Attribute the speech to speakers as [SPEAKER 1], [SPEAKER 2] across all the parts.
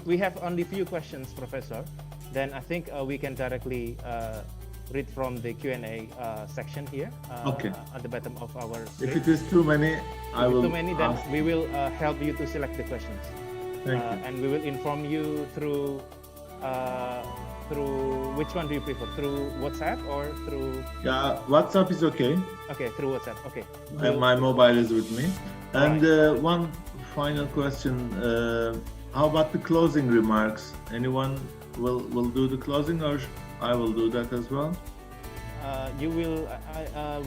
[SPEAKER 1] we have only few questions, Professor, then I think we can directly read from the Q&A section here
[SPEAKER 2] Okay.
[SPEAKER 1] at the bottom of our screen.
[SPEAKER 2] If it is too many, I will
[SPEAKER 1] too many, then
[SPEAKER 2] ask.
[SPEAKER 1] we will help you to select the questions.
[SPEAKER 2] Thank you.
[SPEAKER 1] And we will inform you through which one do you prefer? Through WhatsApp or through?
[SPEAKER 2] Yeah, WhatsApp is okay.
[SPEAKER 1] Okay, through WhatsApp. Okay.
[SPEAKER 2] My mobile is with me. And
[SPEAKER 1] Right.
[SPEAKER 2] one final question: how about the closing remarks? Anyone will do the closing, or I will do that as well?
[SPEAKER 1] You will.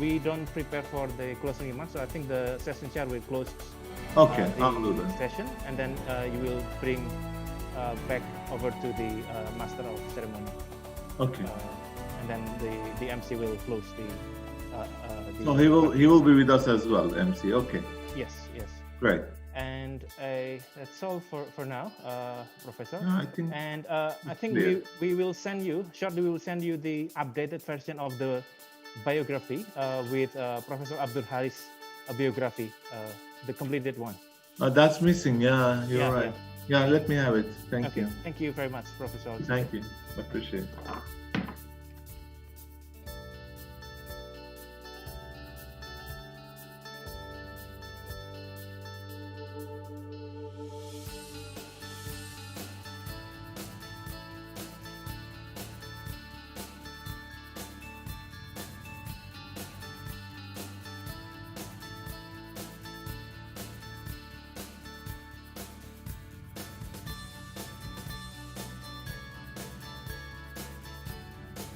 [SPEAKER 1] We don't prepare for the closing remarks, so I think the session chair will close.
[SPEAKER 2] Okay, I'll do
[SPEAKER 1] the
[SPEAKER 2] that.
[SPEAKER 1] session, and then you will bring back over to the master of ceremony.
[SPEAKER 2] Okay.
[SPEAKER 1] And then the MC will close the.
[SPEAKER 2] So he will be with us as well, MC. Okay.
[SPEAKER 1] Yes.
[SPEAKER 2] Great.
[SPEAKER 1] And that's all for now, Professor.
[SPEAKER 2] Yeah, I think.
[SPEAKER 1] And I think
[SPEAKER 2] clear.
[SPEAKER 1] we will send you shortly. We will send you the updated version of the biography with Professor Abdul Haris biography, the completed one.
[SPEAKER 2] That's missing. Yeah, you're right. Yeah, let me have it. Thank you.
[SPEAKER 1] Thank you very much, Professor.
[SPEAKER 2] Thank you. Appreciate it.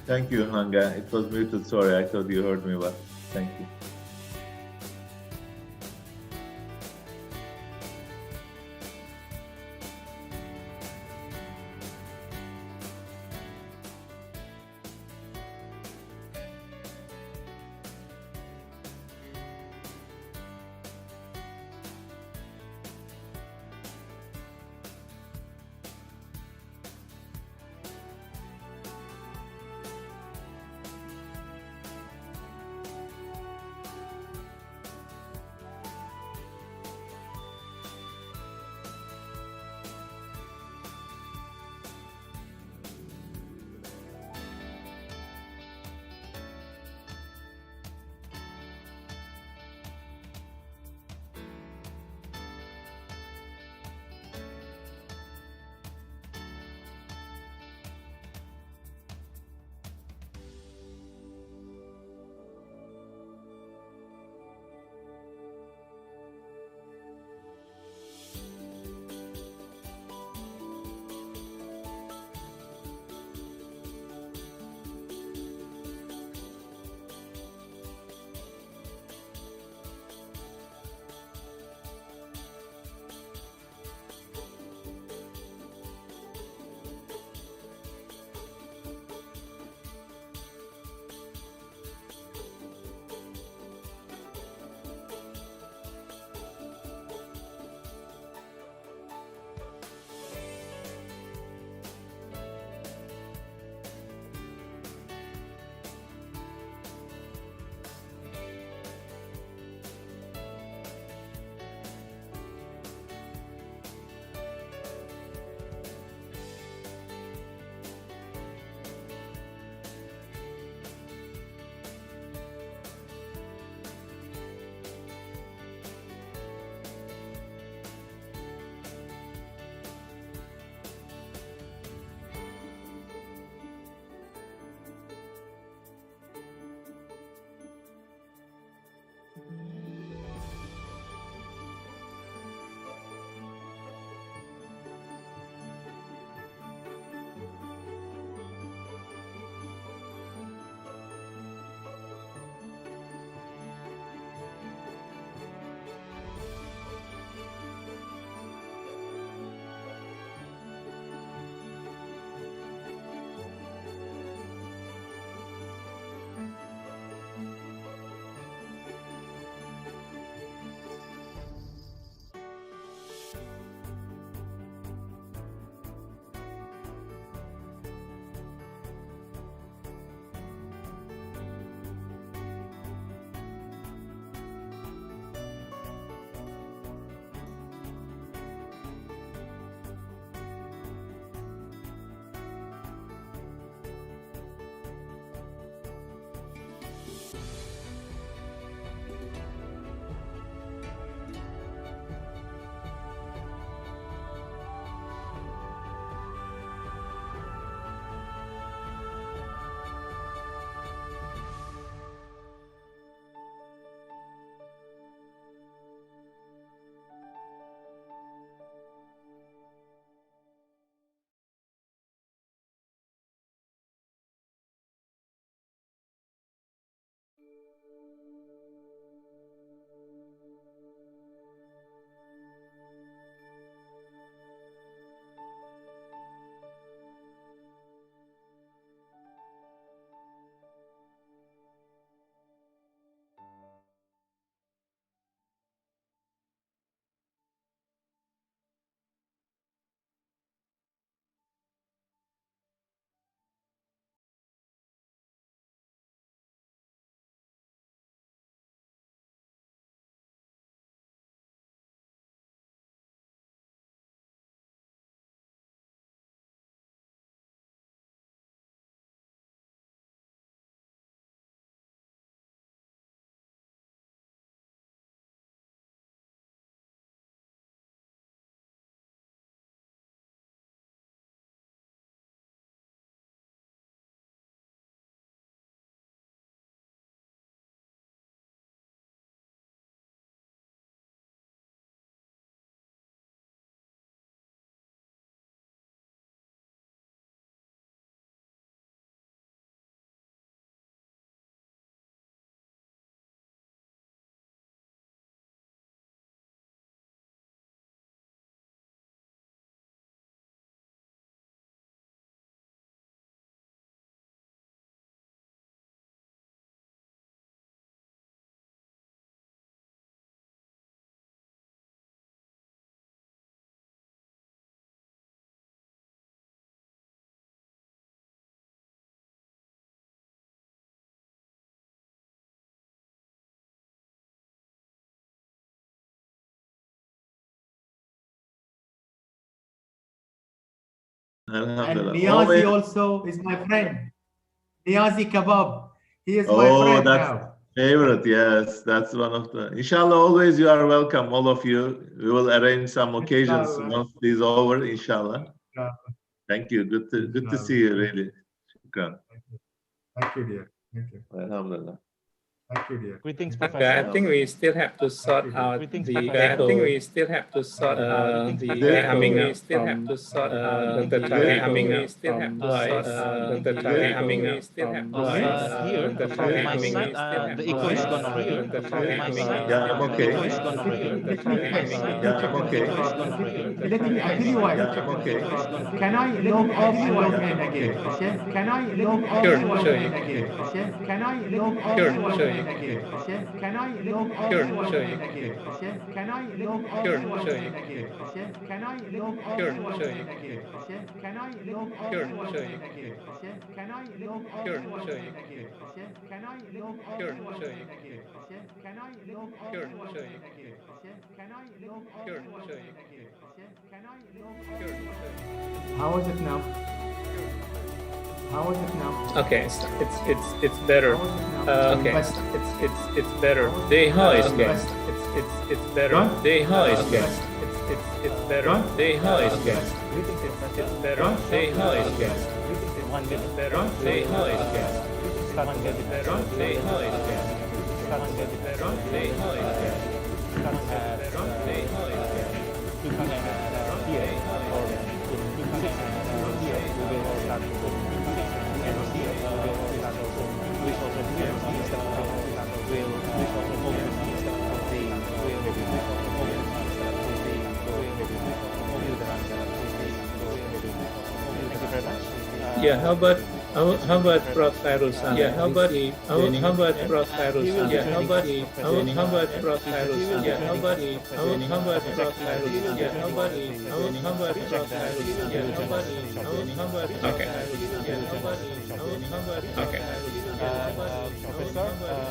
[SPEAKER 2] Thank you, Hanga. It was muted. Sorry, I thought you heard me well. Thank you.
[SPEAKER 3] And
[SPEAKER 2] Alhamdulillah.
[SPEAKER 3] Niazi also is my friend. Niazi Kebab. He is my
[SPEAKER 2] Oh,
[SPEAKER 3] friend
[SPEAKER 2] that's
[SPEAKER 3] now.
[SPEAKER 2] favorite. Yes, that's one of the. Inshallah, always you are welcome, all of you. We will arrange some occasions
[SPEAKER 3] Inshallah.
[SPEAKER 2] once this is over. Inshallah.
[SPEAKER 3] Inshallah.
[SPEAKER 2] Thank you. Good to see you. Really. Shukran.
[SPEAKER 3] Thank you, dear. Thank you.
[SPEAKER 2] Alhamdulillah.
[SPEAKER 3] Thank you, dear.
[SPEAKER 1] Greetings,
[SPEAKER 3] Thank you.
[SPEAKER 1] Professor.
[SPEAKER 4] I think we still have to sort out
[SPEAKER 1] Greetings,
[SPEAKER 4] the
[SPEAKER 1] Professor.
[SPEAKER 4] I think we still have to sort out the coming up from Dr. Tariq. I mean, we still have to sort out Dr. Tariq. I mean, we still have to sort
[SPEAKER 1] Here,
[SPEAKER 4] out Dr.
[SPEAKER 1] from
[SPEAKER 4] Tariq.
[SPEAKER 1] my
[SPEAKER 4] I mean, we
[SPEAKER 1] side,
[SPEAKER 4] still have
[SPEAKER 1] the
[SPEAKER 4] to
[SPEAKER 1] echo is
[SPEAKER 4] sort
[SPEAKER 1] gone
[SPEAKER 4] out
[SPEAKER 1] already.
[SPEAKER 4] Dr. Tariq. I mean,
[SPEAKER 2] Yeah, I'm okay.
[SPEAKER 1] The echo is gone already.
[SPEAKER 2] Yeah, I'm okay.
[SPEAKER 3] Let me, I tell you what.
[SPEAKER 2] Yeah, I'm okay.
[SPEAKER 3] Can I log off and log in again? Okay? Can I log off
[SPEAKER 4] Sure,
[SPEAKER 3] and log
[SPEAKER 4] sure,
[SPEAKER 3] in
[SPEAKER 4] you
[SPEAKER 3] again? Okay? Can I log off
[SPEAKER 4] Sure,
[SPEAKER 3] and log
[SPEAKER 4] sure,
[SPEAKER 3] in
[SPEAKER 4] you
[SPEAKER 3] again? Okay? Can I log off
[SPEAKER 4] Sure,
[SPEAKER 3] and log
[SPEAKER 4] sure,
[SPEAKER 3] in
[SPEAKER 4] you
[SPEAKER 3] again? Okay? Can I log off
[SPEAKER 4] Sure,
[SPEAKER 3] and log
[SPEAKER 4] sure,
[SPEAKER 3] in
[SPEAKER 4] you
[SPEAKER 3] again? Okay? Can I log off
[SPEAKER 4] Sure,
[SPEAKER 3] and log
[SPEAKER 4] sure,
[SPEAKER 3] in
[SPEAKER 4] you
[SPEAKER 3] again? Okay? Can I log off
[SPEAKER 4] Sure,
[SPEAKER 3] and log
[SPEAKER 4] sure,
[SPEAKER 3] in
[SPEAKER 4] you
[SPEAKER 3] again? Okay? Can I log off
[SPEAKER 4] Sure,
[SPEAKER 3] and log
[SPEAKER 4] sure,
[SPEAKER 3] in
[SPEAKER 4] you
[SPEAKER 3] again? Okay? Can I log off
[SPEAKER 4] Sure,
[SPEAKER 3] and log
[SPEAKER 4] sure,
[SPEAKER 3] in
[SPEAKER 4] you
[SPEAKER 3] again? Okay? Can I log off
[SPEAKER 4] Sure,
[SPEAKER 3] and log
[SPEAKER 4] sure,
[SPEAKER 3] in
[SPEAKER 4] you
[SPEAKER 3] again? Okay? Can I log off
[SPEAKER 4] Sure,
[SPEAKER 3] and log
[SPEAKER 4] sure,
[SPEAKER 3] in
[SPEAKER 4] you
[SPEAKER 3] again? Okay? Can I log off
[SPEAKER 4] Sure,
[SPEAKER 3] and log
[SPEAKER 4] sure,
[SPEAKER 3] in?
[SPEAKER 4] you
[SPEAKER 3] How is it now? How is it now?
[SPEAKER 4] Okay, it's better. Okay, it's better. The how is good. It's better. The how is good. It's better. The how is good. It's better. The how is good. It's better. The how is good. It's better. The how is good. It's better. The how is good. It's better. The how is good.
[SPEAKER 1] Here, or here, we will start and here, we will start also. We also here, instead of will, we also open instead of the will, we also open instead of the will, Thank you very much.
[SPEAKER 4] Yeah, how about Prof. Farusan? Yeah, how about Prof. Farusan? Yeah, how about Prof. Farusan? Yeah, how about Prof. Farusan? Yeah, how about Prof. Farusan? Yeah, how about okay. Yeah, how about okay.
[SPEAKER 1] Professor,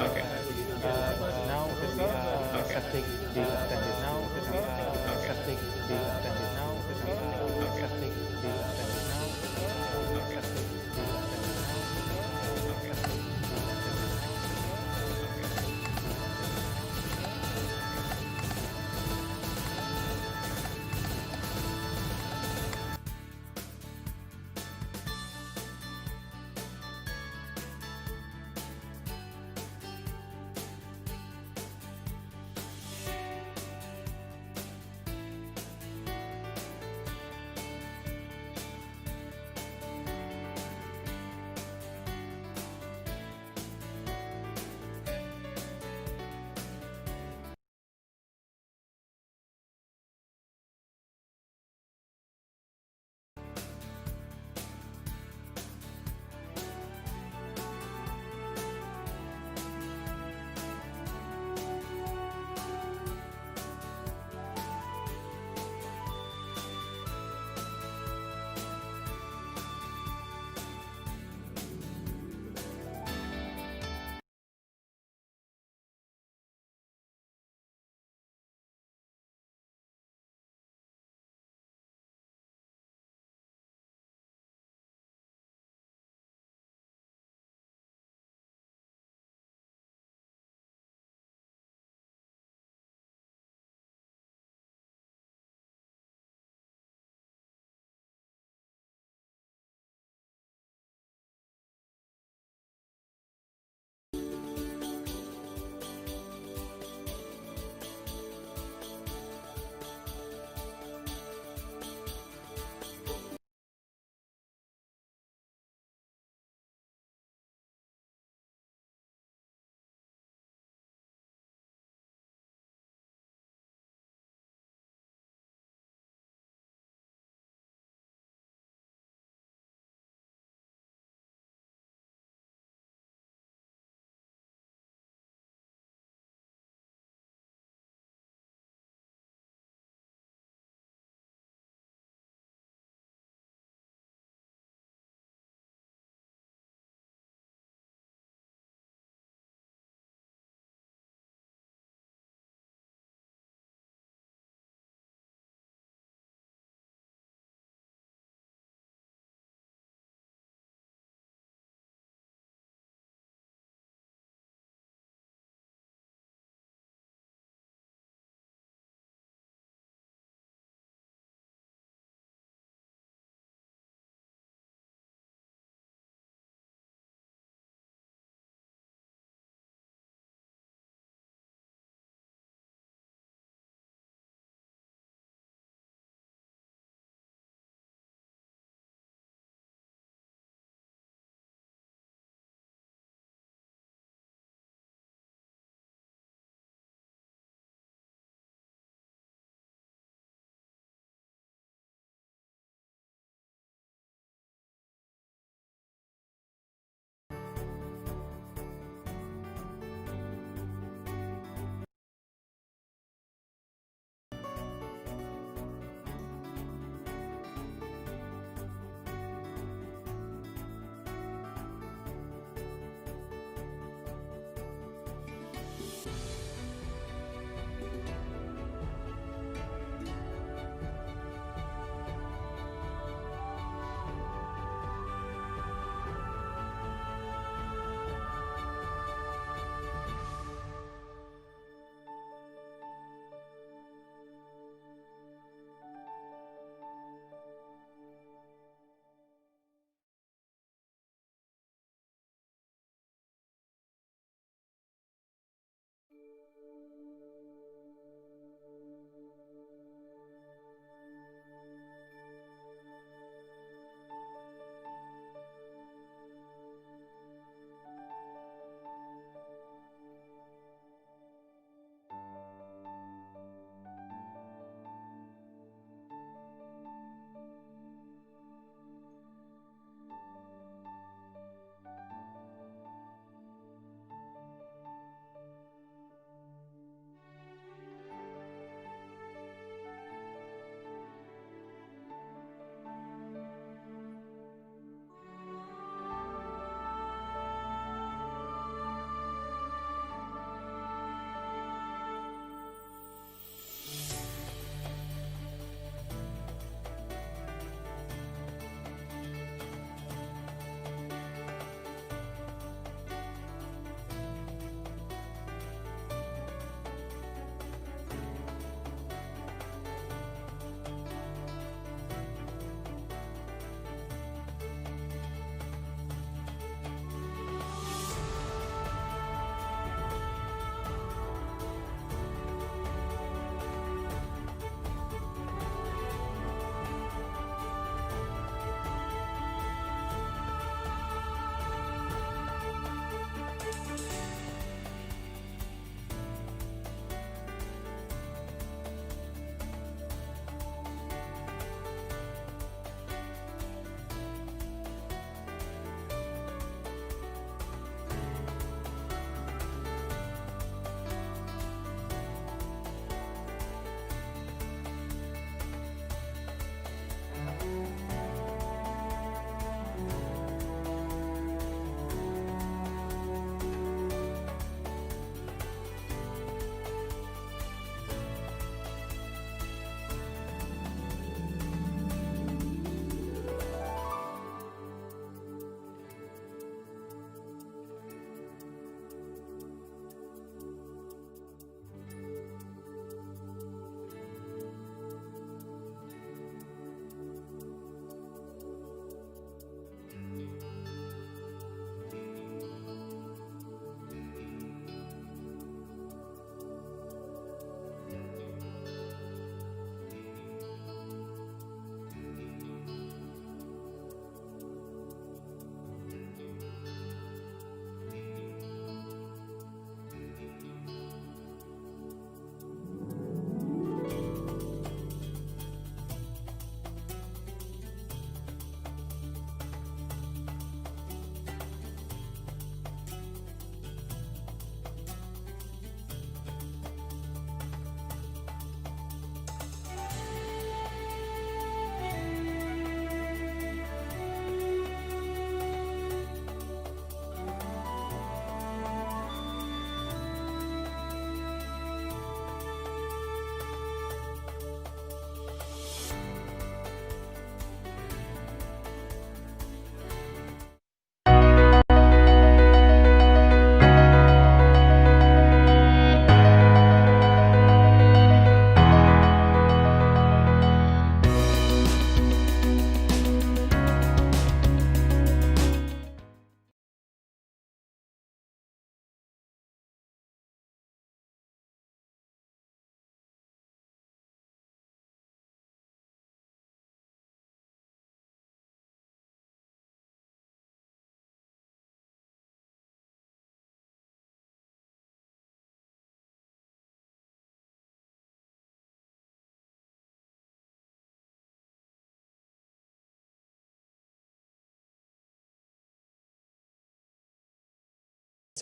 [SPEAKER 4] Okay.
[SPEAKER 1] now accepting the attended now, accepting the attended now, accepting the attended now,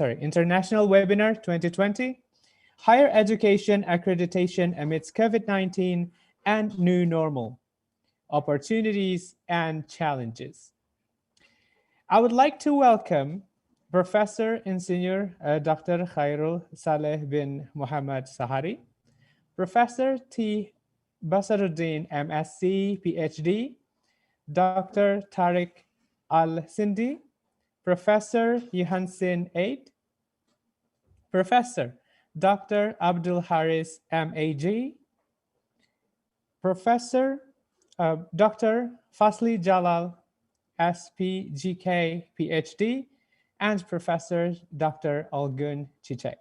[SPEAKER 5] International Webinar 2020, Higher Education Accreditation Amidst COVID-19 and New Normal, Opportunities and Challenges. I would like to welcome Professor Insigne Dr. Khairul Saleh bin Muhammad Sahari, Professor T. Basaruddin, MSc, PhD, Dr. Tariq Al-Sindi, Professor Johansen Eid, Professor Dr. Abdul Haris, MAG, Professor Dr. Fasli Jalal, SPGK, PhD, and Professor Dr. Olgun Chichek.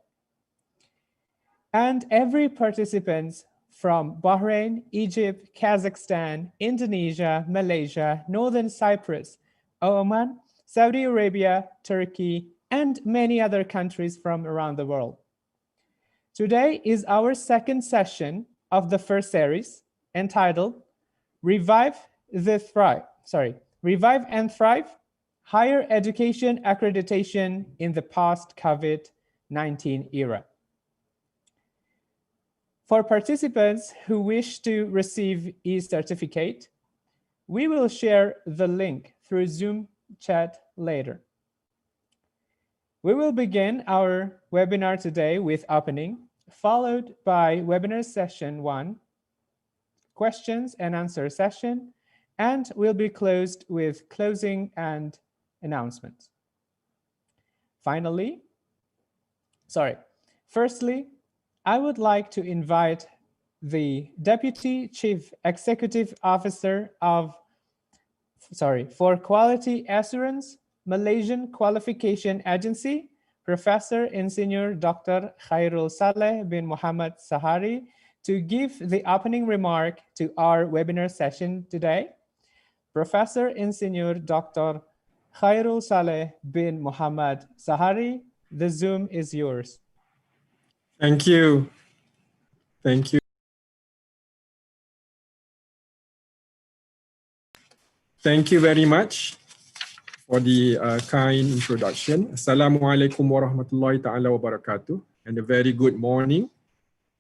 [SPEAKER 5] And every participant from Bahrain, Egypt, Kazakhstan, Indonesia, Malaysia, Northern Cyprus, Oman, Saudi Arabia, Turkey, and many other countries from around the world. Today is our second session of the first series entitled Revive and Thrive, Higher Education Accreditation in the Post-COVID-19 Era. For participants who wish to receive e-certificate, we will share the link through Zoom chat later. We will begin our webinar today with opening, followed by webinar session 1, questions and answer session, and will be closed with closing and announcements. Firstly, I would like to invite the Deputy Chief Executive Officer for Quality Assurance, Malaysian Qualification Agency, Professor Insigne Dr. Khairul Saleh bin Muhammad Sahari, to give the opening remark to our webinar session today. Professor Insigne Dr. Khairul Saleh bin Muhammad Sahari, the Zoom is yours.
[SPEAKER 6] Thank you. Thank you. Thank you very much for the kind introduction. Assalamualaikum warahmatullahi ta'ala wabarakatuh, and a very good morning,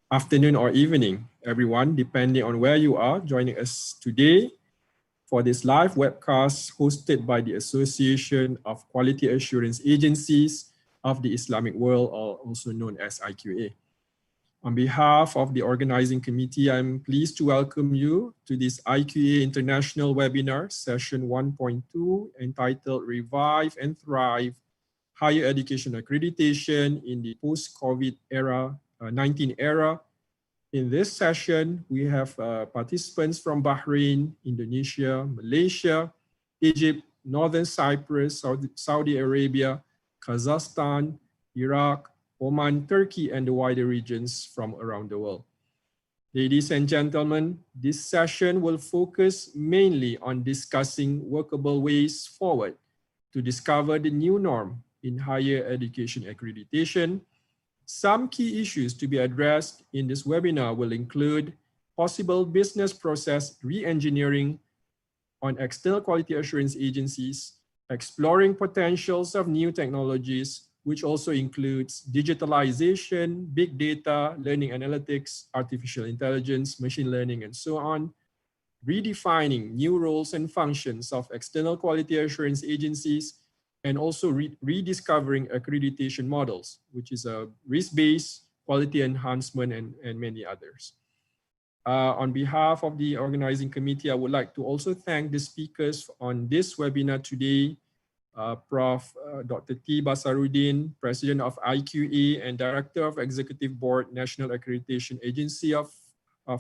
[SPEAKER 6] afternoon or evening, everyone, depending on where you are joining us today for this live webcast hosted by the Association of Quality Assurance Agencies of the Islamic World, or also known as IQA. On behalf of the organizing committee, I'm pleased to welcome you to this IQA International Webinar, session 1.2, entitled Revive and Thrive, Higher Education Accreditation in the Post-COVID-19 Era. In this session, we have participants from Bahrain, Indonesia, Malaysia, Egypt, Northern Cyprus, Saudi Arabia, Kazakhstan, Iraq, Oman, Turkey, and the wider regions from around the world. Ladies and gentlemen, this session will focus mainly on discussing workable ways forward to discover the new norm in higher education accreditation. Some key issues to be addressed in this webinar will include possible business process re-engineering on external quality assurance agencies, exploring potentials of new technologies, which also includes digitalization, big data, learning analytics, artificial intelligence, machine learning, and so on, redefining new roles and functions of external quality assurance agencies, and also rediscovering accreditation models, which is a risk-based quality enhancement and many others. On behalf of the organizing committee, I would like to also thank the speakers on this webinar today, Prof. Dr. T. Basaruddin, President of IQA and Director of Executive Board, National Accreditation Agency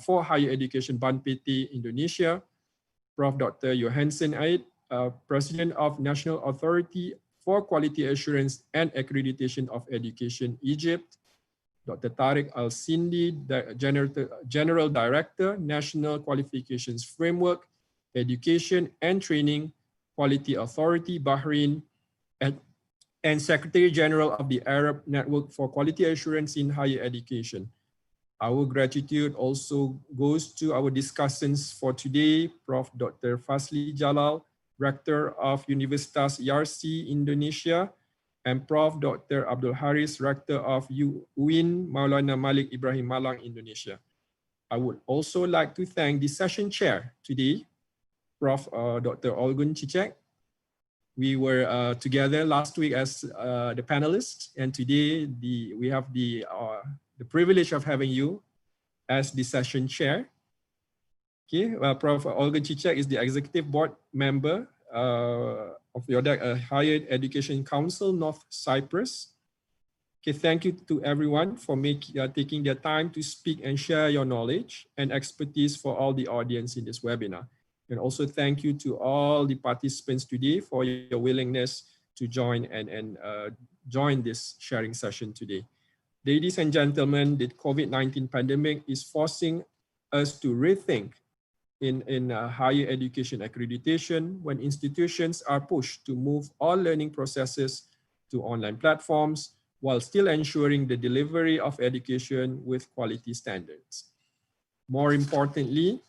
[SPEAKER 6] for Higher Education, BANPT, Indonesia, Prof. Dr. Johansen Eid, President of National Authority for Quality Assurance and Accreditation of Education, Egypt, Dr. Tariq Al-Sindi, General Director, National Qualifications Framework, Education and Training, Quality Authority, Bahrain, and Secretary General of the Arab Network for Quality Assurance in Higher Education. Our gratitude also goes to our discussants for today, Prof. Dr. Fasli Jalal, Rector of Universitas Yarsi, Indonesia, and Prof. Dr. Abdul Haris, Rector of UIN Maulana Malik Ibrahim Malang, Indonesia. I would also like to thank the session chair today, Prof. Dr. Olgun Cicek. We were together last week as the panelists, and today we have the privilege of having you as the session chair. Okay, Prof. Olgun Cicek is the executive board member of the Higher Education Council, North Cyprus. Okay, thank you to everyone for taking their time to speak and share your knowledge and expertise for all the audience in this webinar. And also thank you to all the participants today for your willingness to join and join this sharing session today. Ladies and gentlemen, the COVID-19 pandemic is forcing us to rethink in higher education accreditation when institutions are pushed to move all learning processes to online platforms while still ensuring the delivery of education with quality standards. More importantly,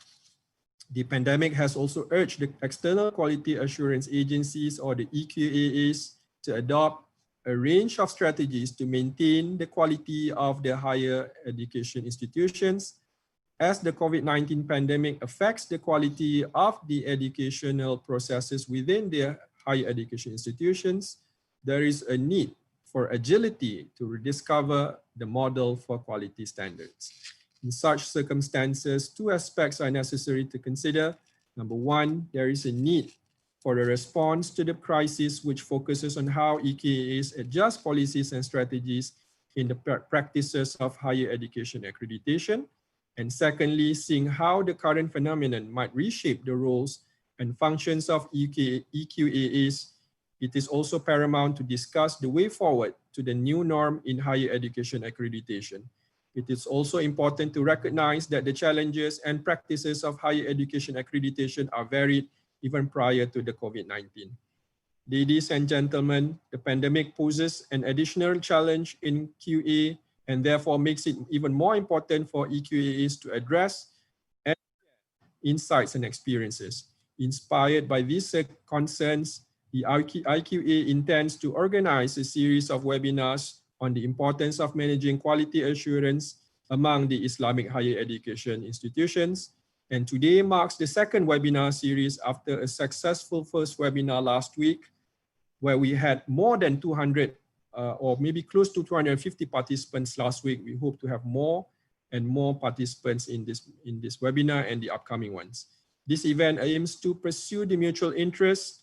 [SPEAKER 6] the pandemic has also urged the external quality assurance agencies, or the EQAAs, to adopt a range of strategies to maintain the quality of their higher education institutions. As the COVID-19 pandemic affects the quality of the educational processes within their higher education institutions, there is a need for agility to rediscover the model for quality standards. In such circumstances, two aspects are necessary to consider. Number one, there is a need for a response to the crisis, which focuses on how EQAAs adjust policies and strategies in the practices of higher education accreditation. And secondly, seeing how the current phenomenon might reshape the roles and functions of EQAAs, it is also paramount to discuss the way forward to the new norm in higher education accreditation. It is also important to recognize that the challenges and practices of higher education accreditation are varied even prior to the COVID-19. Ladies and gentlemen, the pandemic poses an additional challenge in QA and therefore makes it even more important for EQAAs to address and insights and experiences. Inspired by these concerns, the IQA intends to organize a series of webinars on the importance of managing quality assurance among the Islamic higher education institutions. And today marks the second webinar series after a successful first webinar last week, where we had more than 200 or maybe close to 250 participants last week. We hope to have more and more participants in this webinar and the upcoming ones. This event aims to pursue the mutual interests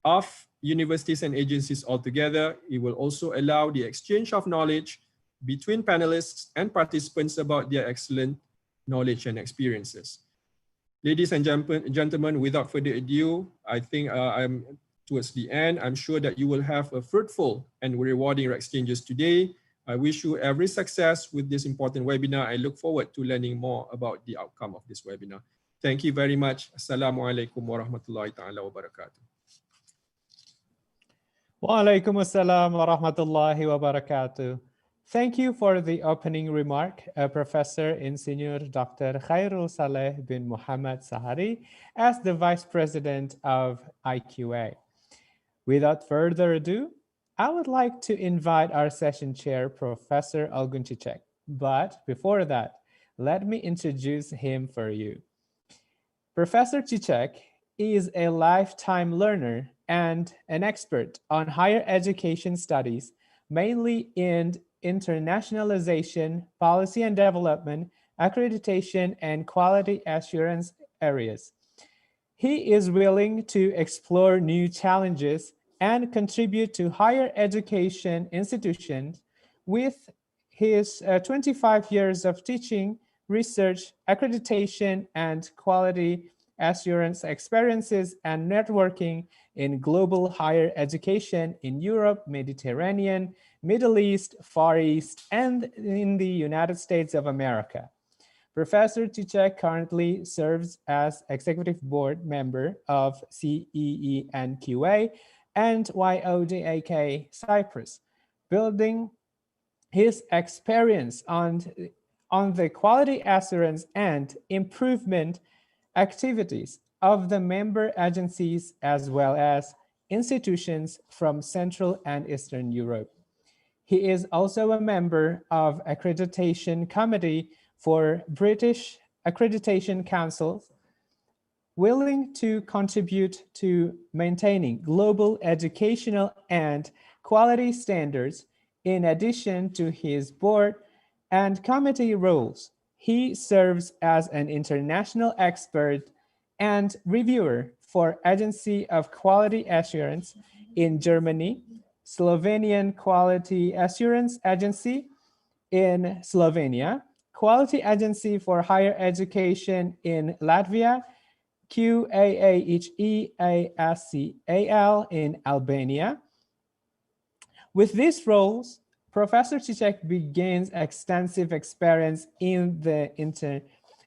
[SPEAKER 6] of universities and agencies altogether. It will also allow the exchange of knowledge between panelists and participants about their excellent knowledge and experiences. Ladies and gentlemen, without further ado, I think I'm towards the end. I'm sure that you will have a fruitful and rewarding exchanges today. I wish you every success with this important webinar. I look forward to learning more about the outcome of this webinar. Thank you very much. Assalamualaikum warahmatullahi ta'ala wabarakatuh.
[SPEAKER 5] Wa alaikum assalam wa rahmatullahi wa barakatuh. Thank you for the opening remark, Professor Insinyur Dr. Khairul Saleh bin Muhammad Sahari, as the Vice President of IQA. Without further ado, I would like to invite our session chair, Professor Olgun Cicek. But before that, let me introduce him for you. Professor Cicek is a lifetime learner and an expert on higher education studies, mainly in internationalization, policy and development, accreditation, and quality assurance areas. He is willing to explore new challenges and contribute to higher education institutions with his 25 years of teaching, research, accreditation, and quality assurance experiences and networking in global higher education in Europe, Mediterranean, Middle East, Far East, and in the United States of America. Professor Cicek currently serves as executive board member of CEENQA and YODAK Cyprus, building his experience on the quality assurance and improvement activities of the member agencies, as well as institutions from Central and Eastern Europe. He is also a member of Accreditation Committee for British Accreditation Council, willing to contribute to maintaining global educational and quality standards. In addition to his board and committee roles, he serves as an international expert and reviewer for Agency of Quality Assurance in Germany, Slovenian Quality Assurance Agency in Slovenia, Quality Agency for Higher Education in Latvia, QAAHEASCAL in Albania. With these roles, Professor Cicek begins extensive experience in the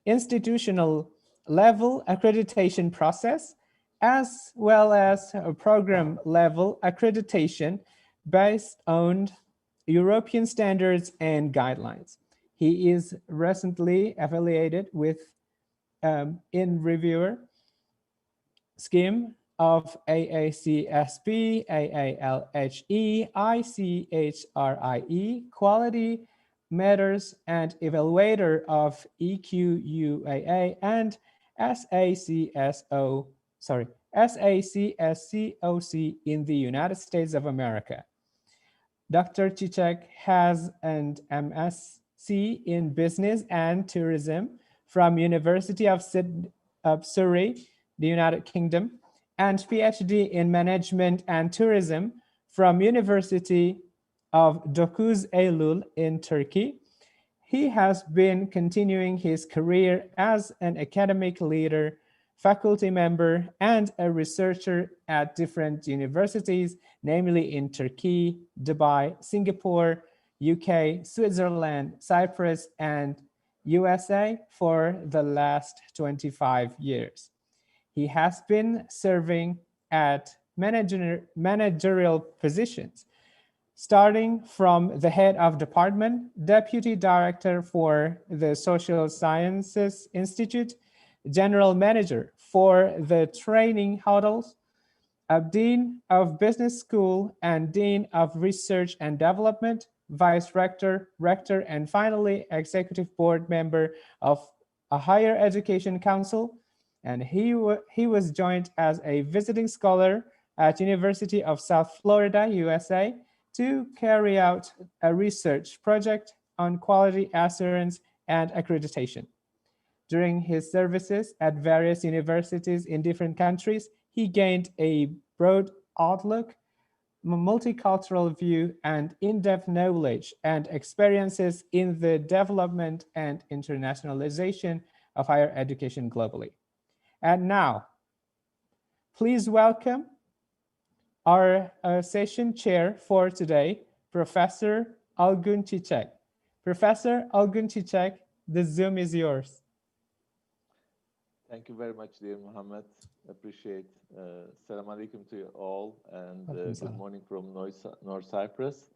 [SPEAKER 5] institutional level accreditation process, as well as a program level accreditation based on European standards and guidelines. He is recently affiliated with in reviewer scheme of AACSB, AALHE, ICHRIE, Quality Matters, and Evaluator of EQUAA and SACSCOC in the United States of America. Dr. Cicek has an MSc in Business and Tourism from University of Surrey, the United Kingdom, and PhD in Management and Tourism from University of Dokuz Eylül in Turkey. He has been continuing his career as an academic leader, faculty member, and a researcher at different universities, namely in Turkey, Dubai, Singapore, UK, Switzerland, Cyprus, and USA for the last 25 years. He has been serving at managerial positions, starting from the head of department, deputy director for the Social Sciences Institute, general manager for the training huddles, dean of business school, and dean of research and development, vice rector, rector, and finally executive board member of a higher education council. And he was joined as a visiting scholar at University of South Florida, USA, to carry out a research project on quality assurance and accreditation. During his services at various universities in different countries, he gained a broad outlook, multicultural view, and in-depth knowledge and experiences in the development and internationalization of higher education globally. And now, please welcome our session chair for today, Professor Algun Cicek. Professor Algun Cicek, the Zoom is yours.
[SPEAKER 2] Thank you very much, dear Mohammed. Appreciate. Salam alaikum to you all, and good morning from North Cyprus.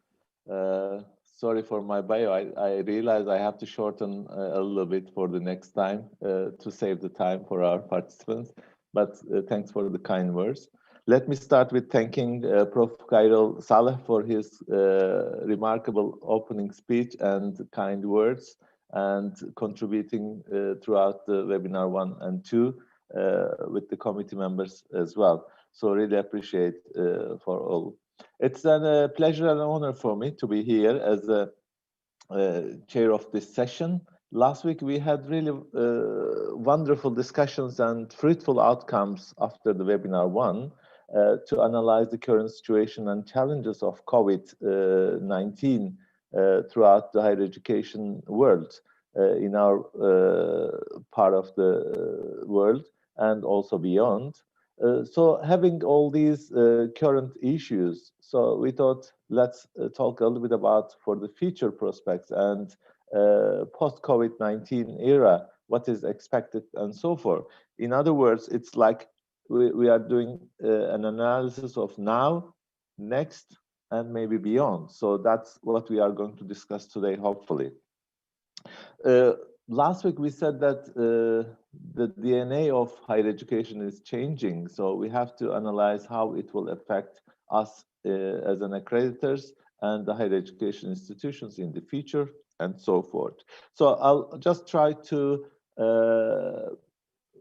[SPEAKER 2] Sorry for my bio. I realize I have to shorten a little bit for the next time to save the time for our participants, but thanks for the kind words. Let me start with thanking Prof. Khairul Saleh for his remarkable opening speech and kind words, and contributing throughout the webinar 1 and 2 with the committee members as well. So really appreciate for all. It's a pleasure and an honor for me to be here as the chair of this session. Last week we had really wonderful discussions and fruitful outcomes after the webinar 1 to analyze the current situation and challenges of COVID-19 throughout the higher education world, in our part of the world and also beyond. So having all these current issues, so we thought let's talk a little bit about for the future prospects and post-COVID-19 era, what is expected and so forth. In other words, it's like we are doing an analysis of now, next, and maybe beyond. So that's what we are going to discuss today, hopefully. last week we said that the DNA of higher education is changing, so we have to analyze how it will affect us as an accreditors and the higher education institutions in the future and so forth. So I'll just try to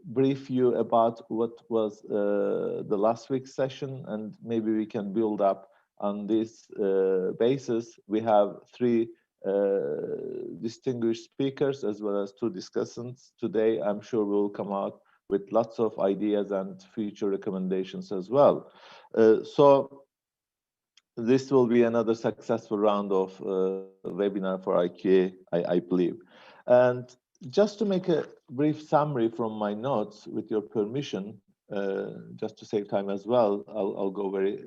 [SPEAKER 2] brief you about what was the last week's session, and maybe we can build up on this basis. We have three distinguished speakers as well as two discussants today. I'm sure we'll come out with lots of ideas and future recommendations as well. So this will be another successful round of webinar for IQA, I believe. And just to make a brief summary from my notes, with your permission, just to save time as well, I'll go very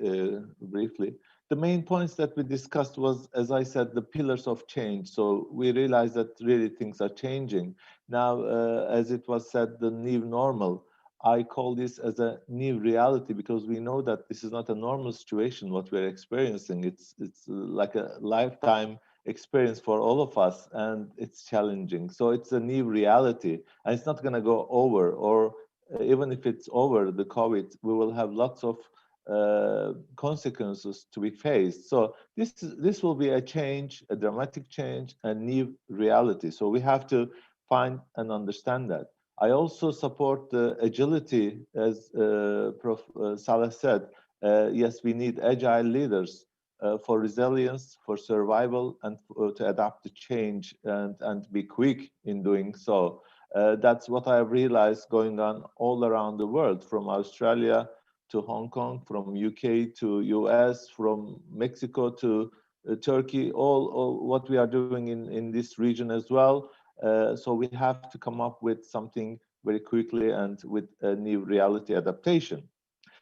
[SPEAKER 2] briefly. The main points that we discussed was, as I said, the pillars of change. So we realized that really things are changing. Now, as it was said, the new normal, I call this as a new reality, because we know that this is not a normal situation, what we're experiencing. It's like a lifetime experience for all of us, and it's challenging. So it's a new reality, and it's not going to go over, or even if it's over, the COVID, we will have lots of consequences to be faced. So this will be a change, a dramatic change, a new reality. So we have to find and understand that. I also support the agility, as Prof. Saleh said. Yes, we need agile leaders for resilience, for survival, and to adapt to change and be quick in doing so. That's what I have realized going on all around the world, from Australia to Hong Kong, from UK to US, from Mexico to Turkey, all what we are doing in this region as well. So we have to come up with something very quickly and with a new reality adaptation.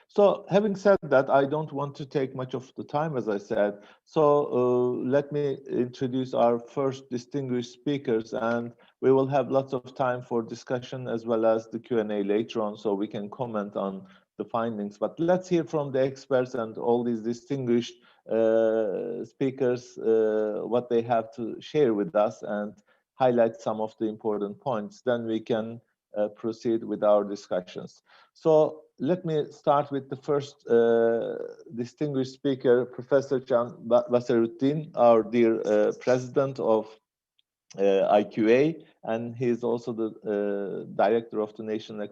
[SPEAKER 2] So having said that, I don't want to take much of the time, as I said. So let me introduce our first distinguished speakers, and we will have lots of time for discussion as well as the Q&A later on, so we can comment on the findings. But let's hear from the experts and all these distinguished speakers, what they have to share with us, and highlight some of the important points. Then we can proceed with our discussions. So let me start with the first distinguished speaker, Professor Can Basaruddin, our dear president of IQA, and he's also the director of the National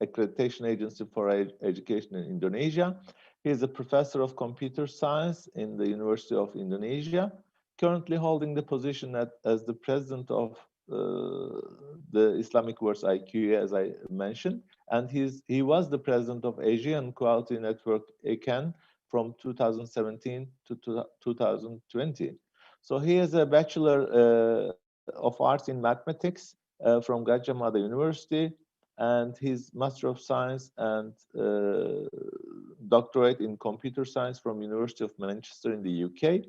[SPEAKER 2] Accreditation Agency for Education in Indonesia. He is a professor of computer science in the University of Indonesia, currently holding the position as the president of the Islamic Words IQA, as I mentioned, and he was the president of Asian Quality Network ACAN from 2017 to 2020. So he is a Bachelor of Arts in Mathematics from Gajah Mada University, and his Master of Science and Doctorate in Computer Science from University of Manchester in the UK.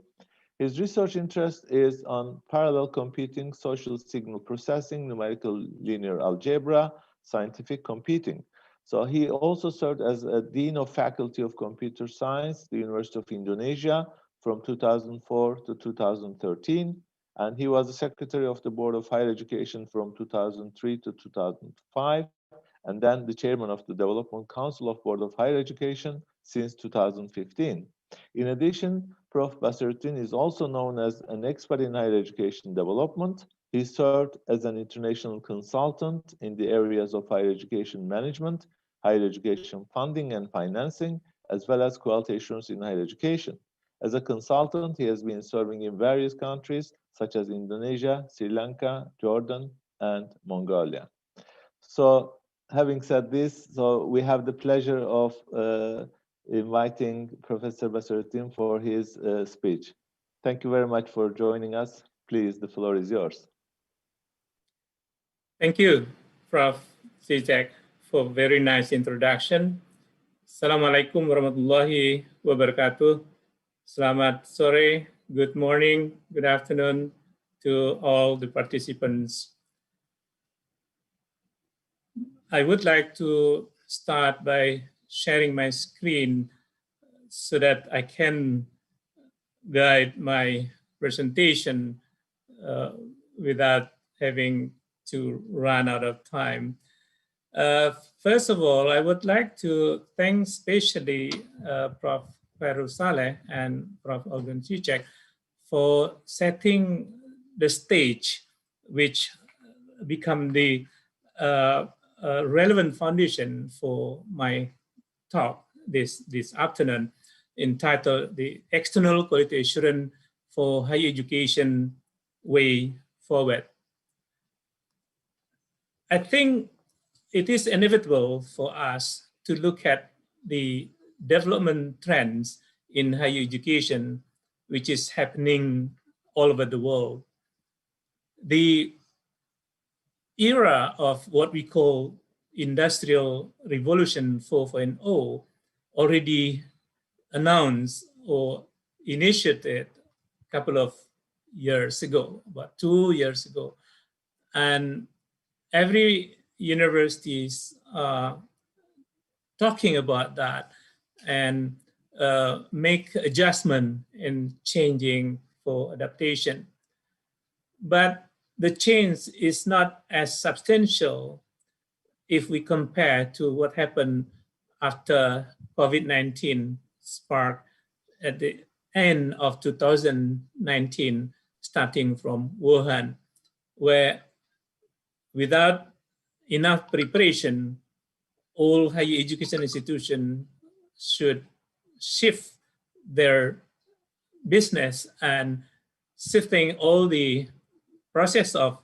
[SPEAKER 2] His research interest is on parallel computing, social signal processing, numerical linear algebra, scientific computing. So he also served as a Dean of Faculty of Computer Science, the University of Indonesia, from 2004 to 2013. And he was the Secretary of the Board of Higher Education from 2003 to 2005, and then the Chairman of the Development Council of Board of Higher Education since 2015. In addition, Prof. Basaruddin is also known as an expert in higher education development. He served as an international consultant in the areas of higher education management, higher education funding and financing, as well as quality assurance in higher education. As a consultant, he has been serving in various countries such as Indonesia, Sri Lanka, Jordan, and Mongolia. So having said this, so we have the pleasure of inviting Professor Basaruddin for his speech. Thank you very much for joining us. Please, the floor is yours.
[SPEAKER 4] Thank you, Prof. Zizek, for a very nice introduction. Assalamualaikum warahmatullahi wabarakatuh. Selamat sore, good morning, good afternoon to all the participants. I would like to start by sharing my screen so that I can guide my presentation without having to run out of time. First of all, I would like to thank especially Prof. Feru Saleh and Prof. Ogun Cicek for setting the stage, which become the relevant foundation for my talk this afternoon, entitled The External Quality Assurance for Higher Education Way Forward. I think it is inevitable for us to look at the development trends in higher education, which is happening all over the world. The era of what we call Industrial Revolution 4.0 already announced or initiated a couple of years ago, about 2 years ago. And every universities are talking about that and make adjustment in changing for adaptation. But the change is not as substantial if we compare to what happened after COVID-19 sparked at the end of 2019, starting from Wuhan, where without enough preparation, all higher education institutions should shift their business and shifting all the process of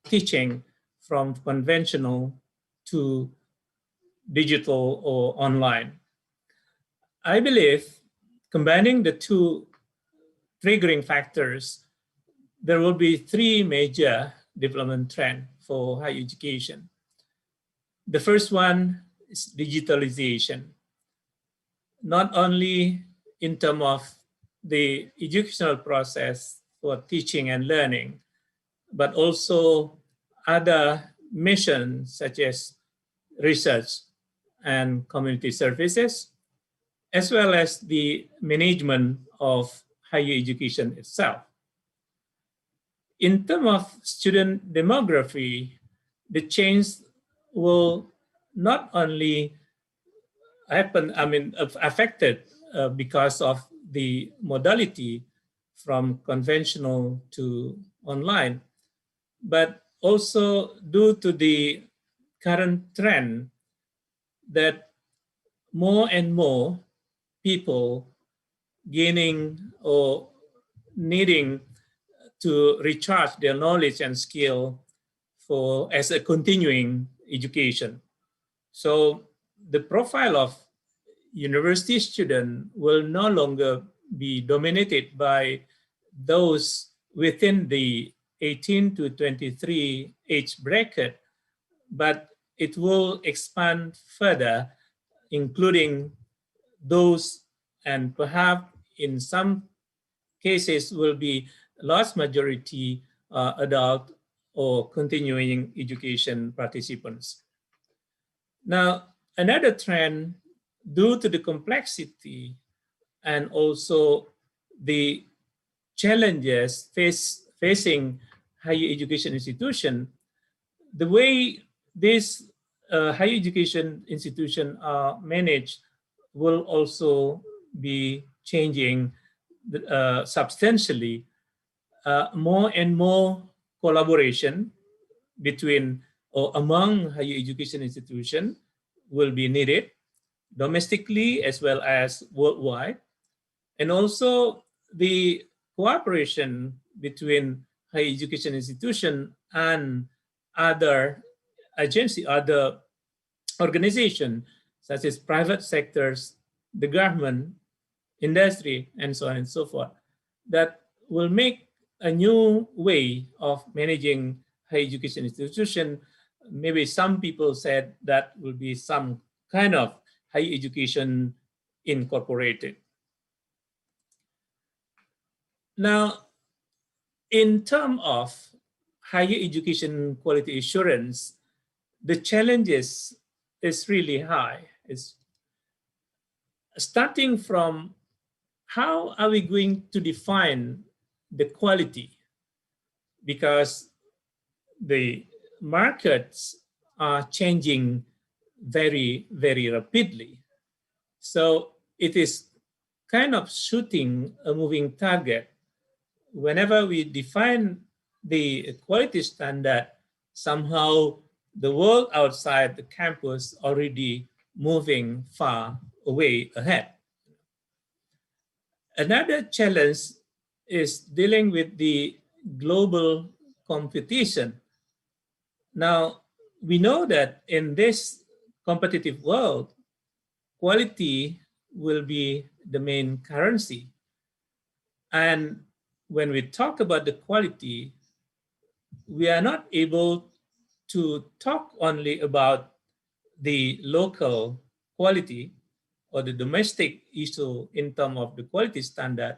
[SPEAKER 4] teaching from conventional to digital or online. I believe combining the two triggering factors, there will be three major development trends for higher education. The first one is digitalization, not only in terms of the educational process for teaching and learning, but also other missions such as research and community services, as well as the management of higher education itself. In terms of student demography, the change will not only happen, affected because of the modality from conventional to online, but also due to the current trend that more and more people gaining or needing to recharge their knowledge and skill for as a continuing education. So the profile of university student will no longer be dominated by those within the 18 to 23 age bracket, but it will expand further, including those, and perhaps in some cases will be large majority adult or continuing education participants. Now, another trend, due to the complexity and also the challenges facing higher education institution, the way these higher education institutions are managed will also be changing substantially. More and more collaboration between or among higher education institutions will be needed, domestically as well as worldwide. And also the cooperation between higher education institutions and other agencies, other organizations, such as private sectors, the government, industry, and so on and so forth, that will make a new way of managing higher education institution. Maybe some people said that will be some kind of higher education incorporated. Now, in terms of higher education quality assurance, the challenges is really high. It's starting from how are we going to define the quality? Because the markets are changing very, very rapidly. So it is kind of shooting a moving target. Whenever we define the quality standard, somehow the world outside the campus already moving far away ahead. Another challenge is dealing with the global competition. Now, we know that in this competitive world, quality will be the main currency. And when we talk about the quality, we are not able to talk only about the local quality or the domestic issue in terms of the quality standard,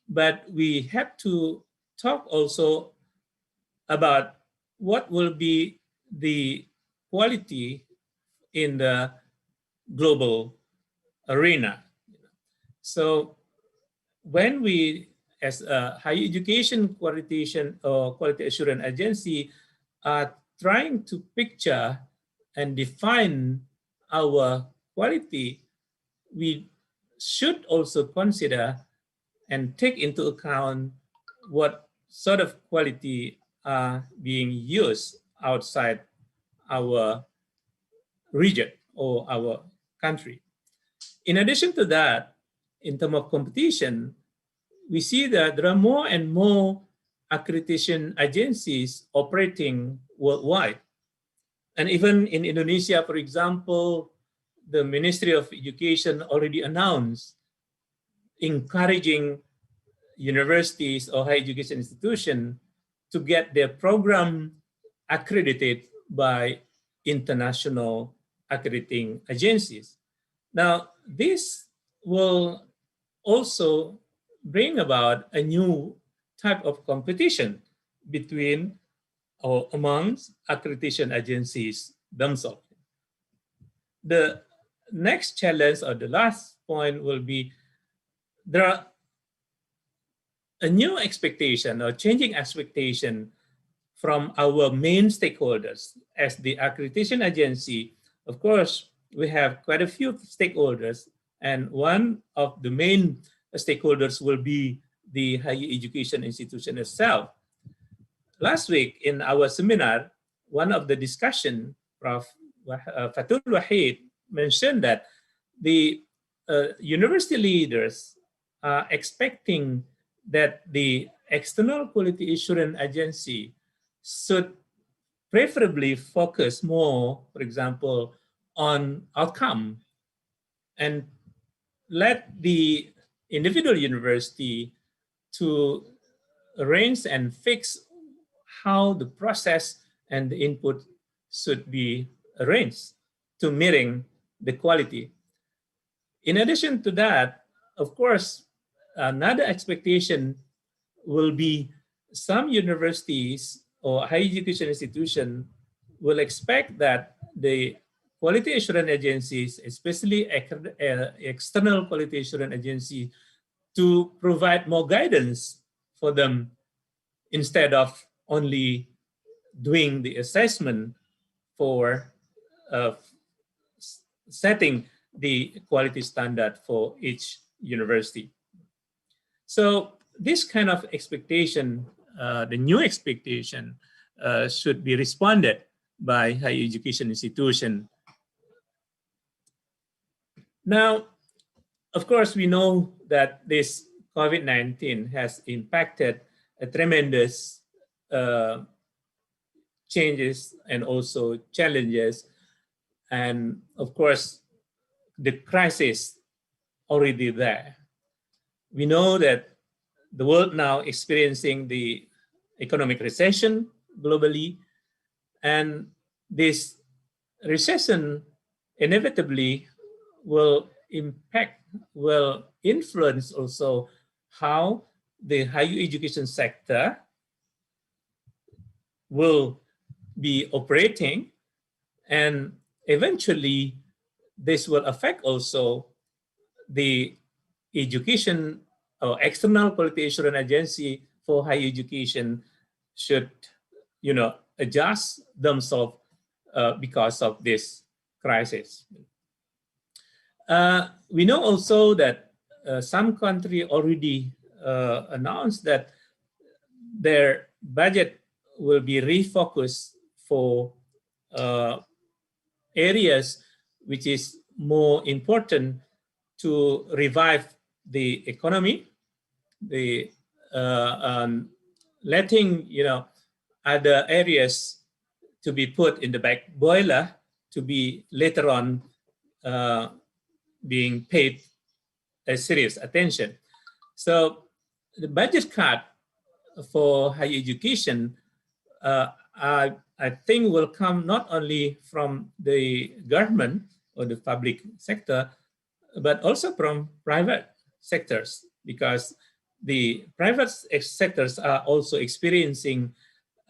[SPEAKER 4] but we have to talk also about what will be the quality in the global arena. So when we, as a higher education accreditation or quality assurance agency, are trying to picture and define our quality, we should also consider and take into account what sort of quality are being used outside our region or our country. In addition to that, in terms of competition, we see that there are more and more accreditation agencies operating worldwide. And even in Indonesia, for example, the Ministry of Education already announced encouraging universities or higher education institutions to get their program accredited by international accrediting agencies. Now, this will also bring about a new type of competition between or amongst accreditation agencies themselves. The next challenge or the last point will be there are a new expectation or changing expectation from our main stakeholders. As the accreditation agency, of course, we have quite a few stakeholders, and one of the main stakeholders will be the higher education institution itself. Last week in our seminar, one of the discussion, Prof. Fatul Wahid mentioned that the university leaders are expecting that the external quality assurance agency should preferably focus more, for example, on outcome and let the individual university to arrange and fix how the process and the input should be arranged to meeting the quality. In addition to that, of course, another expectation will be some universities or higher education institutions will expect that the quality assurance agencies, especially external quality assurance agencies, to provide more guidance for them instead of only doing the assessment for setting the quality standard for each university. So this kind of expectation, the new expectation, should be responded by higher education institution. Now, of course, we know that this COVID-19 has impacted a tremendous changes and also challenges. And of course, the crisis already there. We know that the world now experiencing the economic recession globally, and this recession inevitably will influence also how the higher education sector will be operating, and eventually this will affect also the education or external quality assurance agency for higher education should, adjust themselves because of this crisis. We know also that some countries already announced that their budget will be refocused for areas which is more important to revive the economy, the letting other areas to be put in the back boiler to be later on being paid a serious attention. So the budget cut for higher education, I think will come not only from the government or the public sector, but also from private sectors, because the private sectors are also experiencing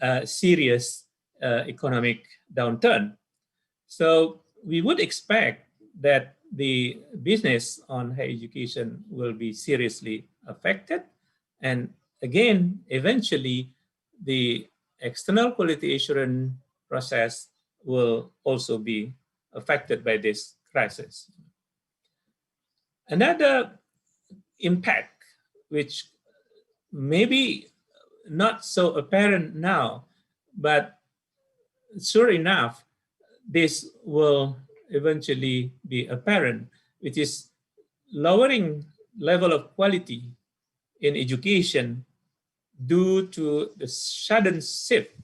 [SPEAKER 4] a serious economic downturn. So we would expect that the business on higher education will be seriously affected. And again, eventually, the external quality assurance process will also be affected by this crisis. Another impact, which maybe not so apparent now, but sure enough, this will eventually be apparent, which is lowering level of quality in education due to the sudden shift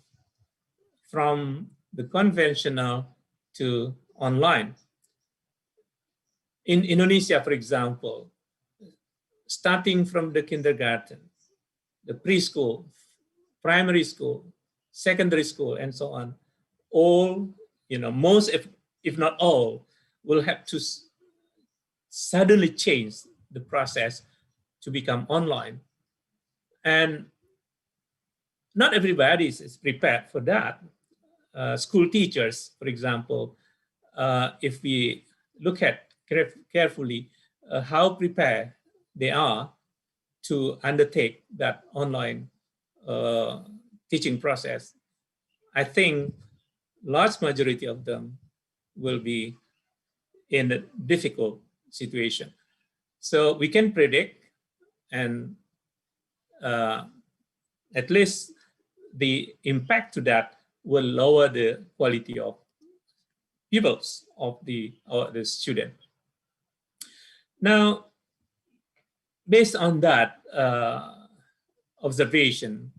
[SPEAKER 4] from the conventional to online. In Indonesia, for example, starting from the kindergarten, the preschool, primary school, secondary school, and so on, all, most, if not all, will have to suddenly change the process to become online. And not everybody is prepared for that. School teachers, for example, if we look at carefully how prepared they are to undertake that online teaching process, I think large majority of them will be in a difficult situation. So we can predict, and at least the impact to that will lower the quality of pupils of the student. Now, based on that observation,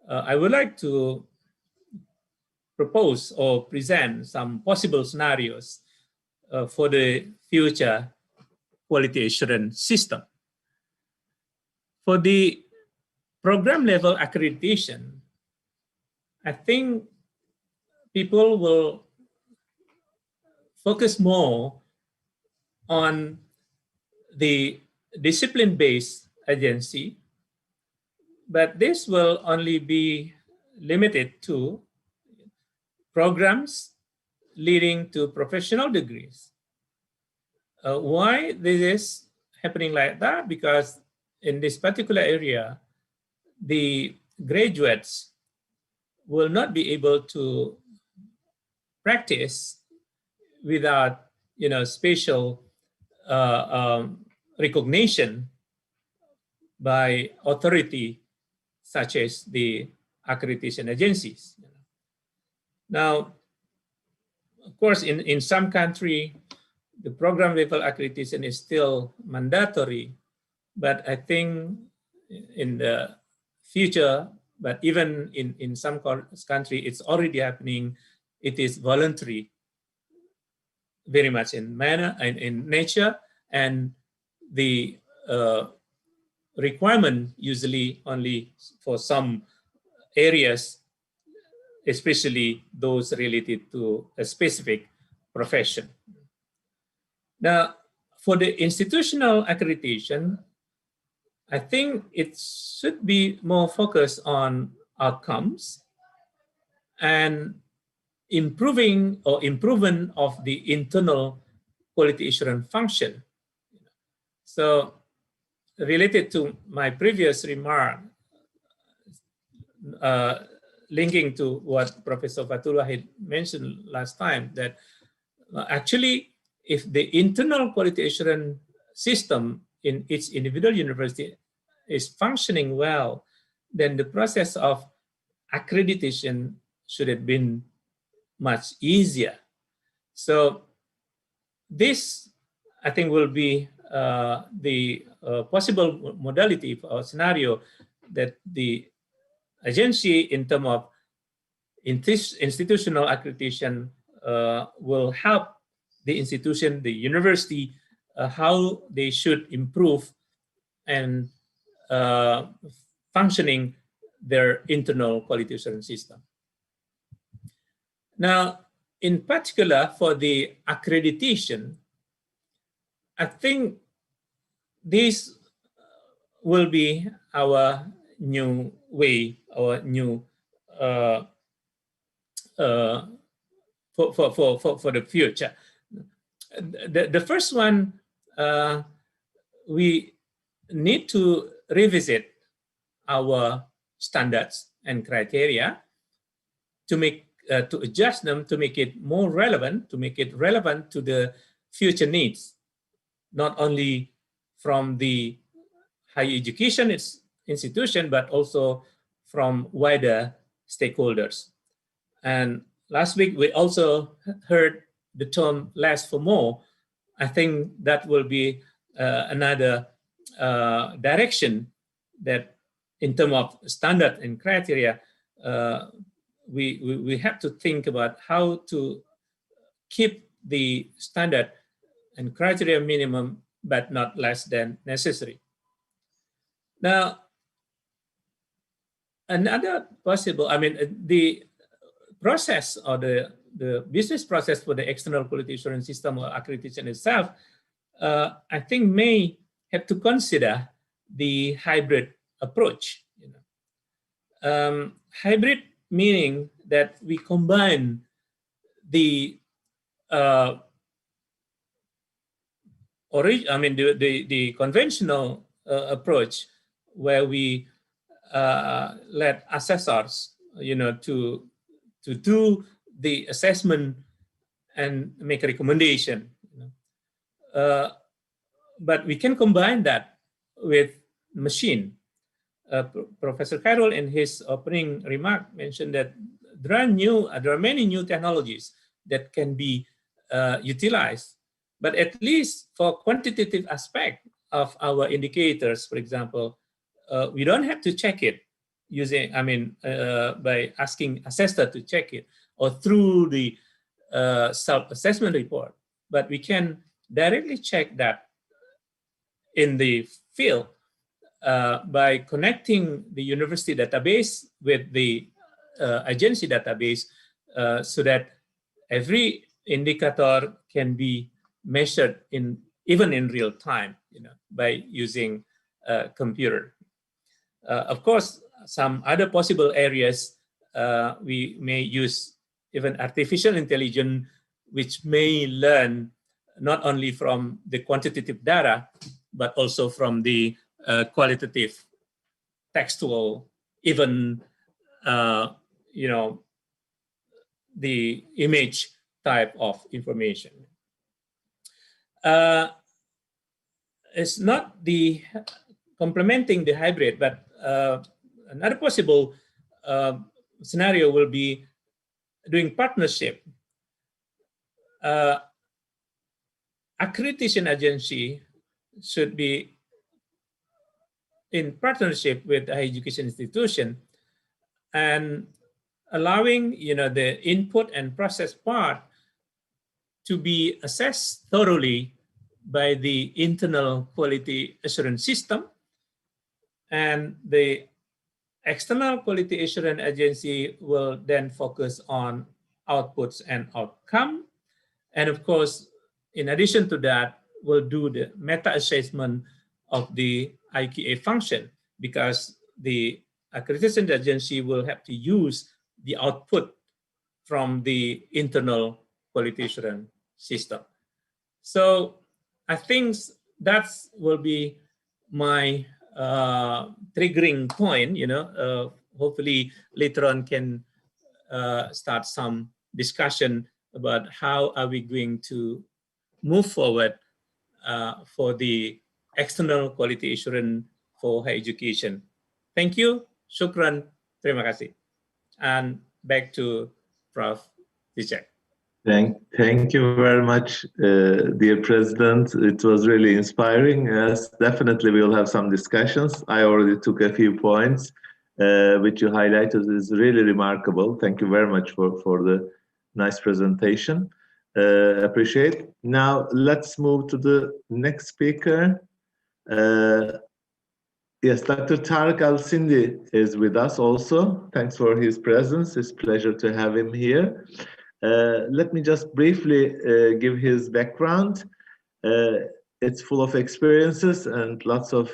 [SPEAKER 4] I would like to propose or present some possible scenarios for the future quality assurance system. For the program level accreditation, I think people will focus more on the discipline-based agency, but this will only be limited to programs leading to professional degrees. Why this is happening like that? Because in this particular area, the graduates will not be able to practice without special recognition by authority such as the accreditation agencies. Now, of course, in some country, the program level accreditation is still mandatory, but I think in the future, but even in some country, it's already happening. It is voluntary, very much in nature, and the requirement usually only for some areas, especially those related to a specific profession. Now, for the institutional accreditation, I think it should be more focused on outcomes and improvement of the internal quality assurance function. So related to my previous remark, linking to what Professor Fatullah had mentioned last time, that actually, if the internal quality assurance system in each individual university is functioning well, then the process of accreditation should have been much easier. So this, I think, will be the possible modality or scenario that the agency, in terms of institutional accreditation, will help the institution, the university, how they should improve and functioning their internal quality assurance system. Now, in particular for the accreditation, I think this will be our new way, our new for the future. The first one, we need to revisit our standards and criteria to make to adjust them, to make it more relevant, to make it relevant to the future needs, not only from the higher education institution, but also from wider stakeholders. And last week, we also heard the term less for more. I think that will be another direction that, in terms of standard and criteria, we have to think about how to keep the standard and criteria minimum, but not less than necessary. Now, another possible, I mean, the process or the business process for the external quality assurance system or accreditation itself, I think may have to consider the hybrid approach. Hybrid meaning that we combine the the conventional approach, where we let assessors, to do the assessment and make a recommendation. But we can combine that with machine. Professor Carroll, in his opening remark, mentioned that there are many new technologies that can be utilized. But at least for quantitative aspect of our indicators, for example, we don't have to check it using, by asking assessor to check it or through the self-assessment report, but we can directly check that in the field by connecting the university database with the agency database, so that every indicator can be measured even in real time, by using a computer. Of course, some other possible areas, we may use even artificial intelligence, which may learn not only from the quantitative data, but also from the qualitative, textual, even the image type of information. It's not the complementing the hybrid, but another possible scenario will be doing partnership. Accreditation agency should be in partnership with the higher education institution and allowing the input and process part to be assessed thoroughly by the internal quality assurance system, and the external quality assurance agency will then focus on outputs and outcome. And of course, in addition to that, we'll do the meta assessment of the IQA function, because the accreditation agency will have to use the output from the internal quality assurance system. So I think that will be my triggering point, hopefully later on can start some discussion about how are we going to move forward for the external quality assurance for higher education. Thank you. Shukran. Terima kasih. And back to Prof. Cicek.
[SPEAKER 2] Thank you very much, dear President. It was really inspiring. Yes, definitely we'll have some discussions. I already took a few points, which you highlighted is really remarkable. Thank you very much for the nice presentation. Appreciate. Now let's move to the next speaker. Yes, Dr. Tarık Al-Sindi is with us also. Thanks for his presence. It's a pleasure to have him here. Let me just briefly give his background. It's full of experiences and lots of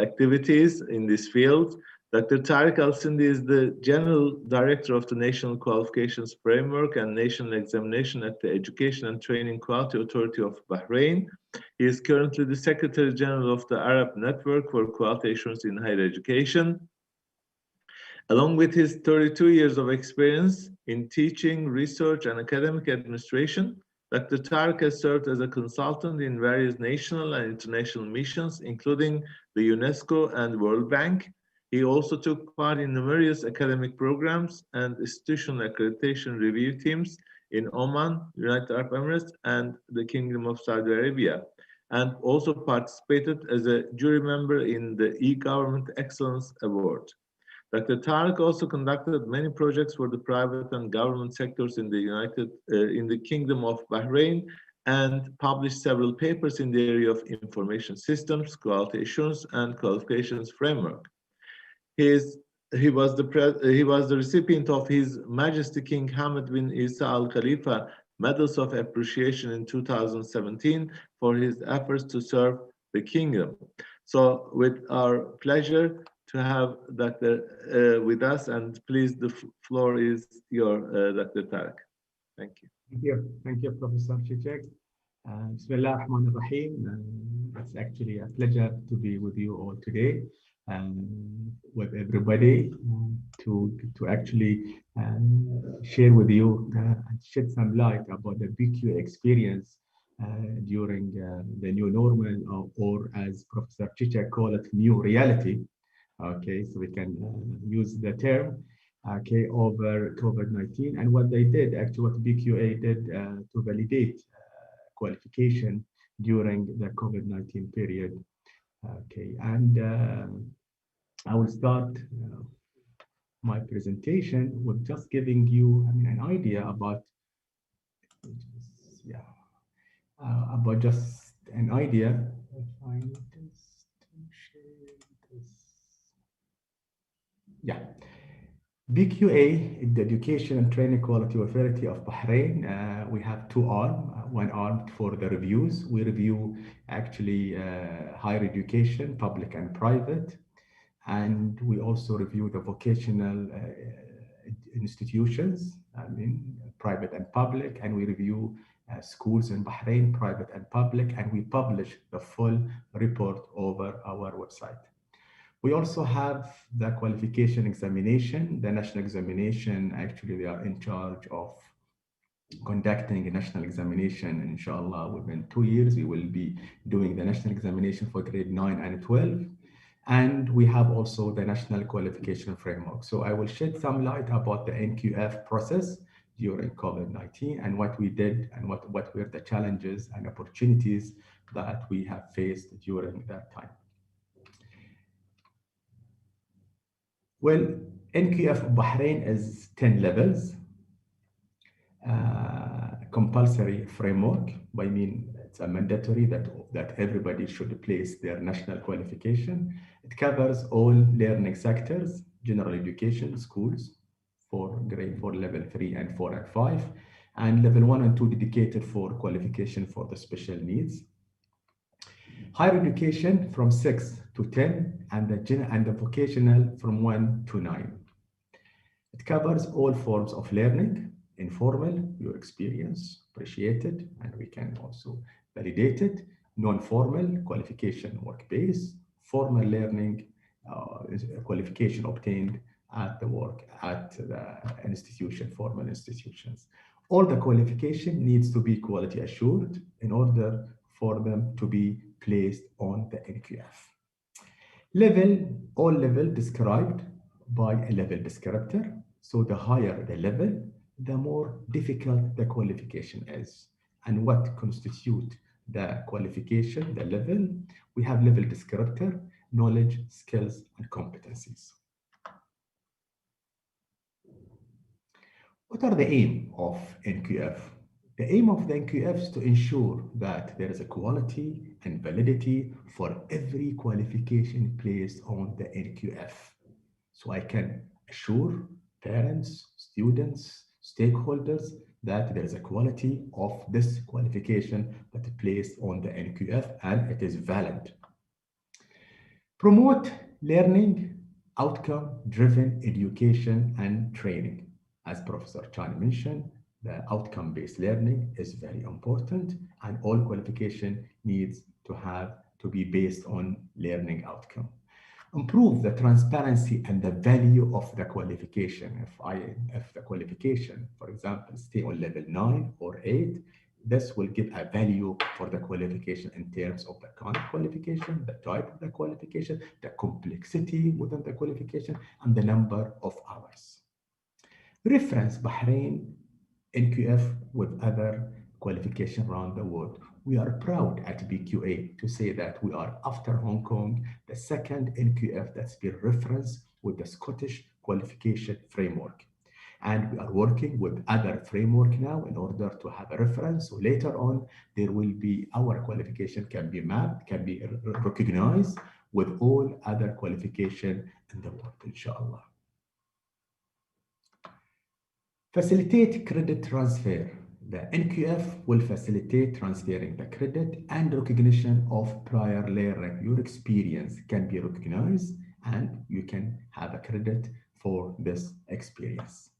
[SPEAKER 2] activities in this field. Dr. Tarık Al-Sindi is the General Director of the National Qualifications Framework and National Examination at the Education and Training Quality Authority of Bahrain. He is currently the Secretary General of the Arab Network for Quality Assurance in Higher Education. Along with his 32 years of experience in teaching, research, and academic administration, Dr. Tarık has served as a consultant in various national and international missions, including the UNESCO and World Bank. He also took part in numerous academic programs and institutional accreditation review teams in Oman, United Arab Emirates, and the Kingdom of Saudi Arabia, and also participated as a jury member in the E-Government Excellence Award. Dr. Tarık also conducted many projects for the private and government sectors in the Kingdom of Bahrain and published several papers in the area of information systems, quality assurance, and qualifications framework. He was the recipient of His Majesty King Hamad bin Isa Al Khalifa Medals of Appreciation in 2017 for his efforts to serve the kingdom. So, with our pleasure to have Dr. with us, and please, the floor is yours, Dr. Tarık. Thank you.
[SPEAKER 3] Thank you, Professor Cicek. Bismillah ar-Rahman ar-Rahim. It's actually a pleasure to be with you all today, with everybody, to actually share with you and shed some light about the BQ experience during the new normal, or as Professor Cicek called it, new reality. Okay, so we can use the term, okay, over COVID-19, and what they did, actually what BQA did to validate qualification during the COVID-19 period. Okay, and I will start my presentation with just giving you, an idea about, about just an idea. If I need this to share this. Yeah. BQA, the Education and Training Quality Authority of Bahrain, we have two arms. One arm for the reviews. We review actually higher education, public and private. And we also review the vocational institutions, private and public. And we review schools in Bahrain, private and public. And we publish the full report over our website. We also have the qualification examination, the national examination. Actually, they are in charge of conducting a national examination. Inshallah, within 2 years, we will be doing the national examination for grade 9 and 12. And we have also the national qualification framework. So I will shed some light about the NQF process during COVID-19 and what we did and what were the challenges and opportunities that we have faced during that time. Well, NQF Bahrain is 10 levels. Compulsory framework, I mean, it's a mandatory that everybody should place their national qualification. It covers all learning sectors, general education, schools, for grade 4, level 3 and 4 and 5, and level 1 and 2 dedicated for qualification for the special needs. Higher education from 6 to 10, and the vocational from 1 to 9. It covers all forms of learning, informal, your experience, appreciated, and we can also validate it. Non-formal, qualification work-based. Formal learning, qualification obtained at the work, at the institution, formal institutions. All the qualification needs to be quality assured in order for them to be placed on the NQF. All level described by a level descriptor. So the higher the level, the more difficult the qualification is. And what constitute the qualification, the level? We have level descriptor, knowledge, skills, and competencies. What are the aim of NQF? The aim of the NQF is to ensure that there is a quality and validity for every qualification placed on the NQF. So I can assure parents, students, stakeholders that there is a quality of this qualification that is placed on the NQF and it is valid. Promote learning, outcome-driven education and training. As Professor Chan mentioned, the outcome-based learning is very important and all qualification needs to be based on learning outcome. Improve the transparency and the value of the qualification. If the qualification, for example, stay on level 9 or 8, this will give a value for the qualification in terms of the kind of qualification, the type of the qualification, the complexity within the qualification, and the number of hours. Reference Bahrain NQF with other qualification around the world. We are proud at BQA to say that we are, after Hong Kong, the second NQF that's been referenced with the Scottish qualification framework. And we are working with other framework now in order to have a reference. So later on, there will be our qualification can be mapped, can be recognized with all other qualification in the world, inshallah. Facilitate credit transfer. The NQF will facilitate transferring the credit and recognition of prior learning. Your experience can be recognized and you can have a credit for this experience.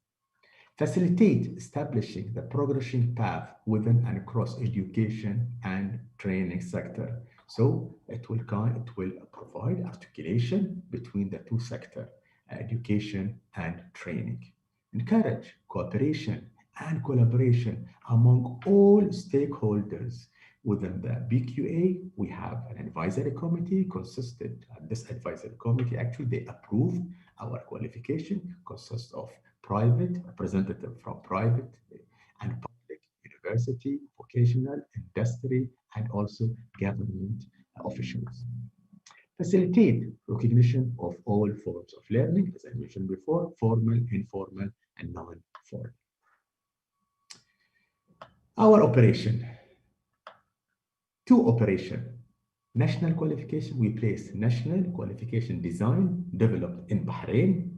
[SPEAKER 3] Facilitate establishing the progression path within and across education and training sector. So it will provide articulation between the two sectors, education and training. Encourage cooperation and collaboration among all stakeholders. Within the BQA, we have an advisory committee consisted, this advisory committee, actually they approved our qualification, consists of private, representative from private and public, university, vocational, industry, and also government officials. Facilitate recognition of all forms of learning, as I mentioned before, formal, informal, and non-formal. Our operation, two operation. National qualification, we place national qualification design developed in Bahrain.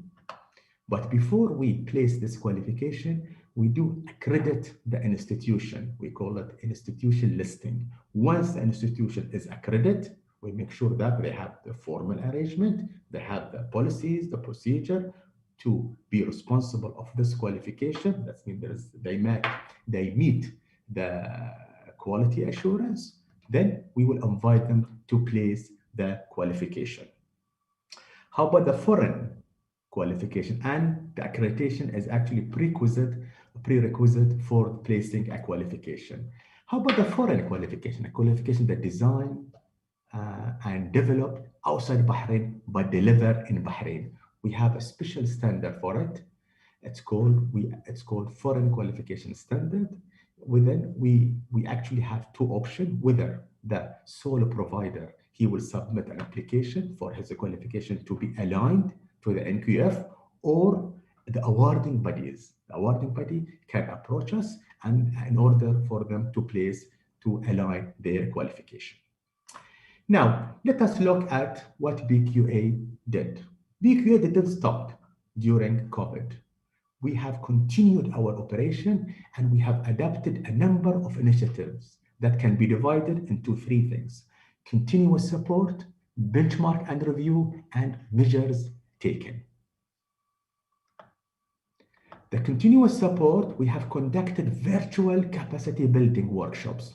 [SPEAKER 3] But before we place this qualification, we do accredit the institution. We call it institution listing. Once the institution is accredited, we make sure that they have the formal arrangement, they have the policies, the procedure to be responsible of this qualification. That means they meet the quality assurance. Then we will invite them to place the qualification. How about the foreign qualification? And the accreditation is actually prerequisite for placing a qualification. How about the foreign qualification? A qualification that designed and developed outside Bahrain but delivered in Bahrain. We have a special standard for it. It's called foreign qualification standard. Within we actually have two options, whether the sole provider, he will submit an application for his qualification to be aligned to the NQF, or the awarding bodies. The awarding body can approach us and in order for them to align their qualification. Now, let us look at what BQA did. BQA didn't stop during COVID. We have continued our operation and we have adopted a number of initiatives that can be divided into three things: continuous support, benchmark and review, and measures taken. The continuous support, we have conducted virtual capacity building workshops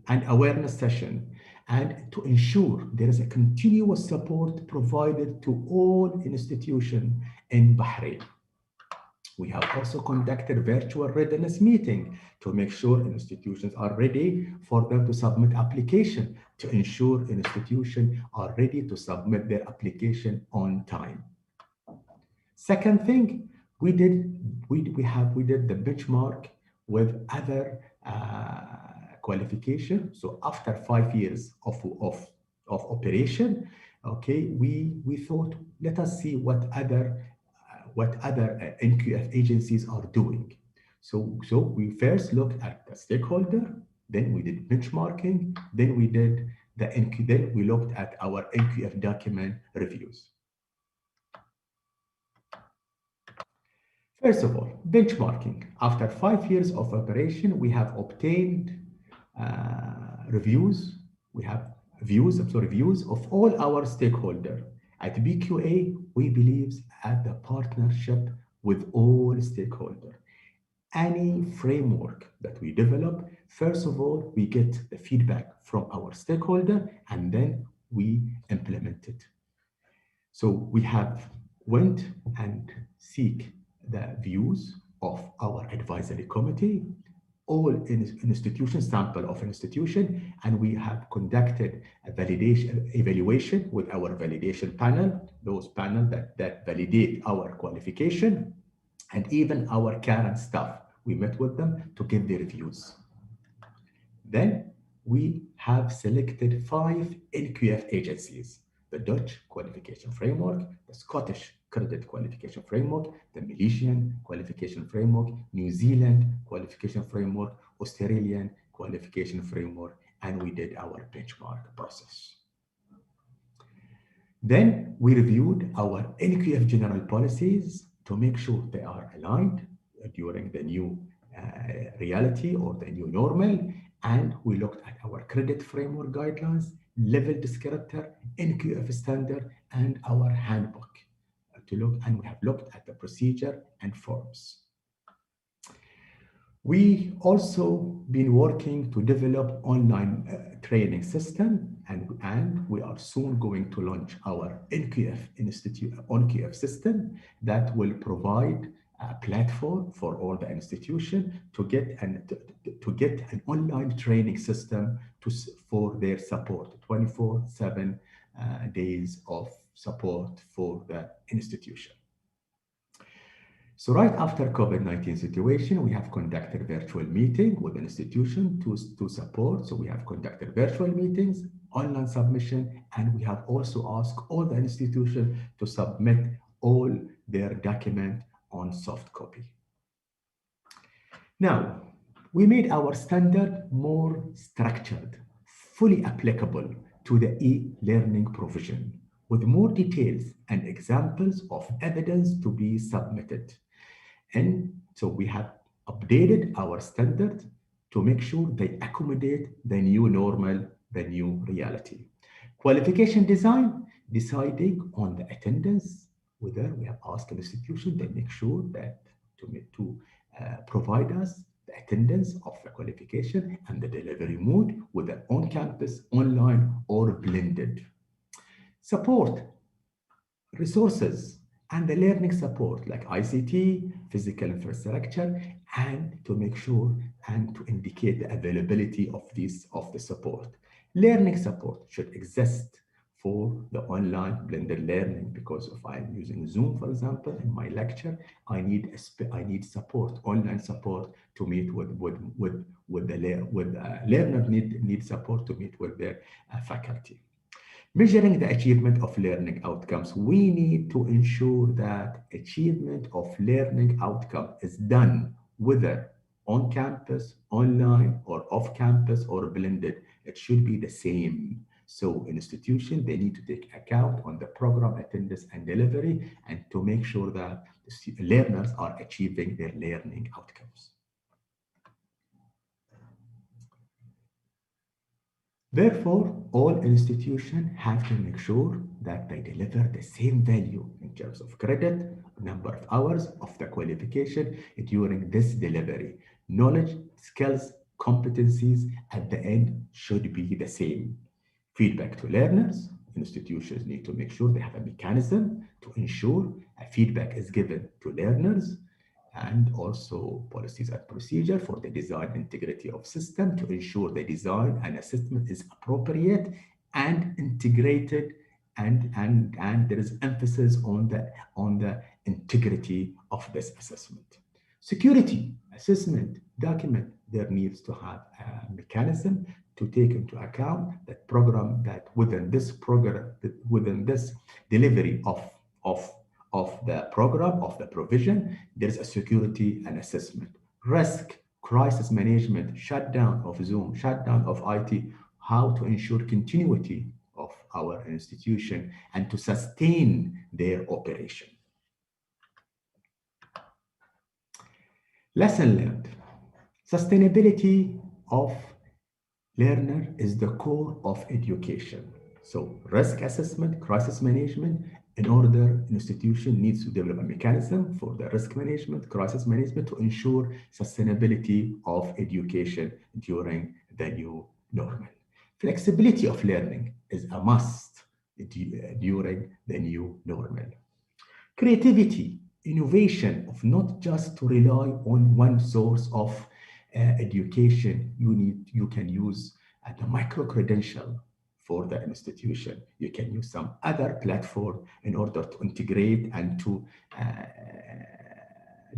[SPEAKER 3] and awareness session and to ensure there is a continuous support provided to all institutions in Bahrain. We have also conducted virtual readiness meeting to make sure institutions are ready for them to submit application, to ensure institutions are ready to submit their application on time. Second thing, we did the benchmark with other qualification. So after 5 years of operation, okay, we thought, let us see what other NQF agencies are doing. So we first looked at the stakeholder, then we did benchmarking, then we did then we looked at our NQF document reviews. First of all, benchmarking. After 5 years of operation, we have obtained reviews. We have views of all our stakeholders. At BQA, we believe at the partnership with all stakeholders. Any framework that we develop, first of all, we get the feedback from our stakeholder and then we implement it. So we have went and seek the views of our advisory committee, all institutions, sample of institution, and we have conducted a validation evaluation with our validation panel, those panels that validate our qualification, and even our current staff. We met with them to get their reviews. Then we have selected 5 NQF agencies: the Dutch Qualification Framework, the Scottish Credit Qualification Framework, the Malaysian Qualification Framework, New Zealand Qualification Framework, Australian Qualification Framework, and we did our benchmark process. Then we reviewed our NQF general policies to make sure they are aligned during the new reality or the new normal, and we looked at our credit framework guidelines, level descriptor, NQF standard, and our handbook to look, and we have looked at the procedure and forms. We also been working to develop online training system, and we are soon going to launch our NQF system that will provide a platform for all the institution to get an online training system for their support, 24/7 days of support for the institution. So right after COVID-19 situation, we have conducted virtual meeting with the institution to support. So we have conducted virtual meetings, online submission, and we have also asked all the institutions to submit all their document on soft copy. Now, we made our standard more structured, fully applicable to the e-learning provision, with more details and examples of evidence to be submitted. And so we have updated our standard to make sure they accommodate the new normal, the new reality. Qualification design, deciding on the attendance, whether we have asked an institution, they make sure that to provide us the attendance of the qualification and the delivery mode, whether on campus, online, or blended. Support, resources, and the learning support like ICT, physical infrastructure, and to make sure and to indicate the availability of the support. Learning support should exist for the online blended learning, because if I'm using Zoom, for example, in my lecture, I need support, online support to meet with learners need support to meet with their faculty. Measuring the achievement of learning outcomes, we need to ensure that achievement of learning outcome is done whether on campus, online, or off campus, or blended. It should be the same. So institutions, they need to take account on the program attendance and delivery, and to make sure that the learners are achieving their learning outcomes. Therefore, all institutions have to make sure that they deliver the same value in terms of credit, number of hours of the qualification during this delivery. Knowledge, skills, competencies at the end should be the same. Feedback to learners. Institutions need to make sure they have a mechanism to ensure a feedback is given to learners, and also policies and procedure for the design integrity of system to ensure the design and assessment is appropriate and integrated, and there is emphasis on the integrity of this assessment. Security assessment document, there needs to have a mechanism to take into account that program, that within this program, within this delivery of the program, of the provision, there's a security and assessment. Risk, crisis management, shutdown of Zoom, shutdown of IT, how to ensure continuity of our institution and to sustain their operation. Lesson learned. Sustainability of learner is the core of education. So risk assessment, crisis management, in order, institution needs to develop a mechanism for the risk management, crisis management to ensure sustainability of education during the new normal. Flexibility of learning is a must during the new normal. Creativity, innovation of not just to rely on one source of education. You can use the micro-credential for the institution. You can use some other platform in order to integrate and to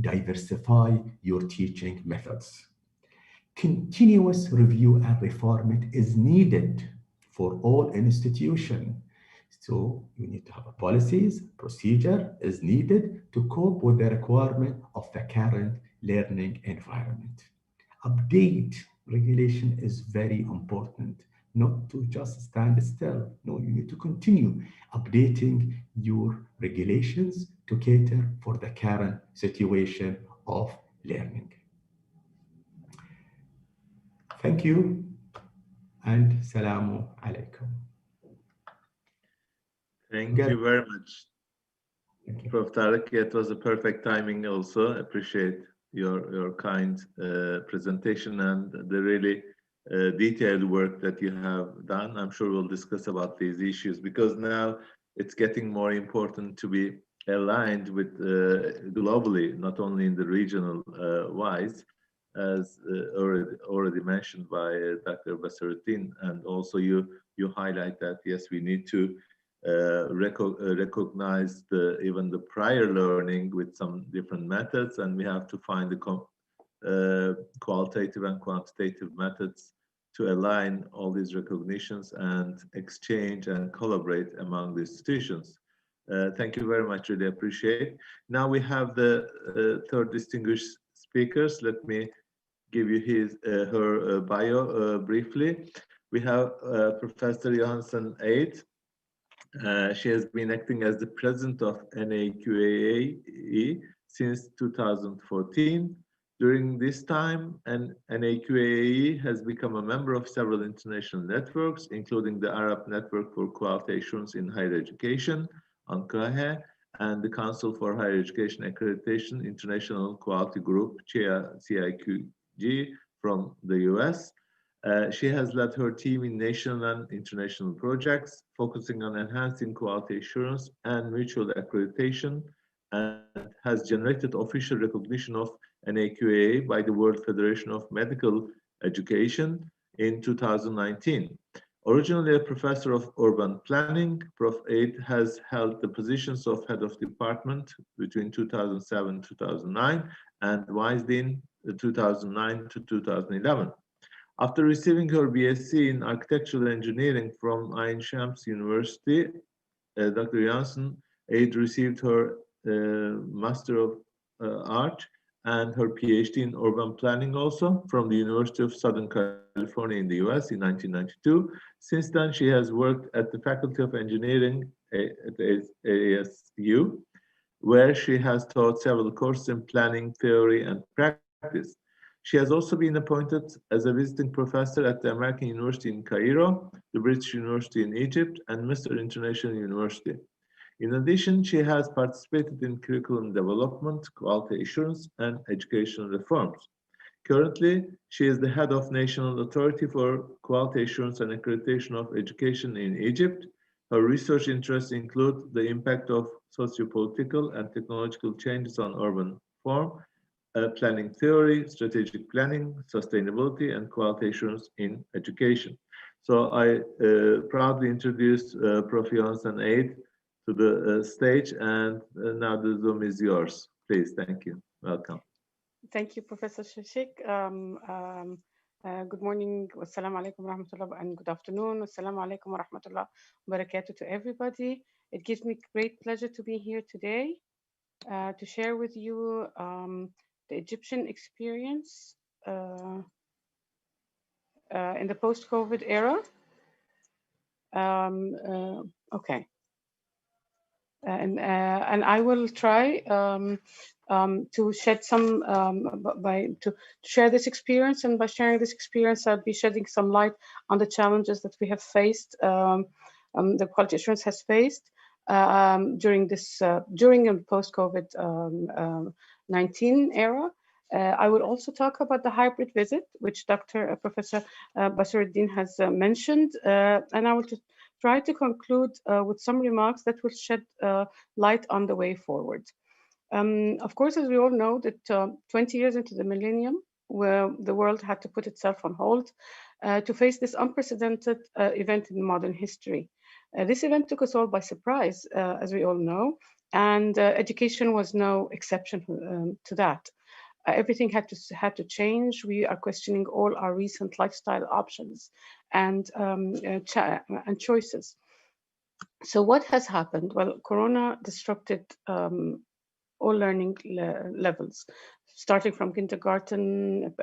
[SPEAKER 3] diversify your teaching methods. Continuous review and refinement is needed for all institutions. So you need to have a policies, procedure is needed to cope with the requirement of the current learning environment. Update regulation is very important, not to just stand still. No, you need to continue updating your regulations to cater for the current situation of learning. Thank you, and Salamu Alaikum.
[SPEAKER 2] Thank you very much, Prof. Tarek. It was a perfect timing also. Appreciate your kind presentation and the really detailed work that you have done. I'm sure we'll discuss about these issues because now it's getting more important to be aligned with globally, not only in the regional wise, as already mentioned by Dr. Basaruddin, and also you highlight that yes, we need to recognize even the prior learning with some different methods, and we have to find the qualitative and quantitative methods to align all these recognitions and exchange and collaborate among the institutions. Thank you very much, really appreciate. Now we have the third distinguished speakers. Let me give you her bio briefly. We have Professor Johansen Eid. She has been acting as the president of NAQAE since 2014. During this time, NAQAE has become a member of several international networks, including the Arab Network for Quality Assurance in Higher Education, ANQAHE, and the Council for Higher Education Accreditation International Quality Group, CIQG, from the US. She has led her team in national and international projects, focusing on enhancing quality assurance and mutual accreditation, and has generated official recognition of NAQAE by the World Federation of Medical Education in 2019. Originally a professor of urban planning, Prof. Eid has held the positions of head of department between 2007 2009 and vice dean 2009 to 2011. After receiving her BSc in Architectural Engineering from Ain Shams University, Dr. Johansen Eid received her Master of Art and her PhD in Urban Planning also from the University of Southern California in the US in 1992. Since then, she has worked at the Faculty of Engineering at ASU, where she has taught several courses in planning, theory, and practice. She has also been appointed as a visiting professor at the American University in Cairo, the British University in Egypt, and Mr. International University. In addition, she has participated in curriculum development, quality assurance, and educational reforms. Currently, she is the head of National Authority for Quality Assurance and Accreditation of Education in Egypt. Her research interests include the impact of sociopolitical and technological changes on urban form, planning theory, strategic planning, sustainability, and quality assurance in education. So I proudly introduce Prof. Johansen Eid to the stage, and now the Zoom is yours. Please, thank you. Welcome.
[SPEAKER 7] Thank you, Professor Shishik. Good morning, wassalamu alaikum warahmatullah, and good afternoon, wassalamu alaikum warahmatullah wabarakatuh to everybody. It gives me great pleasure to be here today to share with you the Egyptian experience in the post-COVID era. Okay. And I will try to shed some to share this experience, and by sharing this experience, I'll be shedding some light on the challenges that we have faced, the quality assurance has faced during this during and post COVID-19 era. I will also talk about the hybrid visit, which Professor Basiruddin has mentioned, and I will try to conclude with some remarks that will shed light on the way forward. Of course, as we all know, that 20 years into the millennium, where the world had to put itself on hold to face this unprecedented event in modern history. This event took us all by surprise, as we all know, and education was no exception to that. Everything had to change. We are questioning all our recent lifestyle options and choices. So what has happened? Well, Corona disrupted all learning levels, starting from kindergarten,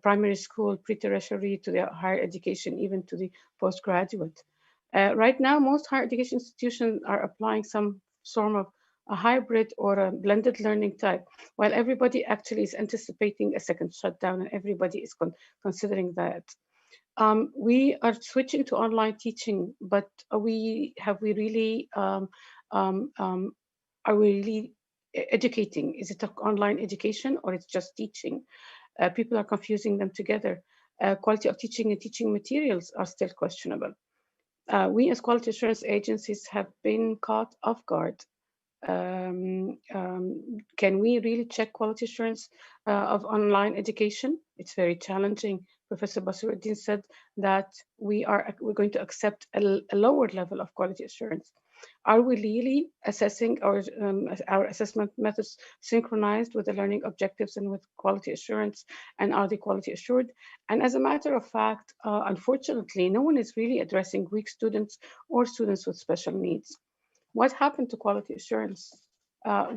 [SPEAKER 7] primary school, pre-tertiary, to the higher education, even to the postgraduate. Right now, most higher education institutions are applying some sort of a hybrid or a blended learning type, while everybody actually is anticipating a second shutdown, and everybody is considering that. We are switching to online teaching, but are we really educating? Is it online education or it's just teaching? People are confusing them together. Quality of teaching and teaching materials are still questionable. We as quality assurance agencies have been caught off guard. Can we really check quality assurance of online education? It's very challenging. Professor Basiruddin said that we're going to accept a lower level of quality assurance. Are we really assessing our assessment methods synchronized with the learning objectives and with quality assurance, and are they quality assured? And as a matter of fact, unfortunately, no one is really addressing weak students or students with special needs. What happened to quality assurance? How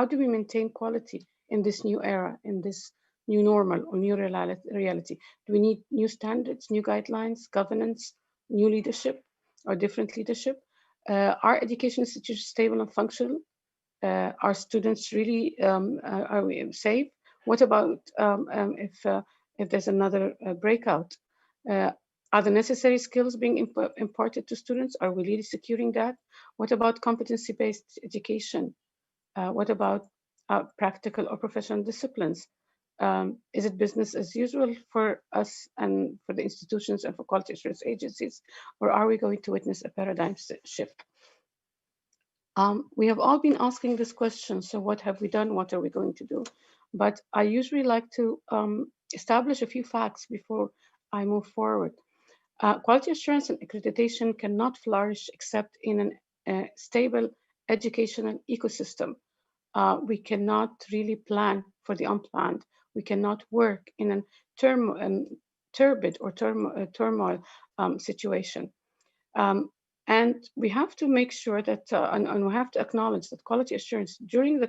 [SPEAKER 7] do we maintain quality in this new era, in this new normal or new reality? Do we need new standards, new guidelines, governance, new leadership, or different leadership? Are education institutions stable and functional? Are students really, are we safe? What about if there's another breakout? Are the necessary skills being imparted to students? Are we really securing that? What about competency-based education? What about practical or professional disciplines? Is it business as usual for us and for the institutions and for quality assurance agencies, or are we going to witness a paradigm shift? We have all been asking this question, so what have we done? What are we going to do? But I usually like to establish a few facts before I move forward. Quality assurance and accreditation cannot flourish except in a stable educational ecosystem. We cannot really plan for the unplanned. We cannot work in a turbid or turmoil situation. And we have to make sure that, and we have to acknowledge that quality assurance during the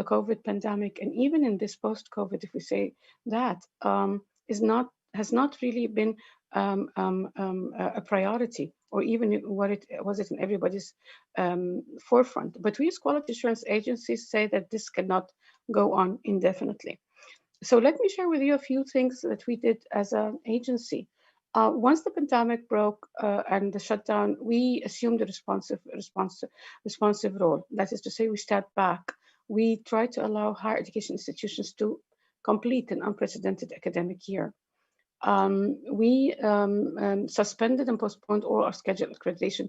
[SPEAKER 7] COVID pandemic, and even in this post-COVID, if we say that, has not really been a priority, or even was it in everybody's forefront. But we as quality assurance agencies say that this cannot go on indefinitely. So let me share with you a few things that we did as an agency. Once the pandemic broke and the shutdown, we assumed a responsive role. That is to say, we stepped back. we try to allow higher education institutions to complete an unprecedented academic year. We suspended and postponed all our scheduled accreditation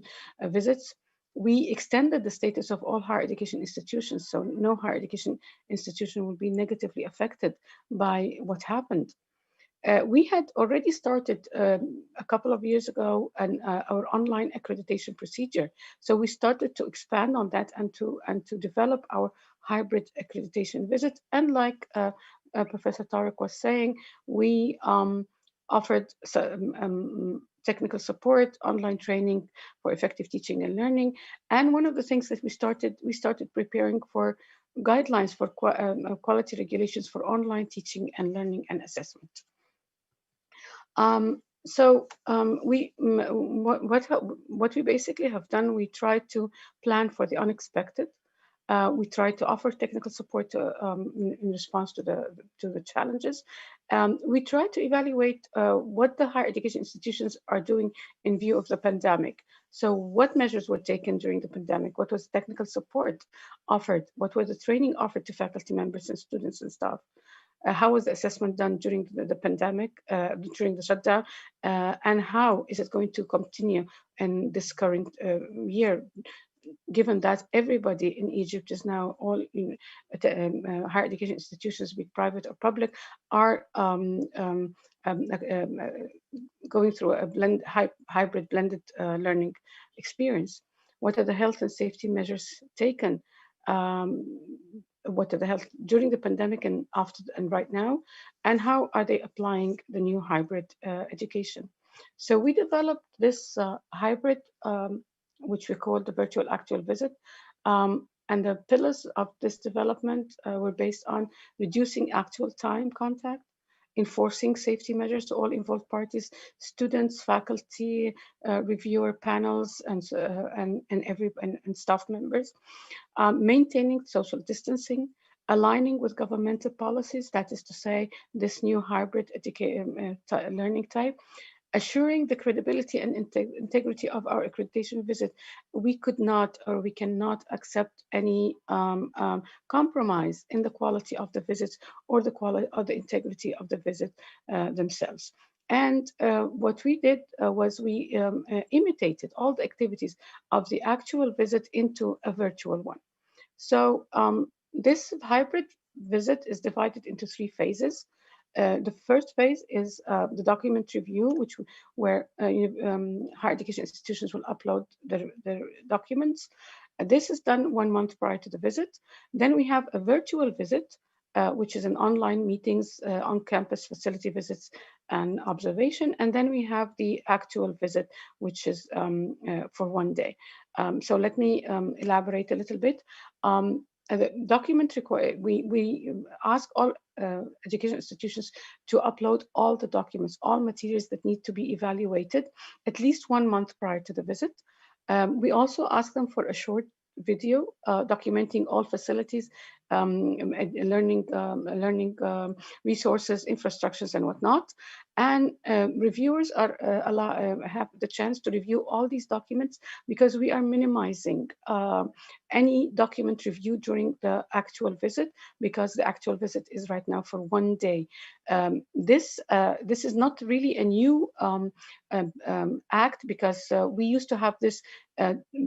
[SPEAKER 7] visits. We extended the status of all higher education institutions, so no higher education institution will be negatively affected by what happened. We had already started a couple of years ago our online accreditation procedure. So we started to expand on that and to develop our hybrid accreditation visit. And like Professor Tariq was saying, we offered technical support, online training for effective teaching and learning. And one of the things that we started preparing for guidelines for quality regulations for online teaching and learning and assessment. What we basically have done, we try to plan for the unexpected. We try to offer technical support in response to the challenges. We try to evaluate what the higher education institutions are doing in view of the pandemic. So what measures were taken during the pandemic? What was technical support offered? What was the training offered to faculty members and students and staff? How was the assessment done during the pandemic, during the shutdown, and how is it going to continue in this current year, given that everybody in Egypt is now, all higher education institutions, be it private or public, are going through a hybrid blended learning experience. What are the health and safety measures taken? What are the health during the pandemic and after and right now, and how are they applying the new hybrid education? So we developed this hybrid, which we call the virtual actual visit. And the pillars of this development were based on reducing actual time contact, enforcing safety measures to all involved parties, students, faculty, reviewer panels, and staff members, maintaining social distancing, aligning with governmental policies, that is to say, this new hybrid learning type, assuring the credibility and integrity of our accreditation visit. We could not, or we cannot accept any compromise in the quality of the visits or the quality or the integrity of the visit themselves. And what we did was we imitated all the activities of the actual visit into a virtual one. So this hybrid visit is divided into 3 phases. The first phase is the document review, where higher education institutions will upload their documents. This is done 1 month prior to the visit. Then we have a virtual visit, which is an online meetings, on-campus facility visits and observation. And then we have the actual visit, which is for 1 day. So let me elaborate a little bit. The document required, we ask all education institutions to upload all the documents, all materials that need to be evaluated at least 1 month prior to the visit. We also ask them for a short video documenting all facilities, learning resources, infrastructures, and whatnot. And reviewers have the chance to review all these documents, because we are minimizing any document review during the actual visit, because the actual visit is right now for 1 day. This is not really a new act, because we used to have this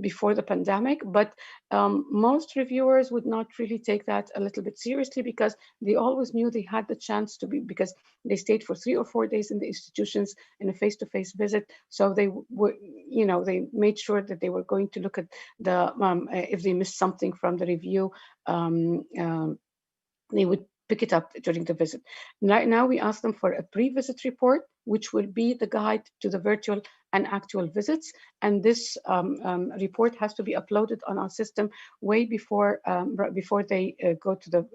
[SPEAKER 7] before the pandemic, but most reviewers would not really take that a little bit seriously, because they always knew they had the chance to be, because they stayed for 3 or 4 days in the institutions in a face-to-face visit. So they were, they made sure that they were going to look at the if they missed something from the review, they would pick it up during the visit. Right now, we ask them for a pre-visit report, which will be the guide to the virtual and actual visits. And this report has to be uploaded on our system way before they go to the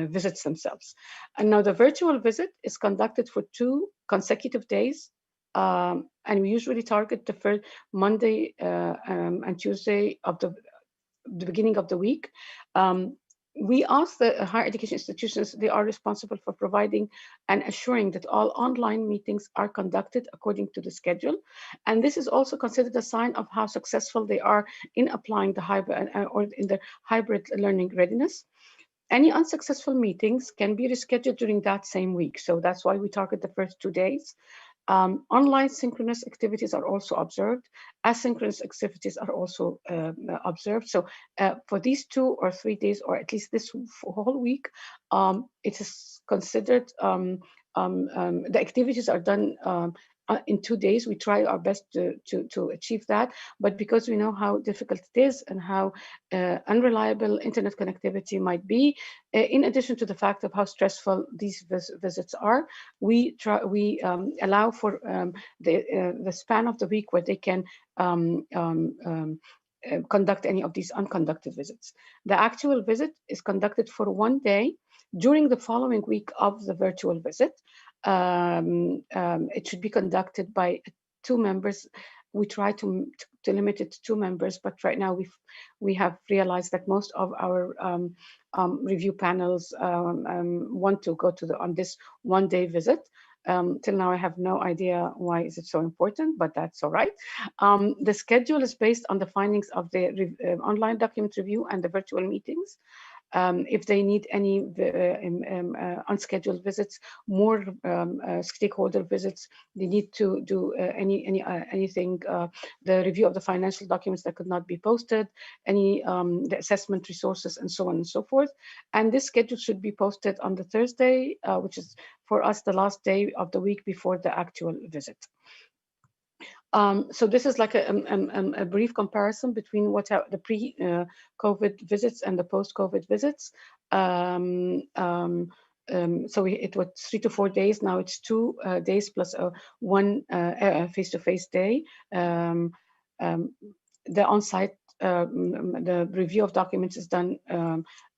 [SPEAKER 7] visits themselves. And now the virtual visit is conducted for 2 consecutive days. And we usually target the first Monday and Tuesday of the beginning of the week. we ask the higher education institutions, they are responsible for providing and assuring that all online meetings are conducted according to the schedule. And this is also considered a sign of how successful they are in applying the hybrid or in the hybrid learning readiness. Any unsuccessful meetings can be rescheduled during that same week. So that's why we target the first 2 days. Online synchronous activities are also observed. Asynchronous activities are also observed. So for these 2 or 3 days, or at least this whole week, it is considered the activities are done in 2 days. We try our best to achieve that, but because we know how difficult it is and how unreliable internet connectivity might be, in addition to the fact of how stressful these visits are, we allow for the span of the week where they can conduct any of these unconducted visits. The actual visit is conducted for 1 day during the following week of the virtual visit. It should be conducted by 2 members. We try to limit it to 2 members, but right now we have realized that most of our review panels want to go to on this 1 day visit. Till now, I have no idea why is it so important, but that's all right. The schedule is based on the findings of the online document review and the virtual meetings. If they need any unscheduled visits, more stakeholder visits, they need to do anything, the review of the financial documents that could not be posted, any the assessment resources, and so on and so forth. And this schedule should be posted on the Thursday, which is for us the last day of the week before the actual visit. So this is like a brief comparison between what are the pre-COVID visits and the post-COVID visits. So it was 3 to 4 days. Now it's 2 days plus 1 face-to-face day. The on-site, the review of documents is done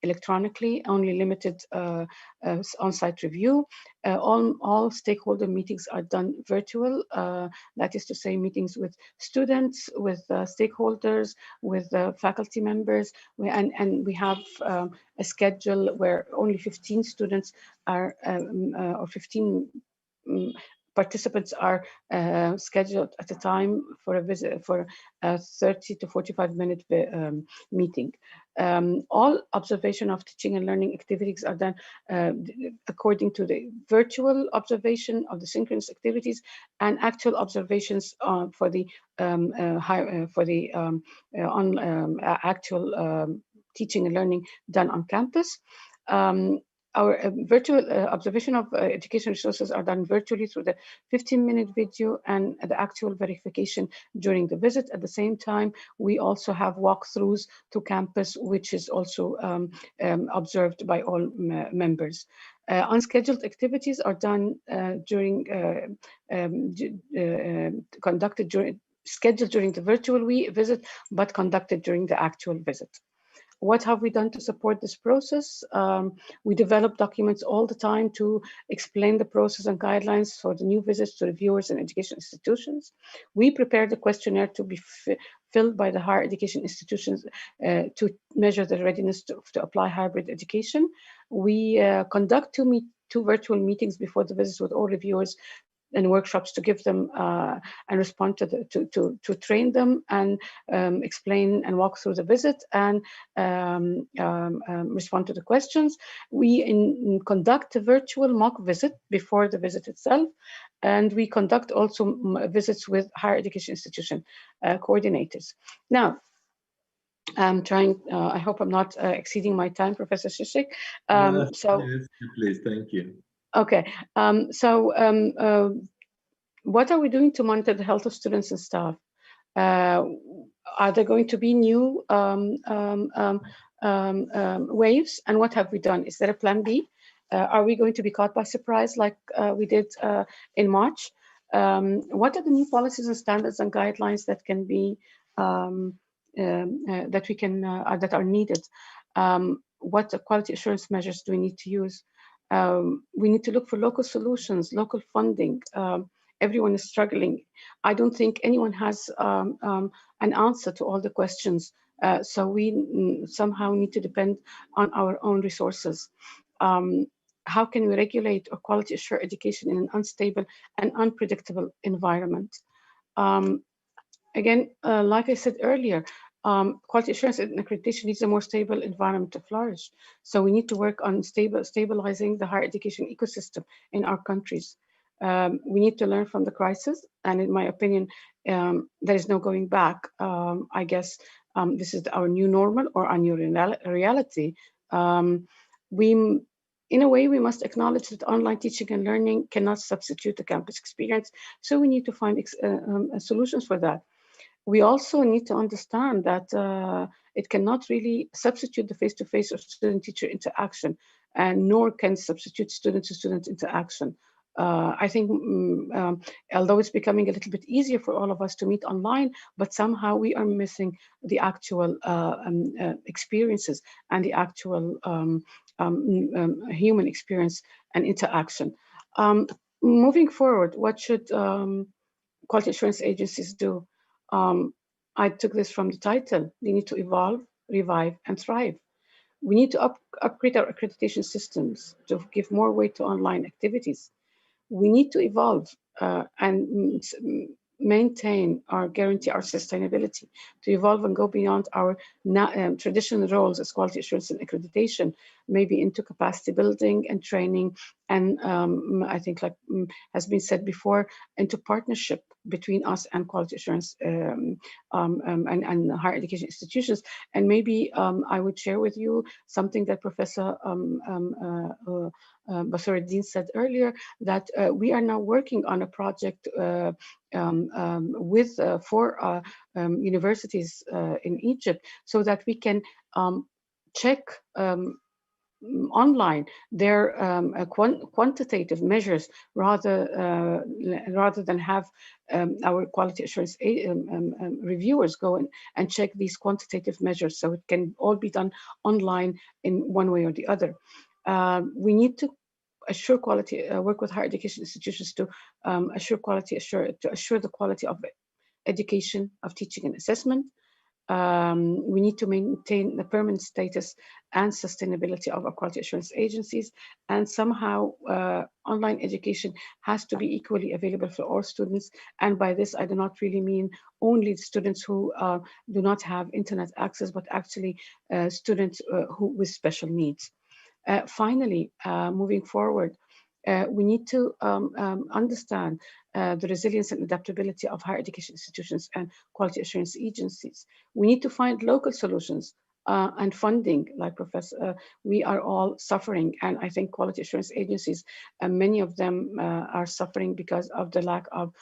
[SPEAKER 7] electronically, only limited on-site review. All stakeholder meetings are done virtual. That is to say, meetings with students, with stakeholders, with faculty members, and we have a schedule where only 15 students are, or 15 participants are scheduled at a time for a visit, for a 30 to 45-minute meeting. All observation of teaching and learning activities are done according to the virtual observation of the synchronous activities and actual observations for the actual teaching and learning done on campus. Our virtual observation of education resources are done virtually through the 15-minute video and the actual verification during the visit. At the same time, we also have walkthroughs to campus, which is also observed by all members. Unscheduled activities are done scheduled during the virtual visit, but conducted during the actual visit. What have we done to support this process? We develop documents all the time to explain the process and guidelines for the new visits to reviewers and education institutions. We prepare the questionnaire to be filled by the higher education institutions to measure the readiness to apply hybrid education. We conduct two virtual meetings before the visits with all reviewers and workshops to give them and respond to train them and explain and walk through the visit and respond to the questions. We conduct a virtual mock visit before the visit itself, and we conduct also visits with higher education institution coordinators. Now, I'm trying, I hope I'm not exceeding my time, Professor Shishik.
[SPEAKER 2] Yes, please, thank you.
[SPEAKER 7] Okay, what are we doing to monitor the health of students and staff? Are there going to be new waves? And what have we done? Is there a plan B? Are we going to be caught by surprise like we did in March? What are the new policies and standards and guidelines that can be that are needed? What quality assurance measures do we need to use? We need to look for local solutions, local funding. Everyone is struggling. I don't think anyone has an answer to all the questions So we somehow need to depend on our own resources. How can we regulate or quality assure education in an unstable and unpredictable environment? Again, like I said earlier, quality assurance and accreditation needs a more stable environment to flourish. So we need to work on stabilizing the higher education ecosystem in our countries. We need to learn from the crisis, and in my opinion, there is no going back. I guess this is our new normal or our new reality. We In a way, we must acknowledge that online teaching and learning cannot substitute the campus experience. So we need to find solutions for that. We also need to understand that it cannot really substitute the face-to-face or student-teacher interaction, and nor can substitute student-to-student interaction. I think although it's becoming a little bit easier for all of us to meet online, but somehow we are missing the actual experiences and the actual human experience and interaction. Moving forward, what should quality assurance agencies do? I took this from the title. They need to evolve, revive, and thrive. We need to upgrade our accreditation systems to give more weight to online activities. We need to evolve and maintain or guarantee our sustainability, to evolve and go beyond our traditional roles as quality assurance and accreditation, maybe into capacity building and training, and I think, like has been said before, into partnership between us and quality assurance and higher education institutions. And maybe I would share with you something that Professor Basuruddin said earlier, that we are now working on a project with 4 universities in Egypt, so that we can check online their quantitative measures rather than have our quality assurance reviewers go in and check these quantitative measures. So it can all be done online in one way or the other. We need to assure quality, work with higher education institutions to assure the quality of education, of teaching and assessment. We need to maintain the permanent status and sustainability of our quality assurance agencies, and somehow online education has to be equally available for all students. And by this, I do not really mean only students who do not have internet access, but actually students who with special needs. Finally, moving forward, we need to understand the resilience and adaptability of higher education institutions and quality assurance agencies. We need to find local solutions and funding, like Professor, we are all suffering. And I think quality assurance agencies, many of them are suffering because of the lack of,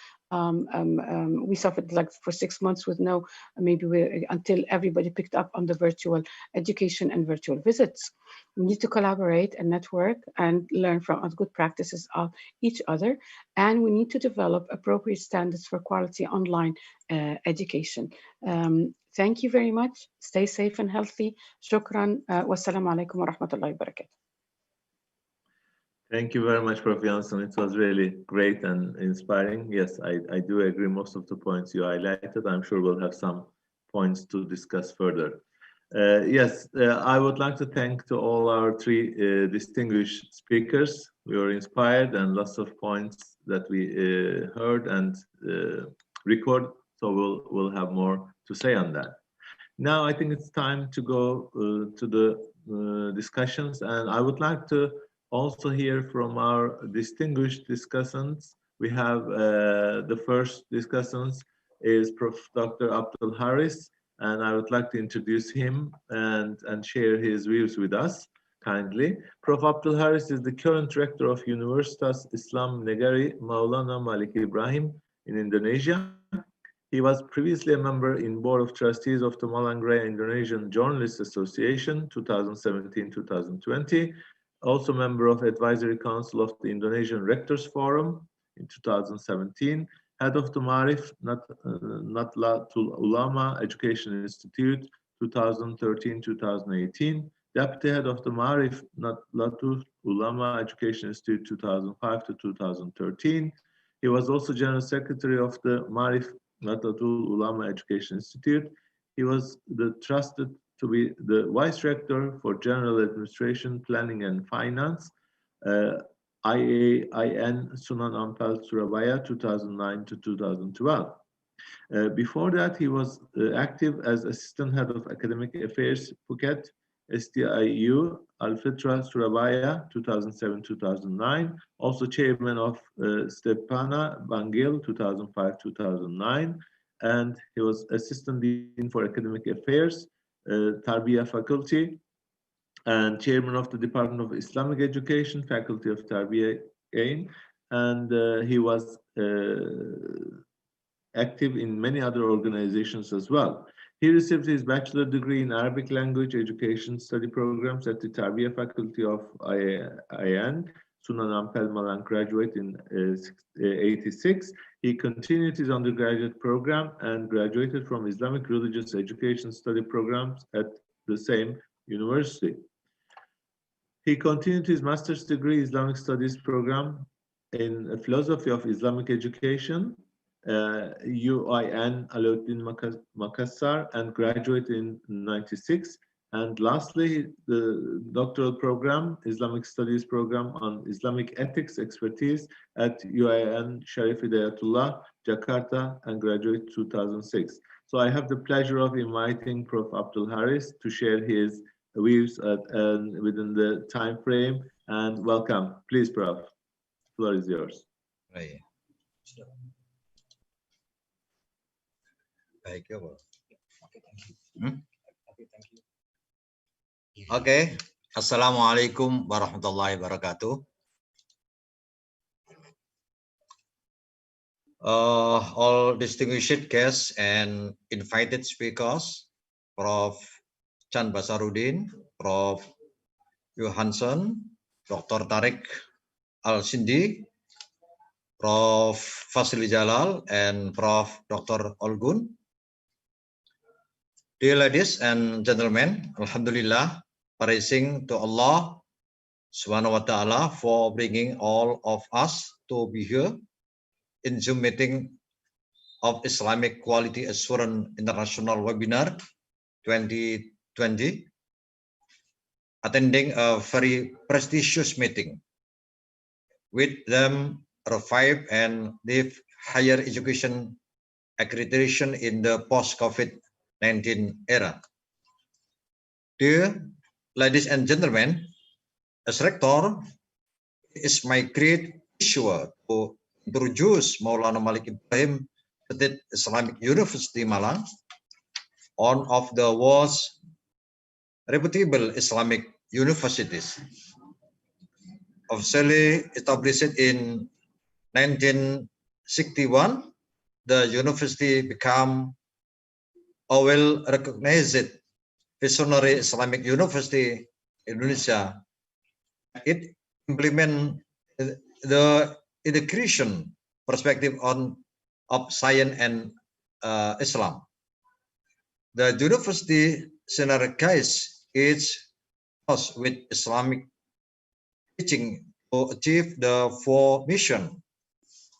[SPEAKER 7] we suffered like for 6 months with no, until everybody picked up on the virtual education and virtual visits. We need to collaborate and network and learn from good practices of each other. And we need to develop appropriate standards for quality online education. Thank you very much. Stay safe and healthy. Shukran. Wassalamu alaikum wa rahmatullahi wa barakatuh.
[SPEAKER 2] Thank you very much, Prof. Janssen. It was really great and inspiring. Yes, I do agree most of the points you highlighted. I'm sure we'll have some points to discuss further. Yes, I would like to thank to all our 3 distinguished speakers. We were inspired and lots of points that we heard and record. So we'll have more to say on that. Now I think it's time to go to the discussions, and I would like to also hear from our distinguished discussants. We have the first discussants is Prof. Dr. Abdul Haris, and I would like to introduce him and share his views with us kindly. Prof. Abdul Haris is the current director of Universitas Islam Negeri Maulana Malik Ibrahim in Indonesia. He was previously a member in Board of Trustees of the Malang Indonesian Journalists Association 2017-2020, also member of Advisory Council of the Indonesian Rectors Forum in 2017, head of the Marif Natlatul Ulama Education Institute 2013-2018, deputy head of the Marif Natlatul Ulama Education Institute 2005-2013. He was also general secretary of the Marif Natlatul Ulama Education Institute He was trusted to be the Vice Rector for General Administration, Planning and Finance, IAIN Sunan Ampel Surabaya 2009 to 2012. Before that, he was active as Assistant Head of Academic Affairs, Phuket, STIU, Al-Fitra, Surabaya, 2007-2009. Also Chairman of Stepana, Bangil, 2005-2009. And he was Assistant Dean for Academic Affairs, Tarbiya Faculty, and Chairman of the Department of Islamic Education, Faculty of Tarbiya again. And he was active in many other organizations as well. He received his bachelor degree in Arabic language education study programs at the Tarbiya faculty of IAIN, Sunan Ampel Malang, graduate in 86. He continued his undergraduate program and graduated from Islamic religious education study programs at the same university. He continued his master's degree Islamic studies program in philosophy of Islamic education, UIN Alauddin Makassar, and graduated in 96. And lastly, the doctoral program, Islamic Studies program on Islamic ethics expertise at UIN Sharif Hidayatullah, Jakarta, and graduated 2006. So I have the pleasure of inviting Prof. Abdul Haris to share his views within the time frame. And welcome. Please, Prof. The floor is yours.
[SPEAKER 8] Right. Baik ya, Pak. Oke, Assalamualaikum warahmatullahi wabarakatuh. All distinguished guests and invited speakers, Prof. Chan Basarudin, Prof. Johansson, Dr. Tarik Al-Sindi, Prof. Fasili Jalal, and Prof. Dr. Olgun. Dear ladies and gentlemen, Alhamdulillah, praising to Allah Subhanahu wa Ta'ala for bringing all of us to be here in Zoom meeting of Islamic Quality Assurance International Webinar 2020, attending a very prestigious meeting. With them, revive and live higher education accreditation in the post-COVID-19 era. Dear ladies and gentlemen, as rector, it is my great pleasure to introduce Maulana Malik Ibrahim State Islamic University Malang, one of the world's reputable Islamic universities. Officially established in 1961, the university became a well-recognized visionary Islamic university in Indonesia. It implements the integration perspective of science and Islam. The university synergizes its course with Islamic teaching to achieve the four missions,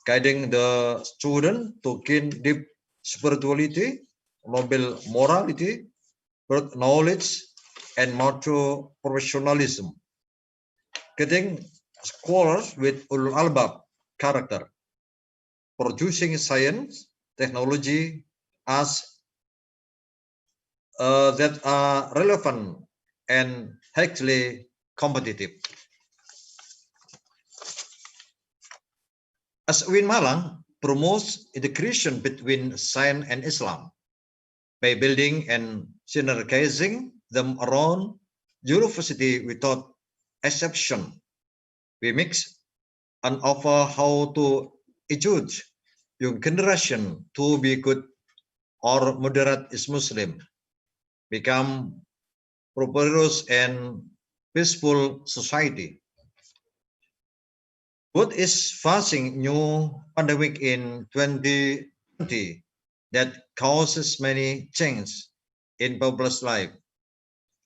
[SPEAKER 8] guiding the student to gain deep spirituality, noble morality, broad knowledge, and mature professionalism, getting scholars with ulul albab character, producing science, technology as that are relevant and highly competitive. As UIN Malang promotes integration between science and Islam by building and synergizing them around university without exception, we mix and offer how to educate young generation to be good or moderate is Muslim, become prosperous and peaceful society. What is facing new pandemic in 2020 that causes many changes in people's life?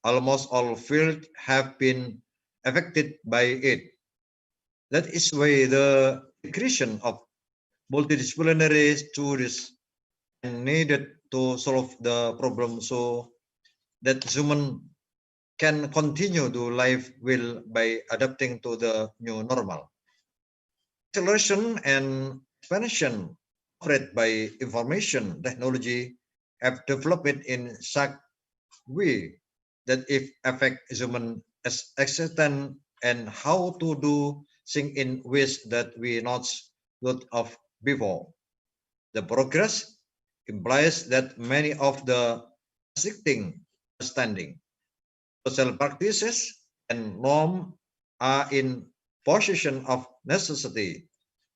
[SPEAKER 8] Almost all fields have been affected by it. That is why the creation of multidisciplinary studies and needed to solve the problem so that human can continue to live well by adapting to the new normal. Acceleration and expansion offered by information technology have developed in such way that if affect human existence and how to do things in ways that we not thought of before. The progress implies that many of the existing understanding, social practices, and norms are in position of necessity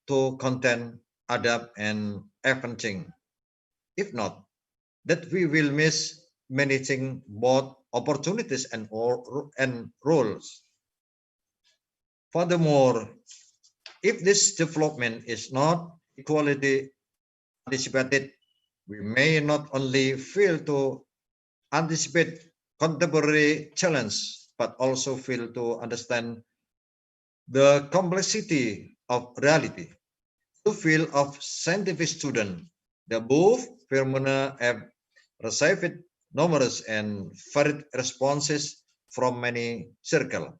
[SPEAKER 8] to content, adapt, and advancing. If not, that we will miss many things, both opportunities and roles. Furthermore, if this development is not equally anticipated, we may not only fail to anticipate contemporary challenge, but also fail to understand the complexity of reality. The field of scientific student, the both phenomena have received numerous and varied responses from many circles.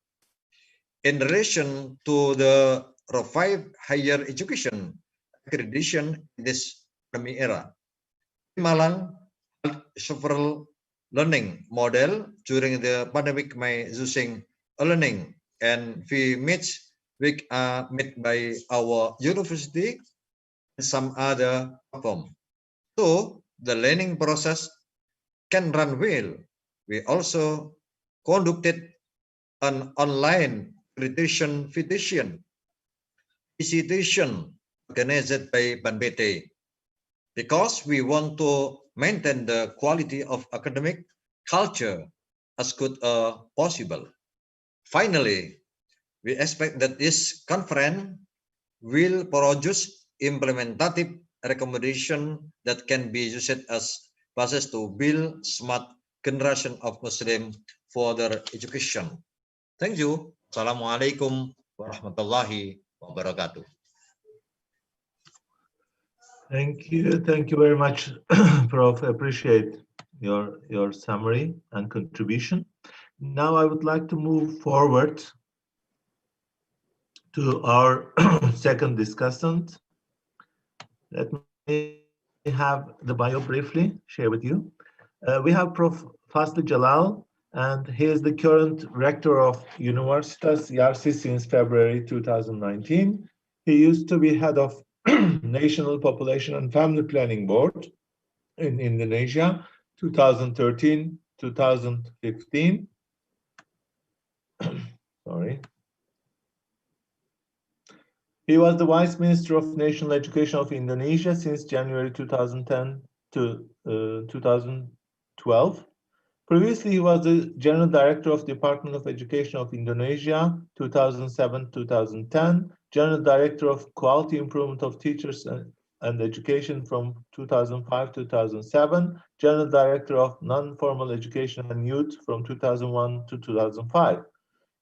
[SPEAKER 8] In relation to the revived higher education accreditation in this pandemic era, Malang held several learning model during the pandemic by using learning, and we met made by our university and some other platform. So the learning process can run well. We also conducted an online accreditation visitation organized by BNPT because we want to maintain the quality of academic culture as good as possible. Finally, we expect that this conference will produce implementative recommendation that can be used as basis to build smart generation of Muslim for their education. Thank you. Assalamualaikum warahmatullahi wabarakatuh.
[SPEAKER 2] Thank you very much, Prof. Appreciate your summary and contribution. Now I would like to move forward to our second discussant. Let me have the bio briefly share with you. We have Prof. Fazlı Jalal, and he is the current rector of Universitas Yarsi since February 2019. He used to be head of National Population and Family Planning Board in Indonesia, 2013-2015. Sorry. He was the Vice Minister of National Education of Indonesia since January 2010 to 2012. Previously, he was the General Director of Department of Education of Indonesia, 2007-2010, General Director of Quality Improvement of Teachers and Education from 2005-2007, General Director of Non-Formal Education and Youth from 2001 to 2005.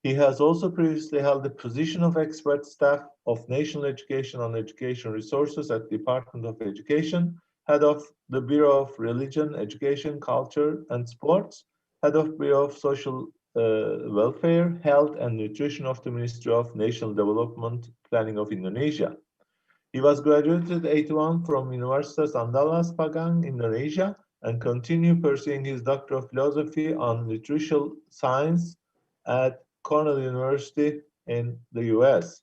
[SPEAKER 2] He has also previously held the position of expert staff of National Education and Education Resources at Department of Education, head of the Bureau of Religion, Education, Culture, and Sports, head of Bureau of Social Welfare, Health, and Nutrition of the Ministry of National Development Planning of Indonesia. He was graduated 81 from Universitas Andalas Pagang, Indonesia, and continued pursuing his Doctor of Philosophy on Nutritional Science at Cornell University in the US.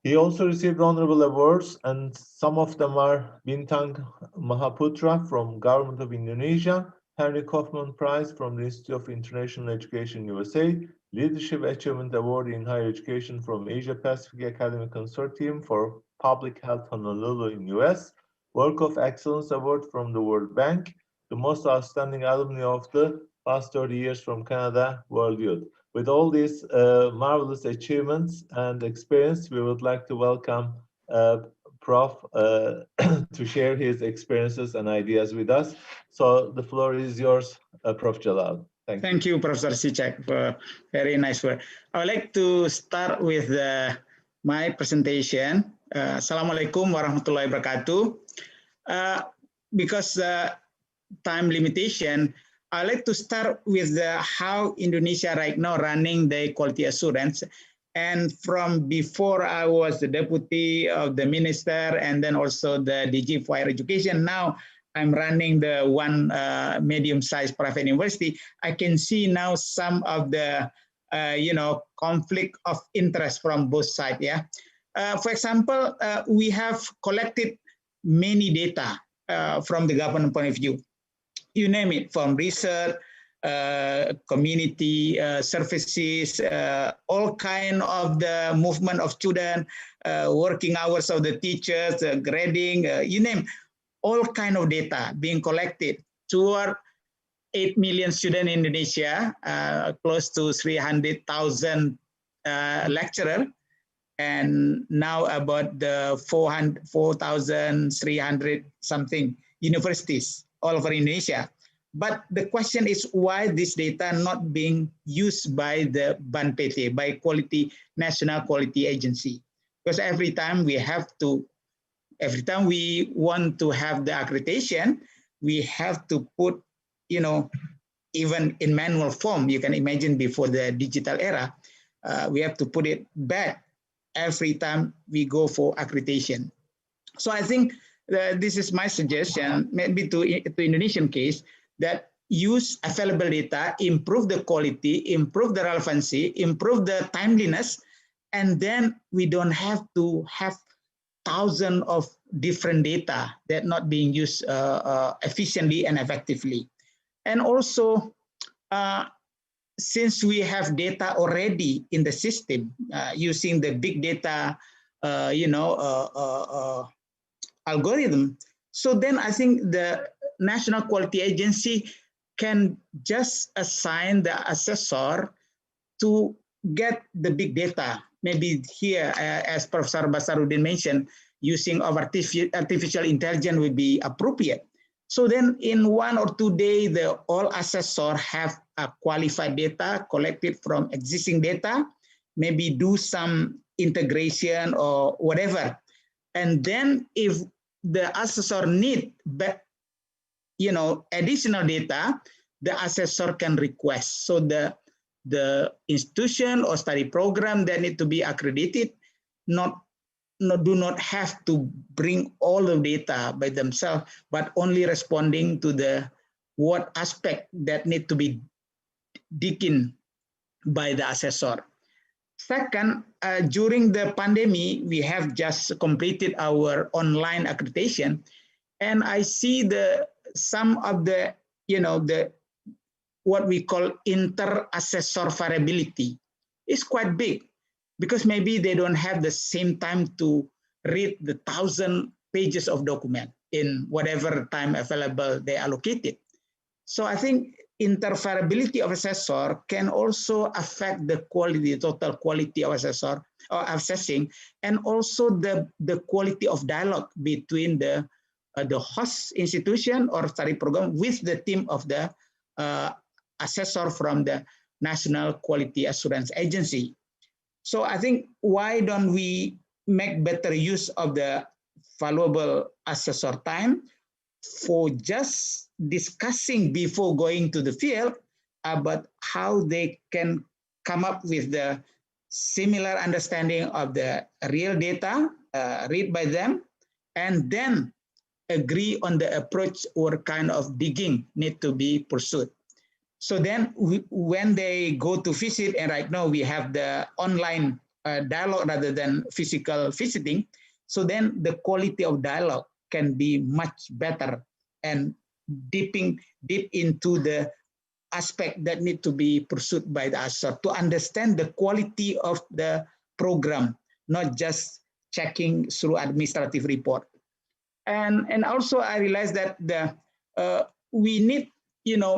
[SPEAKER 2] He also received honorable awards, and some of them are Bintang Mahaputra from Government of Indonesia, Henry Kaufman Prize from the Institute of International Education USA, Leadership Achievement Award in Higher Education from Asia Pacific Academic Consortium for Public Health Honolulu in US, Work of Excellence Award from the World Bank, the most outstanding alumni of the past 30 years from Canada World Youth. With all these marvelous achievements and experience, we would like to welcome Prof. To share his experiences and ideas with us. So the floor is yours, Prof. Jalal.
[SPEAKER 9] Thank you, Professor Sicek, for very nice word. I would like to start with my presentation. Assalamualaikum warahmatullahi wabarakatuh. because time limitation, I'd like to start with how Indonesia right now running the quality assurance. And from before I was the deputy of the minister and then also the DG for higher education, now I'm running the one medium-sized private university. I can see now some of the conflict of interest from both sides. Yeah. For example, we have collected many data from the government point of view. You name it, from research, community services, all kind of the movement of students, working hours of the teachers, grading, you name, all kind of data being collected toward 8 million students in Indonesia, close to 300,000 lecturers, and now about the 4,300 something universities all over Indonesia. But the question is why this data not being used by the BANPT, by National Quality Agency? Because every time we want to have the accreditation, we have to put, even in manual form, you can imagine before the digital era, we have to put it back every time we go for accreditation. So I think this is my suggestion, maybe to Indonesian case, that use available data, improve the quality, improve the relevancy, improve the timeliness, and then we don't have to have thousands of different data that not being used efficiently and effectively. And also, since we have data already in the system using the big data, algorithm, so then I think the National Quality Agency can just assign the assessor to get the big data. Maybe here, as Professor Basaruddin mentioned, using of artificial intelligence would be appropriate. So then in 1 or 2 days, all assessors have qualified data collected from existing data, maybe do some integration or whatever. And then if the assessor need additional data, the assessor can request. So the institution or study program that need to be accredited do not have to bring all the data by themselves, but only responding to what aspect that need to be digging by the assessor. Second, during the pandemic, we have just completed our online accreditation, and I see some of the what we call inter-assessor variability is quite big, because maybe they don't have the same time to read the 1,000 pages of document in whatever time available they allocated. So I think intervariability of assessor can also affect the quality, total quality of assessor or assessing, and also the quality of dialogue between the host institution or study program with the team of the assessor from the National Quality Assurance Agency. So I think, why don't we make better use of the valuable assessor time for just discussing before going to the field about how they can come up with the similar understanding of the real data read by them, and then agree on the approach or kind of digging need to be pursued. So then when they go to visit, and right now we have the online dialogue rather than physical visiting, so then the quality of dialogue can be much better and deep into the aspect that need to be pursued by the assessor to understand the quality of the program, not just checking through administrative report. And also I realized that we need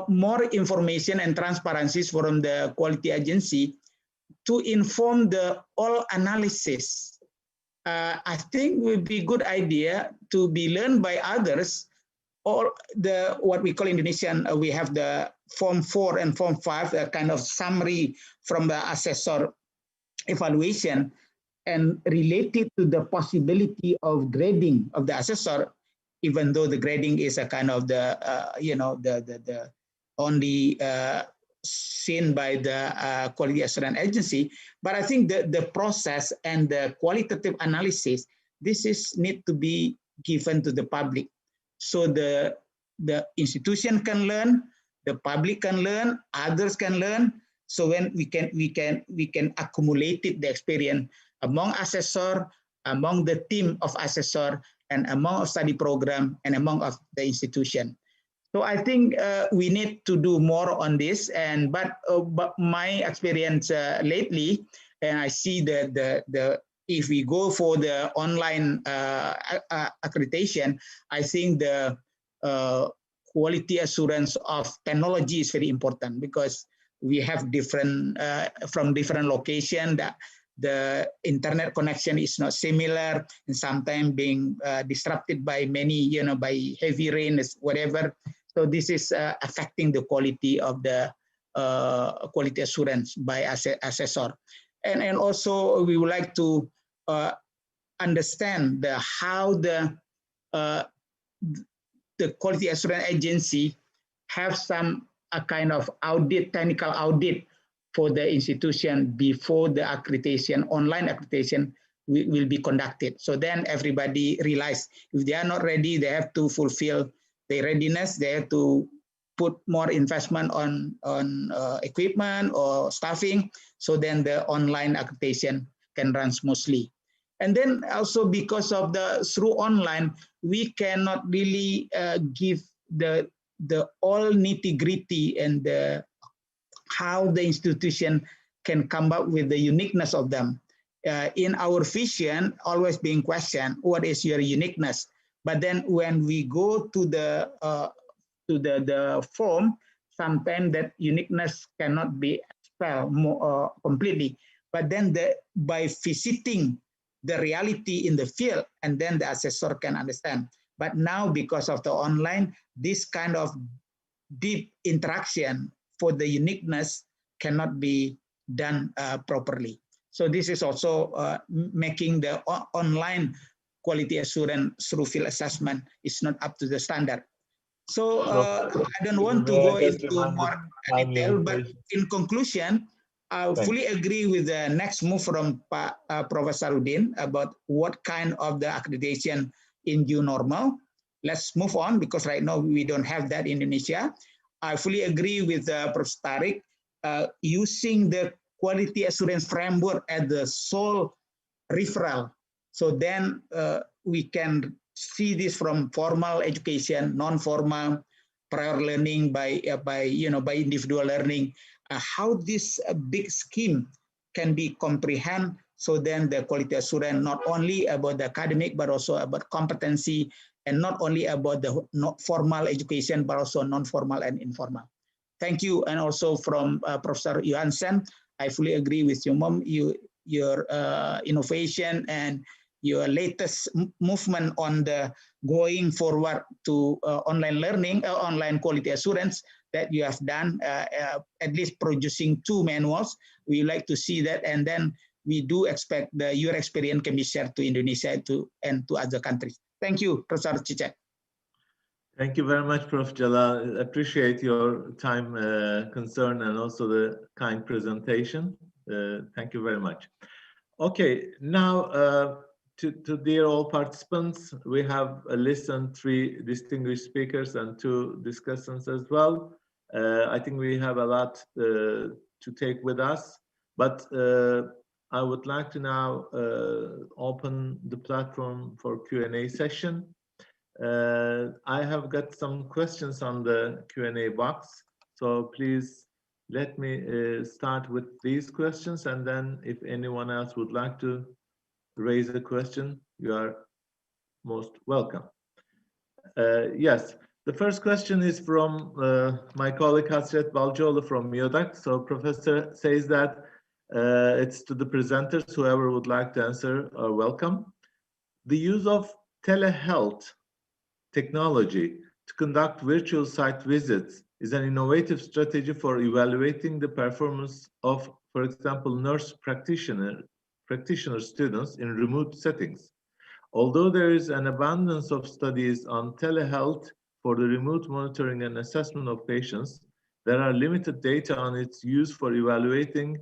[SPEAKER 9] more information and transparencies from the quality agency to inform the all analysis. I think would be a good idea to be learned by others, or what we call Indonesian, we have the Form 4 and Form 5, a kind of summary from the assessor evaluation, and related to the possibility of grading of the assessor even though the grading is a kind of the the only seen by the quality assurance agency. But I think the process and the qualitative analysis, this is need to be given to the public, so the institution can learn, the public can learn, others can learn. So when we can accumulate the experience among assessor, among the team of assessor, and among a study program, and among of the institution. So I think we need to do more on this. And but my experience lately, and I see the if we go for the online accreditation, I think the quality assurance of technology is very important, because we have different from different location, that the internet connection is not similar, and sometimes being disrupted by many, by heavy rain, whatever. So this is affecting the quality of the quality assurance by assessor. And also we would like to understand how the quality assurance agency have some a kind of audit, technical audit for the institution before the accreditation, online accreditation will be conducted. So then everybody realize if they are not ready, they have to fulfill their readiness, they have to put more investment on equipment or staffing, so then the online accreditation can run smoothly. And then also because of through online, we cannot really give the all nitty-gritty and how the institution can come up with the uniqueness of them. In our vision, always being questioned, what is your uniqueness? But then when we go to the form, sometimes that uniqueness cannot be spelled more completely. But then by visiting the reality in the field, and then the assessor can understand. But now because of the online, this kind of deep interaction for the uniqueness cannot be done properly. So this is also making the online quality assurance through field assessment is not up to the standard. So I don't want to go into more detail, but in conclusion, I fully agree with the next move from Professor Udin about what kind of the accreditation in new normal. Let's move on, because right now we don't have that in Indonesia. I fully agree with Professor Tariq, using the quality assurance framework as the sole referral. So then we can see this from formal education, non-formal, prior learning by individual learning, how this big scheme can be comprehended. So then the quality assurance not only about the academic, but also about competency, and not only about the not formal education, but also non-formal and informal. Thank you. And also from Professor Johansen, I fully agree with you, Mom. Your innovation and your latest movement on the going forward to online learning, online quality assurance that you have done, at least producing 2 manuals. We like to see that, and then we do expect your experience can be shared to Indonesia and to other countries. Thank you, Professor Cicek.
[SPEAKER 2] Thank you very much, Prof. Jalal. Appreciate your time, concern, and also the kind presentation. Thank you very much. Okay, now to dear all participants, we have listened 3 distinguished speakers and 2 discussants as well. I think we have a lot to take with us, but I would like to now open the platform for Q&A session. I have got some questions on the Q&A box, so please let me start with these questions, and then if anyone else would like to raise a question, you are most welcome. Yes, the first question is from my colleague Hasret Balcıoğlu from Miodak. So Professor says that it's to the presenters, whoever would like to answer are welcome. The use of telehealth technology to conduct virtual site visits is an innovative strategy for evaluating the performance of, for example, nurse practitioner students in remote settings. Although there is an abundance of studies on telehealth for the remote monitoring and assessment of patients, there are limited data on its use for evaluating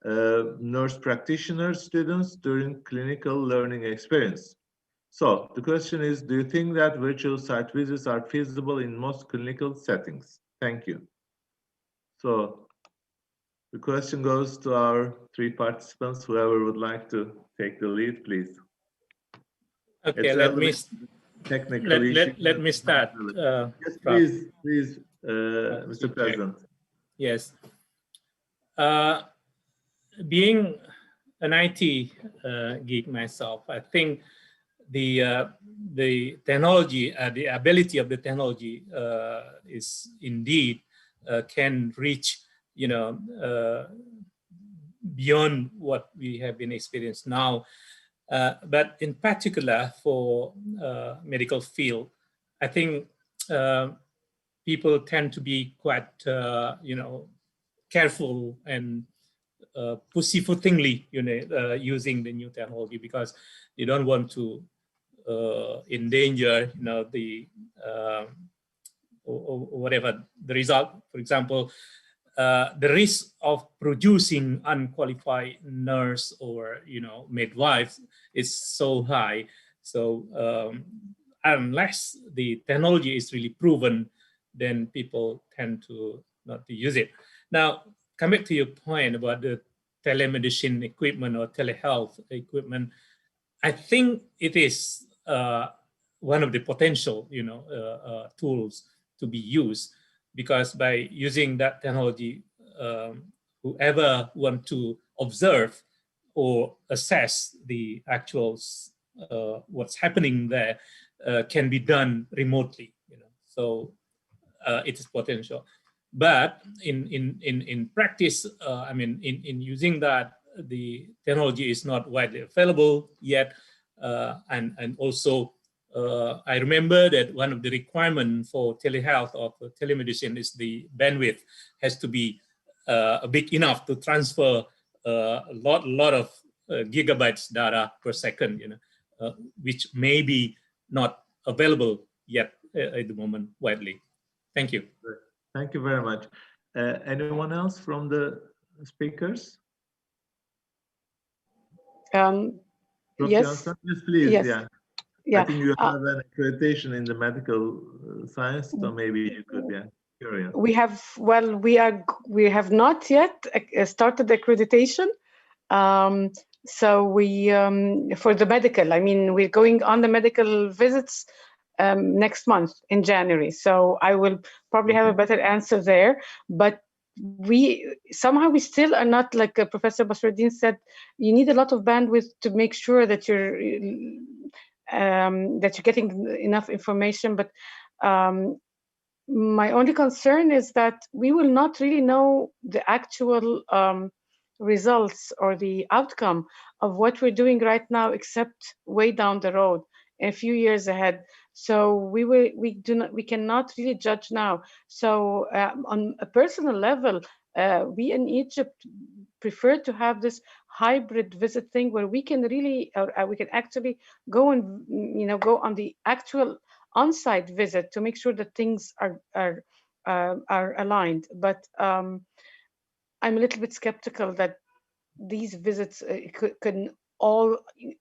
[SPEAKER 2] nurse practitioner students during clinical learning experience. So the question is, do you think that virtual site visits are feasible in most clinical settings? Thank you. So the question goes to our three participants. Whoever would like to take the lead, please.
[SPEAKER 4] Okay,
[SPEAKER 2] It's
[SPEAKER 4] let me start.
[SPEAKER 2] Yes, please, Mr. President.
[SPEAKER 4] Yes. Being an IT geek myself, I think the technology, the ability of the technology is indeed can reach, beyond what we have been experienced now. But in particular for medical field, I think people tend to be quite, careful and pussyfootingly, using the new technology, because you don't want to endanger, the or whatever the result. For example, the risk of producing unqualified nurse or midwives is so high. So unless the technology is really proven, then people tend to not to use it. Now, come back to your point about the telemedicine equipment or telehealth equipment. I think it is one of the potential, tools to be used, because by using that technology, whoever want to observe or assess the actual what's happening there can be done remotely. So it is potential. But in practice, in using that, the technology is not widely available yet, and also I remember that one of the requirements for telehealth or for telemedicine is the bandwidth has to be big enough to transfer a lot of gigabytes data per second, which may be not available yet at the moment widely. Thank you.
[SPEAKER 2] Thank you very much. Anyone else from the speakers?
[SPEAKER 7] Yes.
[SPEAKER 2] Yes, please.
[SPEAKER 7] Yes.
[SPEAKER 2] Yeah.
[SPEAKER 7] Yeah.
[SPEAKER 2] I think you have an accreditation in the medical science, so maybe you could, carry on.
[SPEAKER 7] We have not yet started accreditation. So we, for the medical, we're going on the medical visits next month in January. So I will probably have a better answer there. But we still are not, like Professor Basruddin said, you need a lot of bandwidth to make sure that you're getting enough information. But my only concern is that we will not really know the actual results or the outcome of what we're doing right now, except way down the road, a few years ahead. So we cannot really judge now. So on a personal level, we in Egypt prefer to have this hybrid visit thing where we can really, we can actually go and go on the actual on-site visit to make sure that things are aligned. But I'm a little bit skeptical that these visits can all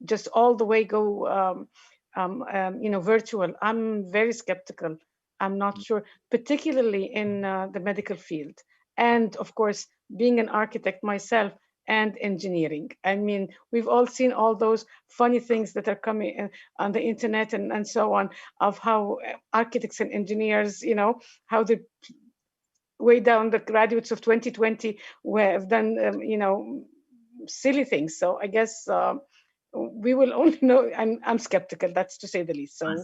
[SPEAKER 7] the way go virtual. I'm very skeptical. I'm not sure, particularly in the medical field. And of course, being an architect myself and engineering. We've all seen all those funny things that are coming on the internet and so on, of how architects and engineers, how they way down the graduates of 2020 have done, silly things. So I guess we will only know. I'm skeptical, that's to say the least. So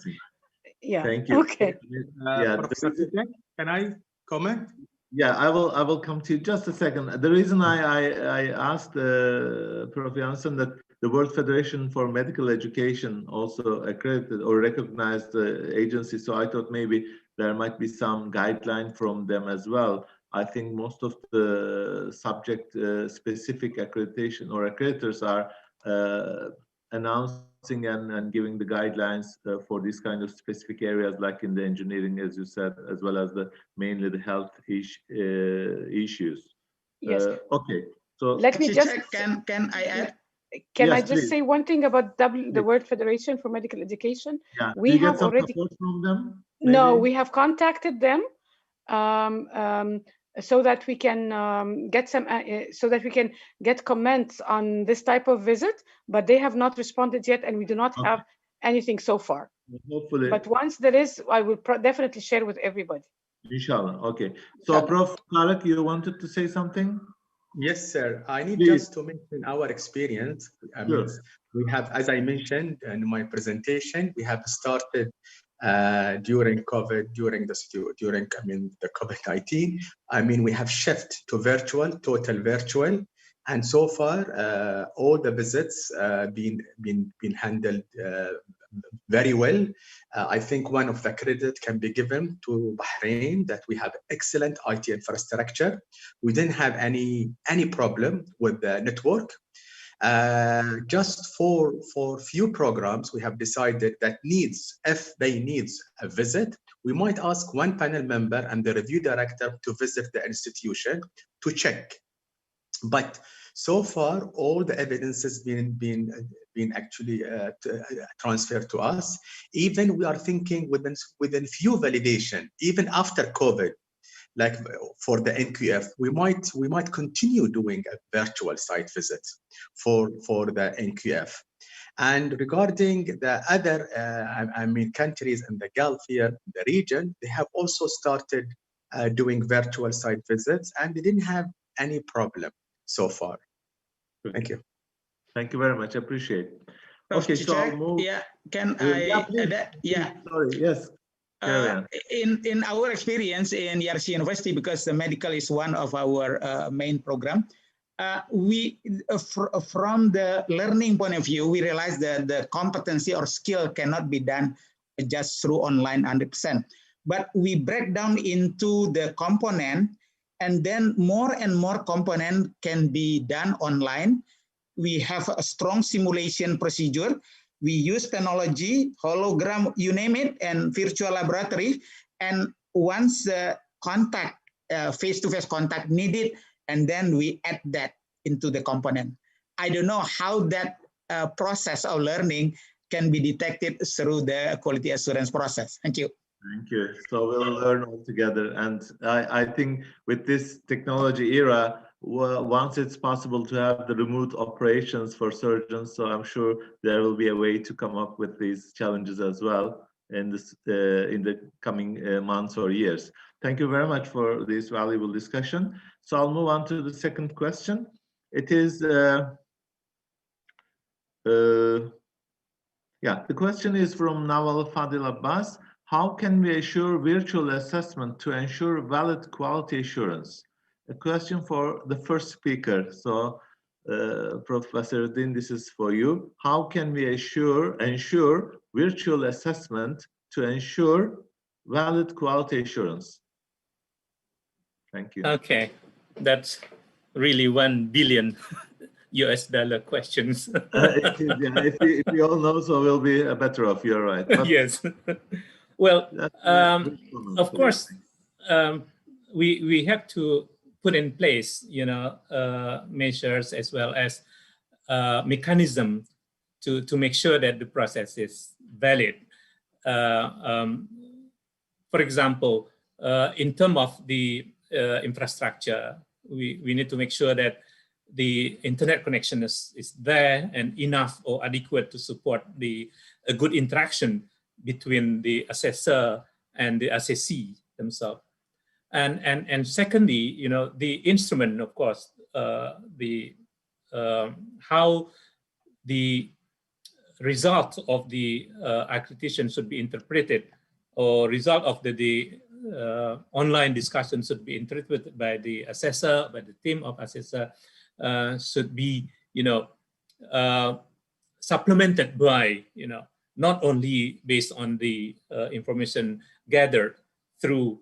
[SPEAKER 7] yeah.
[SPEAKER 2] Thank you.
[SPEAKER 7] Okay.
[SPEAKER 10] Professor Cicek, can I comment?
[SPEAKER 2] Yeah, I will come to you just a second. The reason I asked Prof. Janssen that the World Federation for Medical Education also accredited or recognized the agency, so I thought maybe there might be some guideline from them as well. I think most of the subject specific accreditation or accreditors are announcing and giving the guidelines for these kind of specific areas, like in the engineering, as you said, as well as mainly the health issues.
[SPEAKER 7] Yes.
[SPEAKER 2] Okay. So
[SPEAKER 7] let me just
[SPEAKER 9] can I add?
[SPEAKER 7] Can
[SPEAKER 2] yes,
[SPEAKER 7] I just
[SPEAKER 2] please.
[SPEAKER 7] say one thing about the World Federation for Medical Education?
[SPEAKER 2] Yeah.
[SPEAKER 7] We
[SPEAKER 2] Do you
[SPEAKER 7] have
[SPEAKER 2] get some
[SPEAKER 7] already
[SPEAKER 2] support from them?
[SPEAKER 7] No,
[SPEAKER 2] Maybe?
[SPEAKER 7] we have contacted them so that we can get some so that we can get comments on this type of visit, but they have not responded yet, and we do not have anything so far.
[SPEAKER 2] Hopefully.
[SPEAKER 7] But once there is, I will definitely share with everybody.
[SPEAKER 2] Inshallah. Okay. So, Prof. Tarek, you wanted to say something?
[SPEAKER 10] Yes, sir. I need
[SPEAKER 2] Please.
[SPEAKER 10] just to mention our experience. I mean,
[SPEAKER 2] Sure.
[SPEAKER 10] we have, as I mentioned in my presentation, we have started during COVID, during the COVID-19. I mean, we have shifted to virtual, total virtual, and so far all the visits been handled very well. I think one of the credit can be given to Bahrain that we have excellent IT infrastructure. We didn't have any problem with the network. Just for few programs, we have decided that if they need a visit, we might ask one panel member and the review director to visit the institution to check. But so far, all the evidence has been actually transferred to us. Even we are thinking within few validation, even after COVID, like for the NQF, we might continue doing a virtual site visit for the NQF. And regarding the other, countries in the Gulf here, the region, they have also started doing virtual site visits, and they didn't have any problem so far. Thank you.
[SPEAKER 2] Thank you very much. Appreciate. Okay, so I'll move.
[SPEAKER 9] Yeah, can I?
[SPEAKER 2] Yeah. Sorry. Yes.
[SPEAKER 9] In our experience in Yarsi University, because the medical is one of our main program, we from the learning point of view, we realize that the competency or skill cannot be done just through online 100%. But we break down into the component, and then more and more component can be done online. We have a strong simulation procedure. We use technology, hologram, you name it, and virtual laboratory. And once the contact, face-to-face contact needed, and then we add that into the component. I don't know how that process of learning can be detected through the quality assurance process. Thank you.
[SPEAKER 2] Thank you. So we'll learn all together. And I think with this technology era, once it's possible to have the remote operations for surgeons, so I'm sure there will be a way to come up with these challenges as well in the coming months or years. Thank you very much for this valuable discussion. So I'll move on to the second question. It is, the question is from Nawal Fadil Abbas. How can we assure virtual assessment to ensure valid quality assurance? A question for the first speaker. So, Professor Din, this is for you. How can we ensure virtual assessment to ensure valid quality assurance? Thank you.
[SPEAKER 4] Okay, that's really $1 billion US questions.
[SPEAKER 2] If we all know, so we'll be better off. You're right. But
[SPEAKER 4] yes. Well, of course, we have to put in place, measures as well as mechanism to make sure that the process is valid. For example, in terms of the infrastructure, we need to make sure that the internet connection is there and enough or adequate to support a good interaction between the assessor and the assessee themselves. And secondly, the instrument, of course, how the result of the accreditation should be interpreted, or result of the online discussion should be interpreted by the assessor, by the team of assessor, should be, supplemented by, not only based on the information gathered through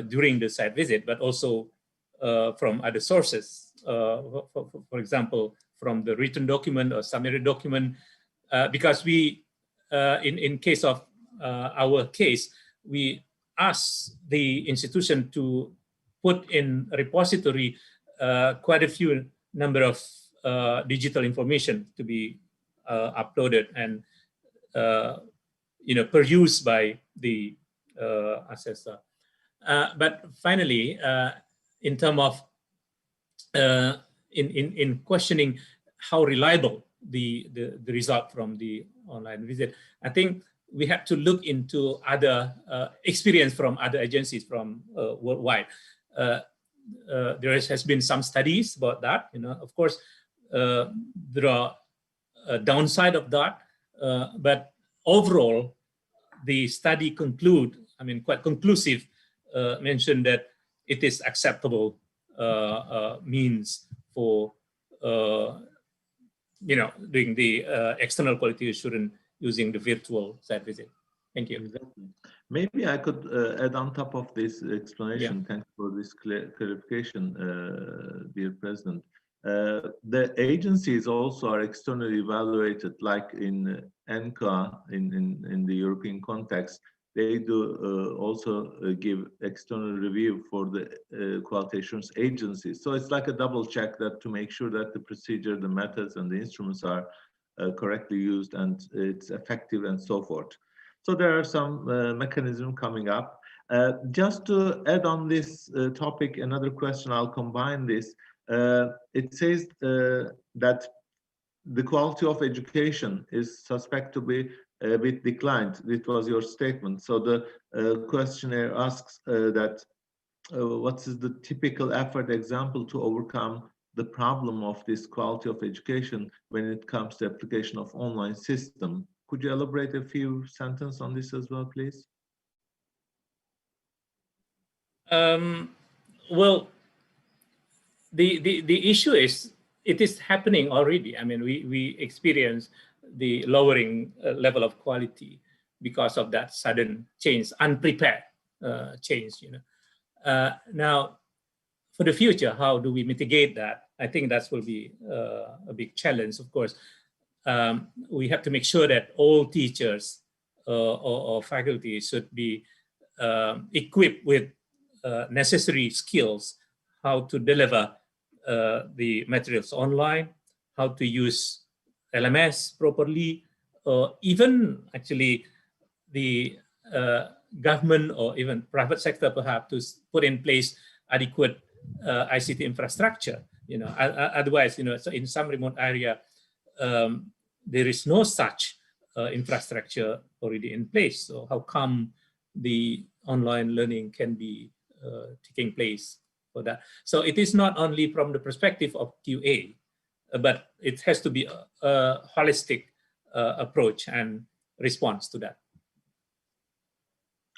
[SPEAKER 4] during the site visit, but also from other sources. For example, from the written document or summary document, because we, in case of our case, we asked the institution to put in a repository quite a few number of digital information to be uploaded and perused by the assessor. But finally, in terms of in questioning how reliable the result from the online visit, I think we have to look into other experience from other agencies from worldwide. There has been some studies about that. Of course, there are a downside of that, but overall, the study quite conclusive, mentioned that it is acceptable means for doing the external quality assurance using the virtual site visit. Thank you.
[SPEAKER 2] Exactly. Maybe I could add on top of this explanation. Yeah. Thanks for this clarification, dear President. The agencies also are externally evaluated, like in ENCA, in the European context. They do also give external review for the quality assurance agencies. So it's like a double check that to make sure that the procedure, the methods, and the instruments are correctly used and it's effective and so forth. So there are some mechanisms coming up. Just to add on this topic, another question, I'll combine this. It says that the quality of education is suspect to be a bit declined. It was your statement. So the questionnaire asks that what is the typical effort example to overcome the problem of this quality of education when it comes to application of online system? Could you elaborate a few sentences on this as well, please?
[SPEAKER 4] Well, the issue is it is happening already. I mean, we experience the lowering level of quality because of that sudden change, unprepared change. Now, for the future, how do we mitigate that? I think that will be a big challenge, of course. We have to make sure that all teachers or faculty should be equipped with necessary skills, how to deliver the materials online, how to use LMS properly, even actually the government or even private sector perhaps to put in place adequate ICT infrastructure. Otherwise, so in some remote area, there is no such infrastructure already in place. So how come the online learning can be taking place for that? So it is not only from the perspective of QA, but it has to be a holistic approach and response to that.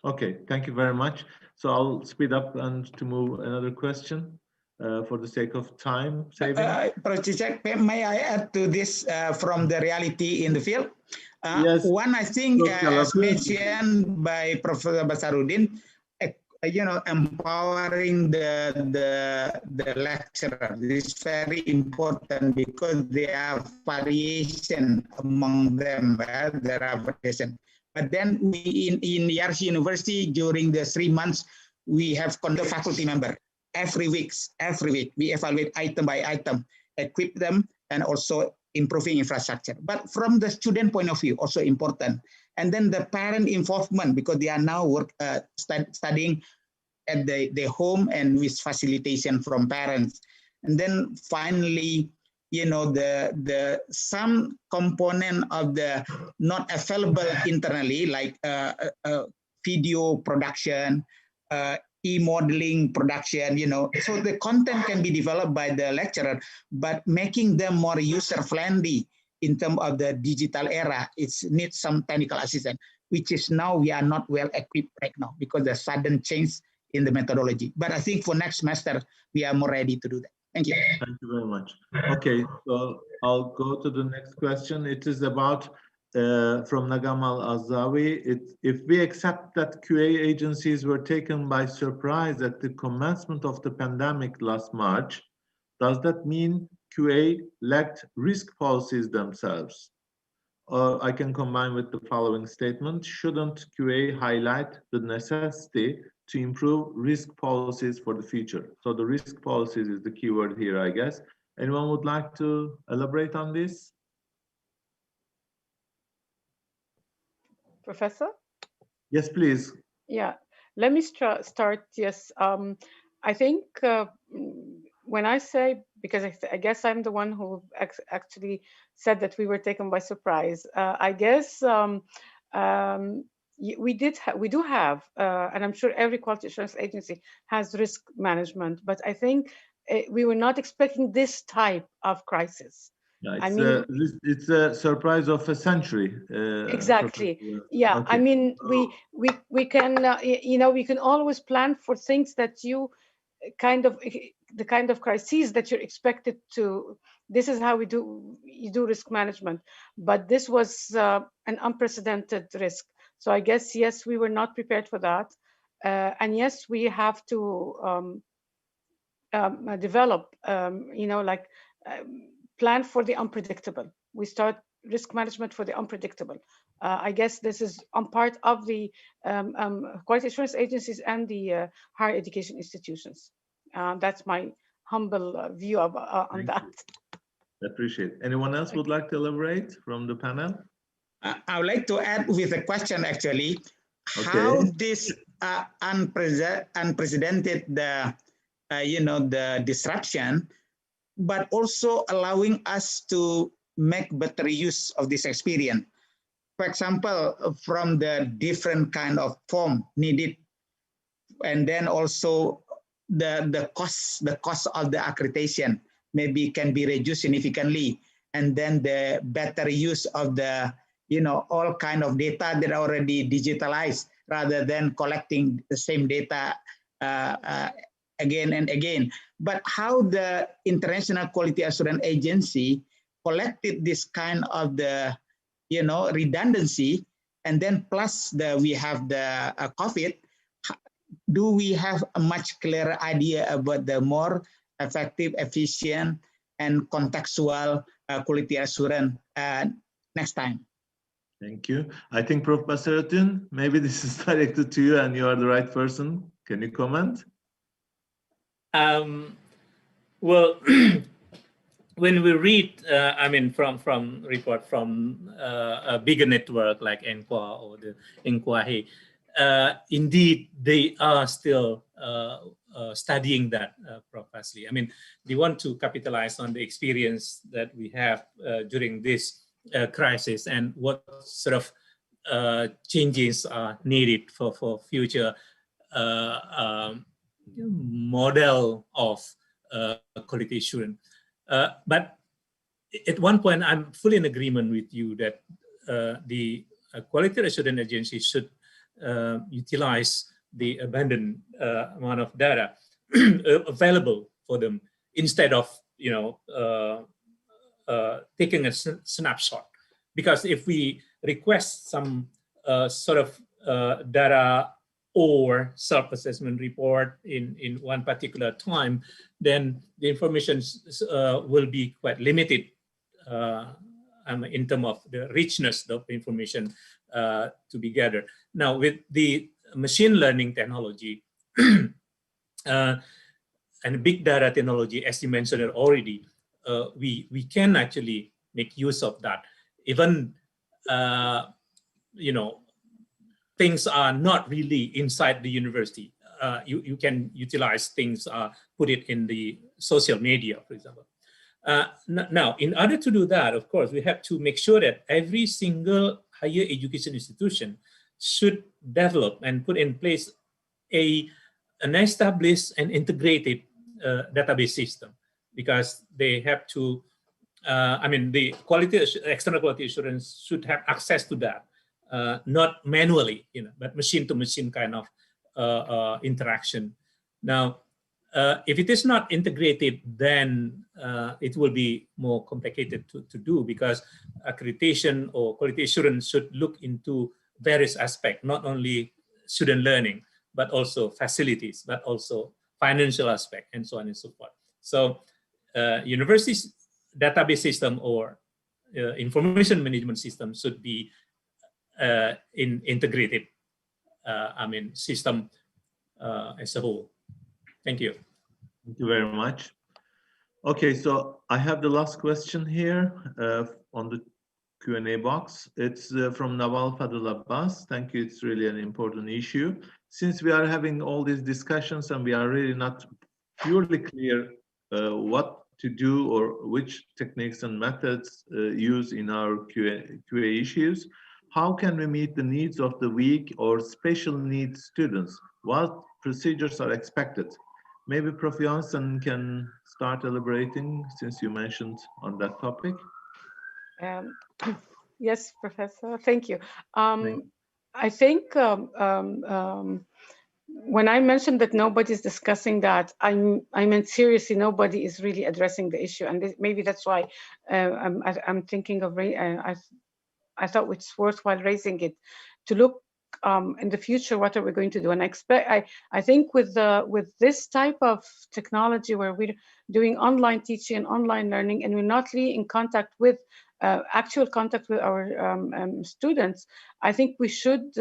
[SPEAKER 2] Okay, thank you very much. So I'll speed up and to move another question for the sake of time saving.
[SPEAKER 9] May I add to this from the reality in the field?
[SPEAKER 2] Yes.
[SPEAKER 9] One, I think, as mentioned by Professor Basaruddin, empowering the lecturer is very important because there are variation among them. There are variation. But then we in YRC University during the 3 months we have conduct faculty member every week we evaluate item by item, equip them, and also improving infrastructure. But from the student point of view, also important. And then the parent involvement, because they are now studying at their home and with facilitation from parents. And then finally, the some component of the not available internally, like video production, e-modeling production, so the content can be developed by the lecturer, but making them more user-friendly in terms of the digital era, it needs some technical assistance, which is now we are not well equipped right now because the sudden change in the methodology. But I think for next semester, we are more ready to do that. Thank you.
[SPEAKER 2] Thank you very much. Okay, so I'll go to the next question. It is about from Nagamal Azawi. If we accept that QA agencies were taken by surprise at the commencement of the pandemic last March, does that mean QA lacked risk policies themselves? or I can combine with the following statement. Shouldn't QA highlight the necessity to improve risk policies for the future? So the risk policies is the keyword here, I guess. Anyone would like to elaborate on this?
[SPEAKER 7] Professor?
[SPEAKER 2] Yes, please.
[SPEAKER 7] Yeah, let me start. Yes, I think when I say, because I guess I'm the one who actually said that we were taken by surprise. I guess we do have, and I'm sure every quality assurance agency has risk management, but I think we were not expecting this type of crisis.
[SPEAKER 2] Yeah,
[SPEAKER 7] I mean,
[SPEAKER 2] it's a surprise of a century.
[SPEAKER 7] Exactly. Yeah.
[SPEAKER 2] Okay.
[SPEAKER 7] I mean, we can you know, we can always plan for things that you kind of the kind of crises that you're expected to. This is how you do risk management, but this was an unprecedented risk. So I guess yes, we were not prepared for that, and yes, we have to develop, you know, like plan for the unpredictable. We start risk management for the unpredictable. I guess this is on part of the quality assurance agencies and the higher education institutions. That's my humble view of, on that.
[SPEAKER 2] I appreciate it. Anyone else would like to elaborate from the panel?
[SPEAKER 9] I would like to add with a question actually.
[SPEAKER 2] Okay.
[SPEAKER 9] How this unprecedented you know, the disruption, but also allowing us to make better use of this experience. For example, from the different kind of form needed, and then also the cost of the accreditation maybe can be reduced significantly, and then the better use of the, you know, all kind of data that are already digitalized rather than collecting the same data again and again. But how the International Quality Assurance Agency collected this kind of the, you know, redundancy, and then plus we have the COVID, do we have a much clearer idea about the more effective, efficient, and contextual quality assurance next time?
[SPEAKER 2] Thank you. I think Prof. Basaruddin, maybe this is directed to you and you are the right person. Can you comment?
[SPEAKER 4] Well, when we read, I mean, from report from a bigger network like ENQA or the ENQA, indeed, they are still studying that profusely. I mean, they want to capitalize on the experience that we have during this crisis and what sort of changes are needed for future model of quality assurance. But at one point, I'm fully in agreement with you that the quality assurance agency should utilize the abundant amount of data available for them instead of, you know, taking a snapshot. Because if we request some sort of data or self-assessment report in one particular time, then the information will be quite limited in terms of the richness of information to be gathered. Now, with the machine learning technology and big data technology, as you mentioned already, we can actually make use of that. Even, you know, things are not really inside the university. You can utilize things, put it in the social media, for example. Now, in order to do that, of course, we have to make sure that every single higher education institution should develop and put in place an established and integrated database system, because they have to, I mean, the external quality assurance should have access to that. Not manually, you know, but machine-to-machine kind of interaction. Now, if it is not integrated, then it will be more complicated to do, because accreditation or quality assurance should look into various aspects, not only student learning, but also facilities, but also financial aspect, and so on and so forth. So, universities' database system or information management system should be integrated, system as a whole. Thank you.
[SPEAKER 2] Thank you very much. Okay, so I have the last question here on the Q&A box. It's from Nawal Fadul Abbas. Thank you. It's really an important issue. Since we are having all these discussions and we are really not purely clear what to do or which techniques and methods use in our QA issues, how can we meet the needs of the weak or special needs students? What procedures are expected? Maybe Prof. Janssen can start elaborating since you mentioned on that topic.
[SPEAKER 7] Yes, Professor, thank you. I think when I mentioned that nobody's discussing that, I meant seriously, nobody is really addressing the issue. And maybe that's why I'm thinking of, I thought it's worthwhile raising it to look in the future, what are we going to do? And I think with this type of technology where we're doing online teaching and online learning, and we're not really in contact with actual contact with our students, I think we should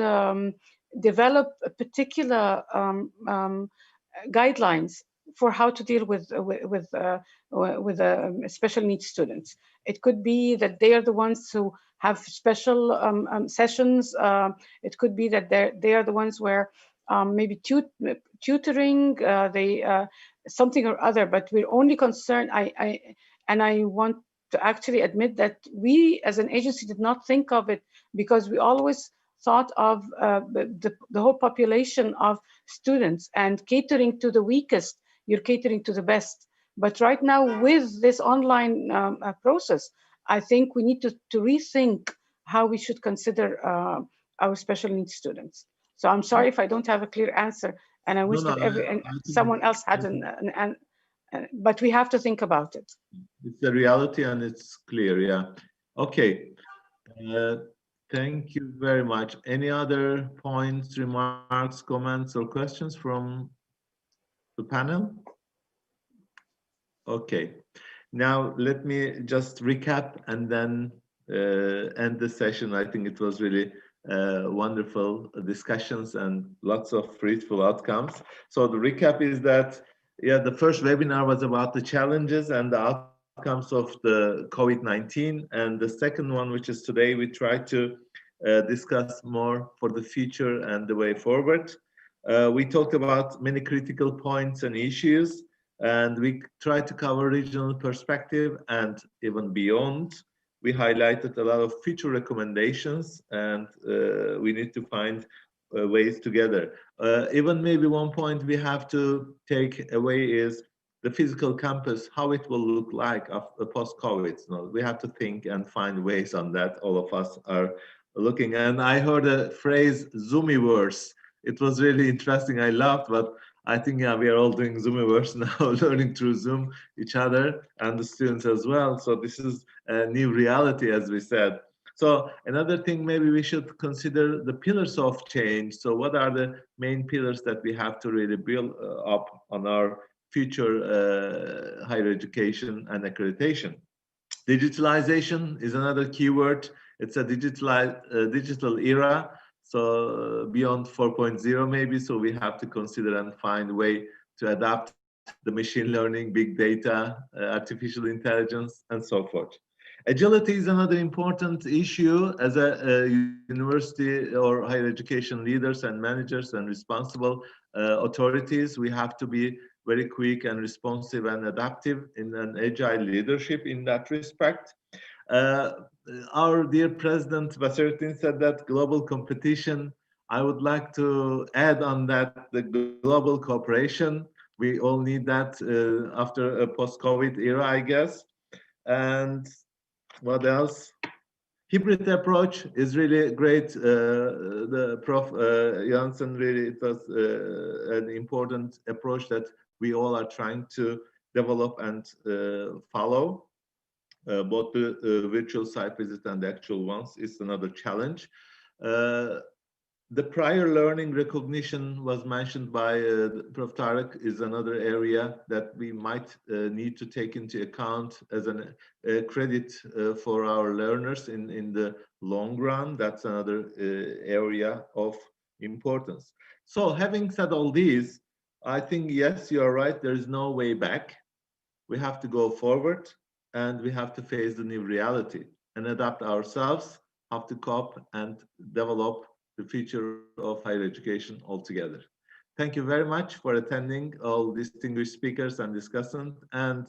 [SPEAKER 7] develop a particular guidelines for how to deal with special needs students. It could be that they are the ones who have special sessions. It could be that they are the ones where maybe tutoring, something or other. But we're only concerned. I want to actually admit that we, as an agency, did not think of it because we always thought of the whole population of students and catering to the weakest. You're catering to the best. But right now, with this online process, I think we need to rethink how we should consider our special needs students. So I'm sorry if I don't have a clear answer, and I wish that someone else had but we have to think about it.
[SPEAKER 2] It's a reality and it's clear, yeah. Okay, thank you very much. Any other points, remarks, comments, or questions from the panel? Okay, now let me just recap and then end the session. I think it was really wonderful discussions and lots of fruitful outcomes. So the recap is that, yeah, the first webinar was about the challenges and the outcomes of the COVID-19. And the second one, which is today, we try to discuss more for the future and the way forward. We talked about many critical points and issues, and we tried to cover regional perspective and even beyond. We highlighted a lot of future recommendations, and we need to find ways together. Even maybe one point we have to take away is the physical campus, how it will look like after post-COVID. We have to think and find ways on that. All of us are looking. And I heard a phrase, Zoomiverse. It was really interesting. I laughed, but I think, yeah, we are all doing Zoomiverse now, learning through Zoom each other and the students as well. So this is a new reality, as we said. So another thing, maybe we should consider the pillars of change. So what are the main pillars that we have to really build up on our future higher education and accreditation? Digitalization is another keyword. It's a digital era. So beyond 4.0 maybe, so we have to consider and find a way to adapt the machine learning, big data, artificial intelligence, and so forth. Agility is another important issue. As a university or higher education leaders and managers and responsible authorities, we have to be very quick and responsive and adaptive in an agile leadership in that respect. Our dear President Basiruddin said that global competition. I would like to add on that the global cooperation. We all need that after a post-COVID era, I guess. And what else? Hybrid approach is really great. The Prof. Janssen, really, it was an important approach that we all are trying to develop and follow. Both the virtual site visit and the actual ones is another challenge. The prior learning recognition was mentioned by Prof. Tarek, is another area that we might need to take into account as a credit for our learners in the long run. That's another area of importance. So having said all these, I think, yes, you're right, there is no way back. We have to go forward and we have to face the new reality and adapt ourselves, have to cope and develop the future of higher education altogether. Thank you very much for attending, all distinguished speakers and discussants, and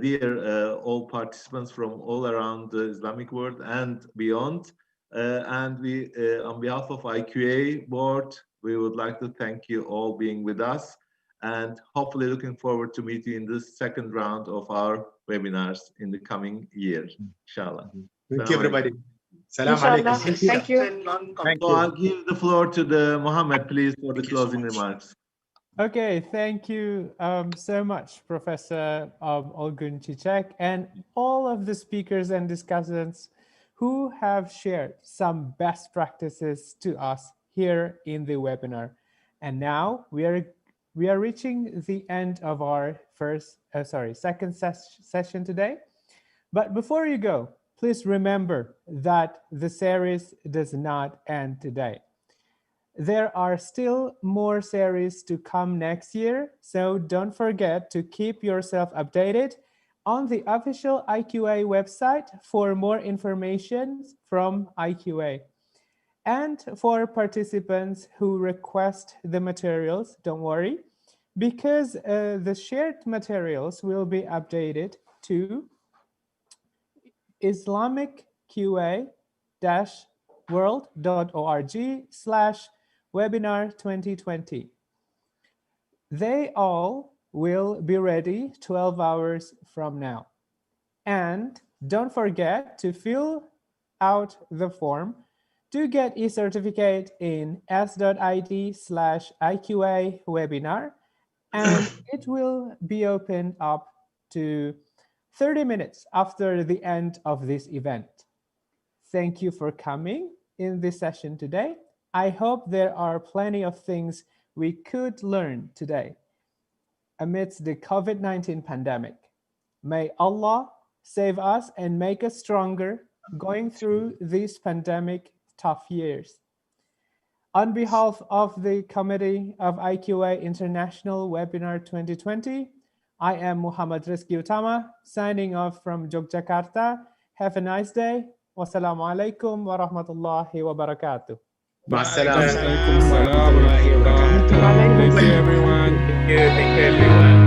[SPEAKER 2] dear all participants from all around the Islamic world and beyond. And we, on behalf of IQA board, we would like to thank you all being with us, and hopefully looking forward to meeting in this second round of our webinars in the coming year, inshallah.
[SPEAKER 10] Thank you, everybody. Salam
[SPEAKER 7] Inshallah.
[SPEAKER 10] alaikum.
[SPEAKER 7] Thank you.
[SPEAKER 10] Thank
[SPEAKER 2] So
[SPEAKER 10] you.
[SPEAKER 2] I'll give the floor to the Mohammed, please, for the closing remarks.
[SPEAKER 5] Okay, thank you so much, Professor Olgun Çiçek, and all of the speakers and discussants who have shared some best practices to us here in the webinar. And now we are reaching the end of our second session today. But before you go, please remember that the series does not end today. There are still more series to come next year, so don't forget to keep yourself updated on the official IQA website for more information from IQA. And for participants who request the materials, don't worry, because the shared materials will be updated to islamicqa-world.org/webinar 2020. They all will be ready 12 hours from now. And don't forget to fill out the form to get a certificate in s.id/IQA webinar, and it will be opened up to 30 minutes after the end of this event. Thank you for coming in this session today. I hope there are plenty of things we could learn today amidst the COVID-19 pandemic. May Allah save us and make us stronger going through these pandemic tough years. On behalf of the Committee of IQA International Webinar 2020, I am Muhammad Rizki Utama, signing off from Yogyakarta. Have a nice day. Wassalamu alaikum wa rahmatullahi wa barakatuh.
[SPEAKER 6] Waalaikumsalam warahmatullahi wabarakatuh. Thank you, everyone.
[SPEAKER 4] Thank you everyone.